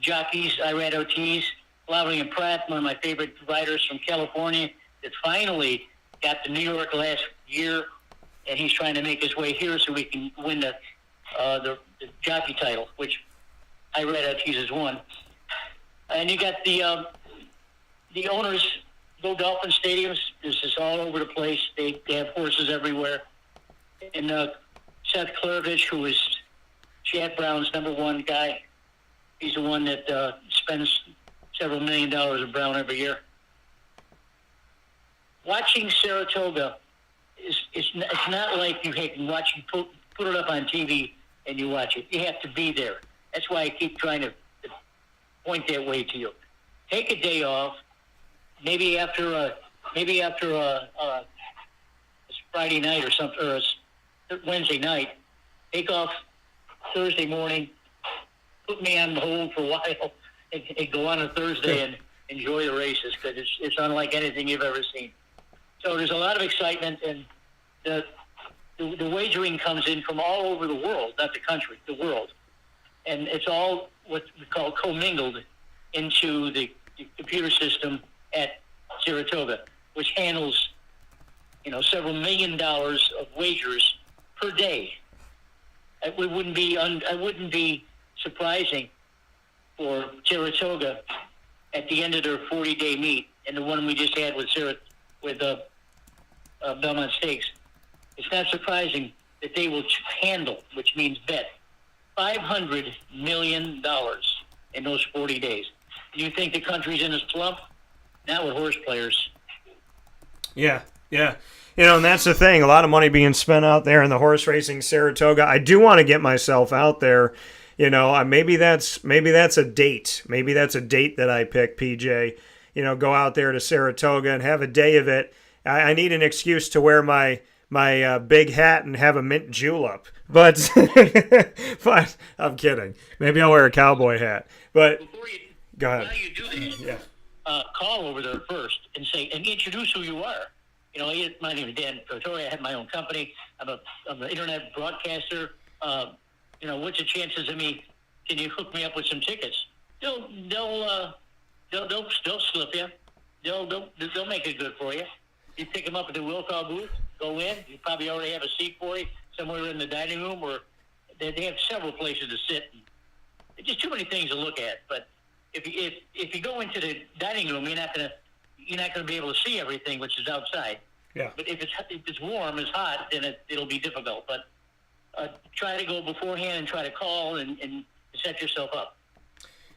Speaker 9: Jockeys, Irad Ortiz, Lowry and Pratt, one of my favorite riders from California, that finally got to New York last year, and he's trying to make his way here so we can win the jockey title, which Irad Ortiz has won. And you got the owners, Go Dolphin Stadiums. This is all over the place. They have horses everywhere. And Seth Klervich, who is Chad Brown's #1 guy, he's the one that spends several $1 million with Brown every year. Watching Saratoga it's not like you can watch put it up on TV and you watch it. You have to be there. That's why I keep trying to point that way to you. Take a day off. Maybe after a Friday night or something, or a Wednesday night, take off Thursday morning, put me on hold for a while, and go on a Thursday and enjoy the races, because it's unlike anything you've ever seen. So there's a lot of excitement, and the wagering comes in from all over the world, not the country, the world, and it's all what we call commingled into the computer system at Saratoga, which handles, several $1 million of wagers per day. It wouldn't be surprising for Saratoga at the end of their 40-day meet, and the one we just had with Belmont Stakes. It's not surprising that they will handle, which means bet, $500 million in those 40 days. Do you think the country's in a slump? Not with horse players.
Speaker 1: Yeah. And that's the thing. A lot of money being spent out there in the horse racing Saratoga. I do want to get myself out there. Maybe that's a date. Maybe that's a date that I pick, PJ. Go out there to Saratoga and have a day of it. I need an excuse to wear my big hat and have a mint julep. But I'm kidding. Maybe I'll wear a cowboy hat. But go ahead.
Speaker 9: How you do that?
Speaker 1: Yeah.
Speaker 9: Call over there first and introduce who you are. My name is Dan Tortora. I have my own company. I'm an internet broadcaster. What's the chances of me? Can you hook me up with some tickets? They'll slip you. They'll make it good for you. You pick them up at the will call booth. Go in. You probably already have a seat for you somewhere in the dining room, or they have several places to sit. There's just too many things to look at. But if you go into the dining room, you're not gonna be able to see everything, which is outside.
Speaker 1: Yeah.
Speaker 9: But if it's warm, it's hot, then it'll be difficult. But try to go beforehand and try to call and set yourself up.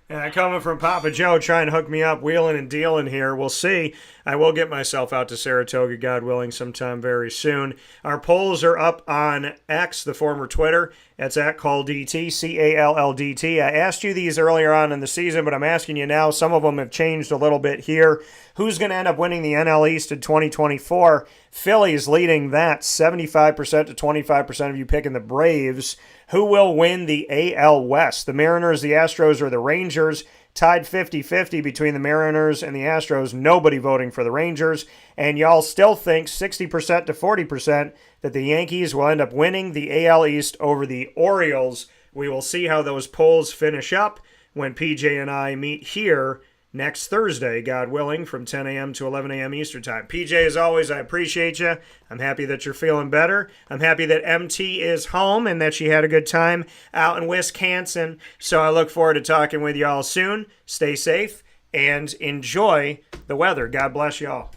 Speaker 1: And coming from Papa Joe, trying to hook me up, wheeling and dealing here. We'll see. I will get myself out to Saratoga, God willing, sometime very soon. Our polls are up on X, the former Twitter. It's at CallDT, CALLDT. I asked you these earlier on in the season, but I'm asking you now. Some of them have changed a little bit here. Who's going to end up winning the NL East in 2024? Phillies leading that, 75% to 25% of you picking the Braves. Who will win the AL West? The Mariners, the Astros, or the Rangers? Tied 50-50 between the Mariners and the Astros. Nobody voting for the Rangers. And y'all still think 60% to 40% that the Yankees will end up winning the AL East over the Orioles. We will see how those polls finish up when PJ and I meet here next Thursday, God willing, from 10 a.m. to 11 a.m. Eastern Time. PJ, as always, I appreciate you. I'm happy that you're feeling better. I'm happy that MT is home and that she had a good time out in Wisconsin. So I look forward to talking with y'all soon. Stay safe and enjoy the weather. God bless y'all.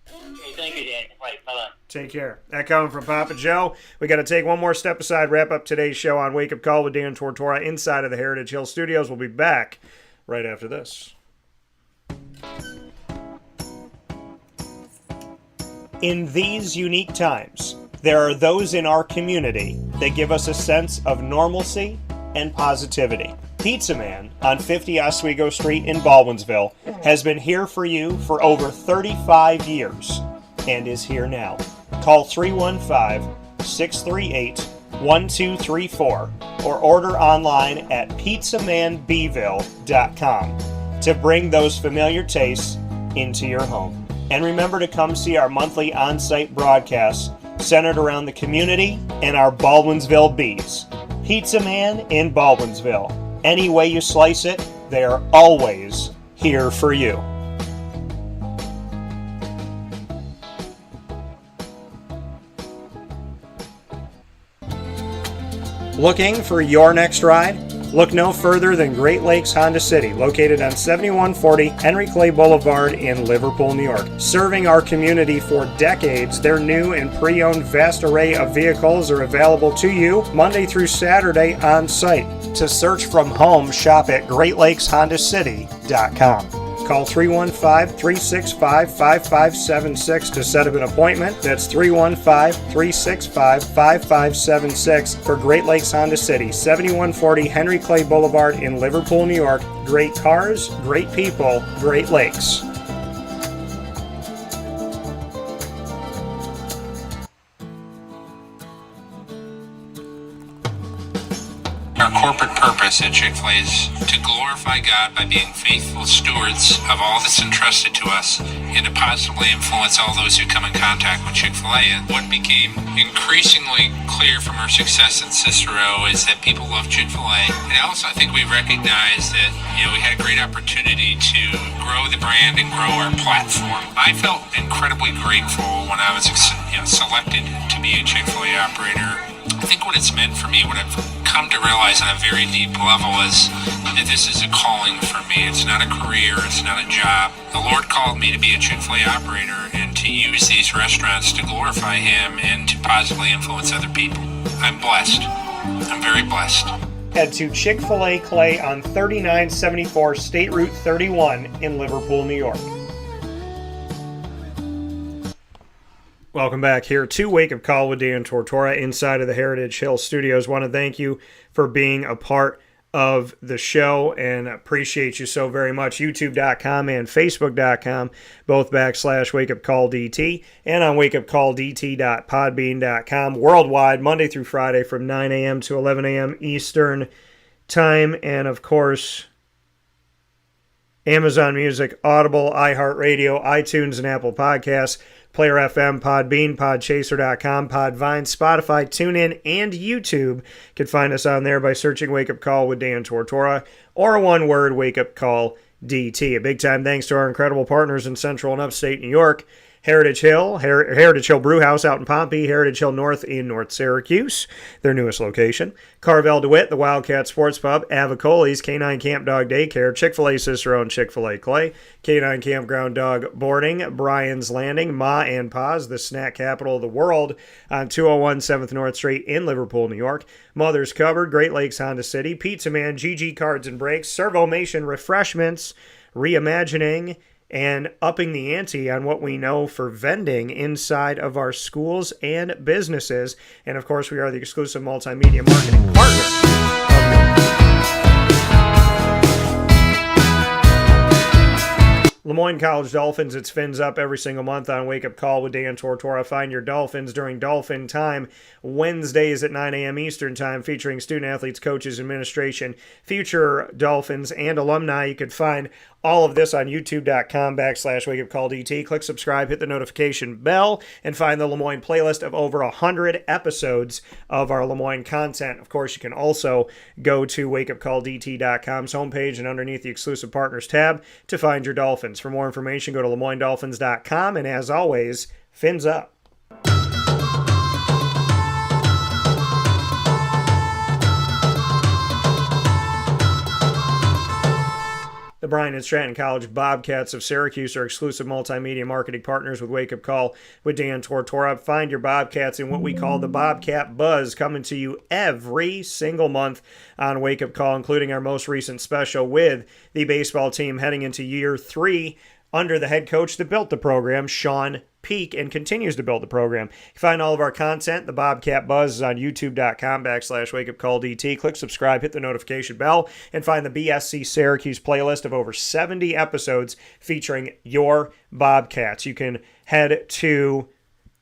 Speaker 9: Okay, thank you, Dan. Right, bye-bye.
Speaker 1: Take care. That coming from Papa Joe. We got to take one more step aside, wrap up today's show on Wake Up Call with Dan Tortora inside of the Heritage Hill Studios. We'll be back right after this. In these unique times, there are those in our community that give us a sense of normalcy and positivity. Pizza Man on 50 Oswego Street in Baldwinsville has been here for you for over 35 years and is here now. Call 315-638-1037 1234 or order online at pizzamanbville.com to bring those familiar tastes into your home. And remember to come see our monthly on-site broadcasts centered around the community and our Baldwinsville Bees. Pizza Man in Baldwinsville. Any way you slice it, they are always here for you. Looking for your next ride? Look no further than Great Lakes Honda City, located on 7140 Henry Clay Boulevard in Liverpool, New York. Serving our community for decades, their new and pre-owned vast array of vehicles are available to you Monday through Saturday on site. To search from home, shop at GreatLakesHondaCity.com. Call 315-365-5576 to set up an appointment. That's 315-365-5576 for Great Lakes Honda City, 7140 Henry Clay Boulevard in Liverpool, New York. Great cars, great people, Great Lakes.
Speaker 7: Our corporate purpose at Chick-fil-A is to glorify God by being faithful stewards of all that's entrusted to us and to positively influence all those who come in contact with Chick-fil-A. And what became increasingly clear from our success in Cicero is that people love Chick-fil-A. And also I think we recognized that, we had a great opportunity to grow the brand and grow our platform. I felt incredibly grateful when I was selected to be a Chick-fil-A operator. I think what it's meant for me, what I've come to realize on a very deep level is that this is a calling for me. It's not a career. It's not a job. The Lord called me to be a Chick-fil-A operator and to use these restaurants to glorify Him and to positively influence other people. I'm blessed. I'm very blessed.
Speaker 1: Head to Chick-fil-A Clay on 3974 State Route 31 in Liverpool, New York. Welcome back here to Wake Up Call with Dan Tortora inside of the Heritage Hill Studios. Want to thank you for being a part of the show and appreciate you so very much. YouTube.com and Facebook.com, both /WakeUpCallDT, and on WakeUpCallDT.podbean.com worldwide, Monday through Friday from 9 a.m. to 11 a.m. Eastern Time. And of course, Amazon Music, Audible, iHeartRadio, iTunes, and Apple Podcasts. Player FM, Podbean, Podchaser.com, Podvine, Spotify, TuneIn, and YouTube. You can find us on there by searching Wake Up Call with Dan Tortora, or one word, Wake Up Call DT. A big time thanks to our incredible partners in Central and Upstate New York. Heritage Hill, Heritage Hill Brewhouse out in Pompey, Heritage Hill North in North Syracuse, their newest location. Carvel DeWitt, the Wildcat Sports Pub, Avicoli's, Canine Camp Dog Daycare, Chick-fil-A Cicero and Chick-fil-A Clay, Canine Campground Dog Boarding, Brian's Landing, Ma and Pa's, the snack capital of the world on 201 7th North Street in Liverpool, New York. Mother's Cupboard, Great Lakes Honda City, Pizza Man, GG Cards and Breaks, Servomation Refreshments, Reimagining, and upping the ante on what we know for vending inside of our schools and businesses. And of course, we are the exclusive multimedia marketing partner of Lemoyne College Dolphins. It's Fins Up every single month on Wake Up Call with Dan Tortora. Find your Dolphins during Dolphin Time, Wednesdays at 9 a.m. Eastern Time, featuring student athletes, coaches, administration, future Dolphins, and alumni. You can find all of this on youtube.com /WakeUpCallDT. Click subscribe, hit the notification bell, and find the Lemoyne playlist of over 100 episodes of our Lemoyne content. Of course, you can also go to WakeUpCallDT.com's homepage and underneath the exclusive partners tab to find your Dolphins. For more information, go to LeMoyneDolphins.com, and as always, Fins Up. The Bryan and Stratton College Bobcats of Syracuse are exclusive multimedia marketing partners with Wake Up Call with Dan Tortora. Find your Bobcats in what we call the Bobcat Buzz, coming to you every single month on Wake Up Call, including our most recent special with the baseball team heading into year 3 under the head coach that built the program, Sean Peak, and continues to build the program. You can find all of our content. The Bobcat Buzz is on youtube.com /WakeUpCallDT. Click subscribe, hit the notification bell, and find the BSC Syracuse playlist of over 70 episodes featuring your Bobcats. You can head to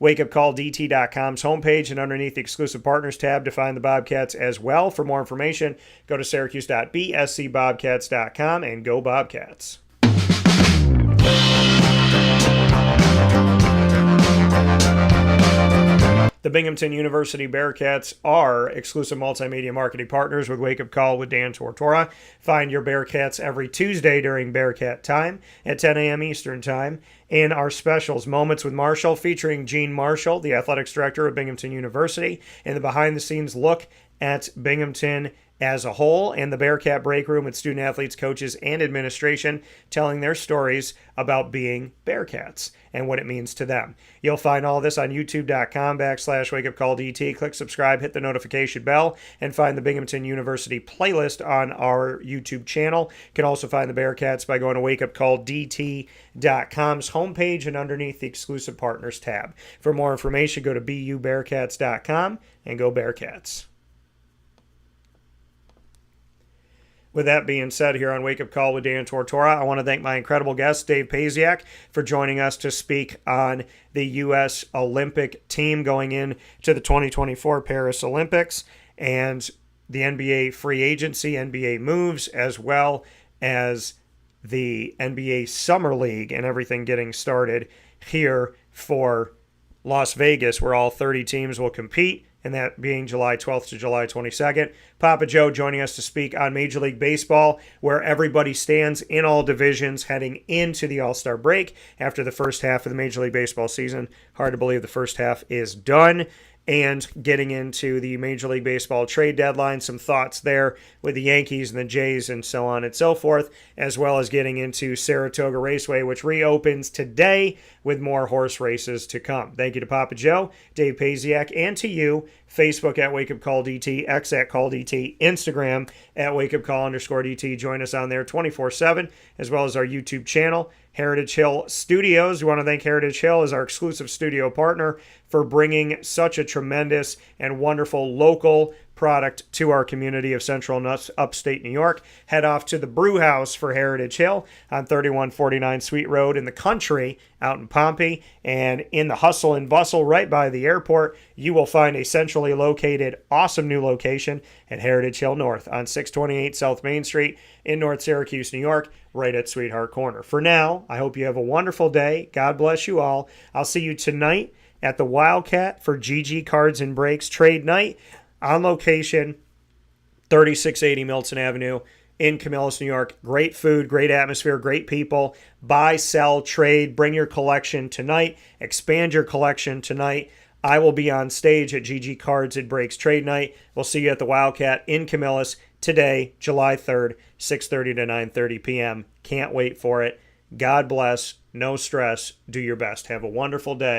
Speaker 1: wakeupcalldt.com's homepage and underneath the exclusive partners tab to find the Bobcats as well. For more information, go to syracuse.bscbobcats.com and go Bobcats. The Binghamton University Bearcats are exclusive multimedia marketing partners with Wake Up Call with Dan Tortora. Find your Bearcats every Tuesday during Bearcat Time at 10 a.m. Eastern Time. In our specials, Moments with Marshall, featuring Gene Marshall, the athletics director of Binghamton University, and the behind-the-scenes look at Binghamton as a whole, and the Bearcat Break Room with student athletes, coaches, and administration telling their stories about being Bearcats and what it means to them. You'll find all this on youtube.com/wakeupcalldt. Click subscribe, hit the notification bell, and find the Binghamton University playlist on our YouTube channel. You can also find the Bearcats by going to wakeupcalldt.com's homepage and underneath the exclusive partners tab. For more information, go to bubearcats.com and go Bearcats. With that being said, here on Wake Up Call with Dan Tortora, I want to thank my incredible guest, Dave Pasiak, for joining us to speak on the U.S. Olympic team going into the 2024 Paris Olympics and the NBA free agency, NBA moves, as well as the NBA Summer League and everything getting started here for Las Vegas, where all 30 teams will compete, and that being July 12th to July 22nd. Papa Joe joining us to speak on Major League Baseball, where everybody stands in all divisions heading into the All-Star break after the first half of the Major League Baseball season. Hard to believe the first half is done. And getting into the Major League Baseball trade deadline, some thoughts there with the Yankees and the Jays and so on and so forth, as well as getting into Saratoga Raceway, which reopens today with more horse races to come. Thank you to Papa Joe, Dave Pasiak, and to you, Facebook at WakeUpCallDT, X at CallDT, Instagram at WakeUpCall_DT. Join us on there 24/7, as well as our YouTube channel, Heritage Hill Studios. We want to thank Heritage Hill as our exclusive studio partner for bringing such a tremendous and wonderful local product to our community of Central and Upstate New York. Head off to the Brew House for Heritage Hill on 3149 Sweet Road in the country out in Pompey, and in the hustle and bustle right by the airport, you will find a centrally located, awesome new location at Heritage Hill North on 628 South Main Street in North Syracuse, New York, right at Sweetheart Corner. For now, I hope you have a wonderful day. God bless you all. I'll see you tonight at the Wildcat for GG Cards and Breaks Trade Night on location, 3680 Milton Avenue in Camillus, New York. Great food, great atmosphere, great people. Buy, sell, trade. Bring your collection tonight. Expand your collection tonight. I will be on stage at GG Cards and Breaks Trade Night. We'll see you at the Wildcat in Camillus today, July 3rd, 6:30 to 9:30 p.m. Can't wait for it. God bless. No stress. Do your best. Have a wonderful day.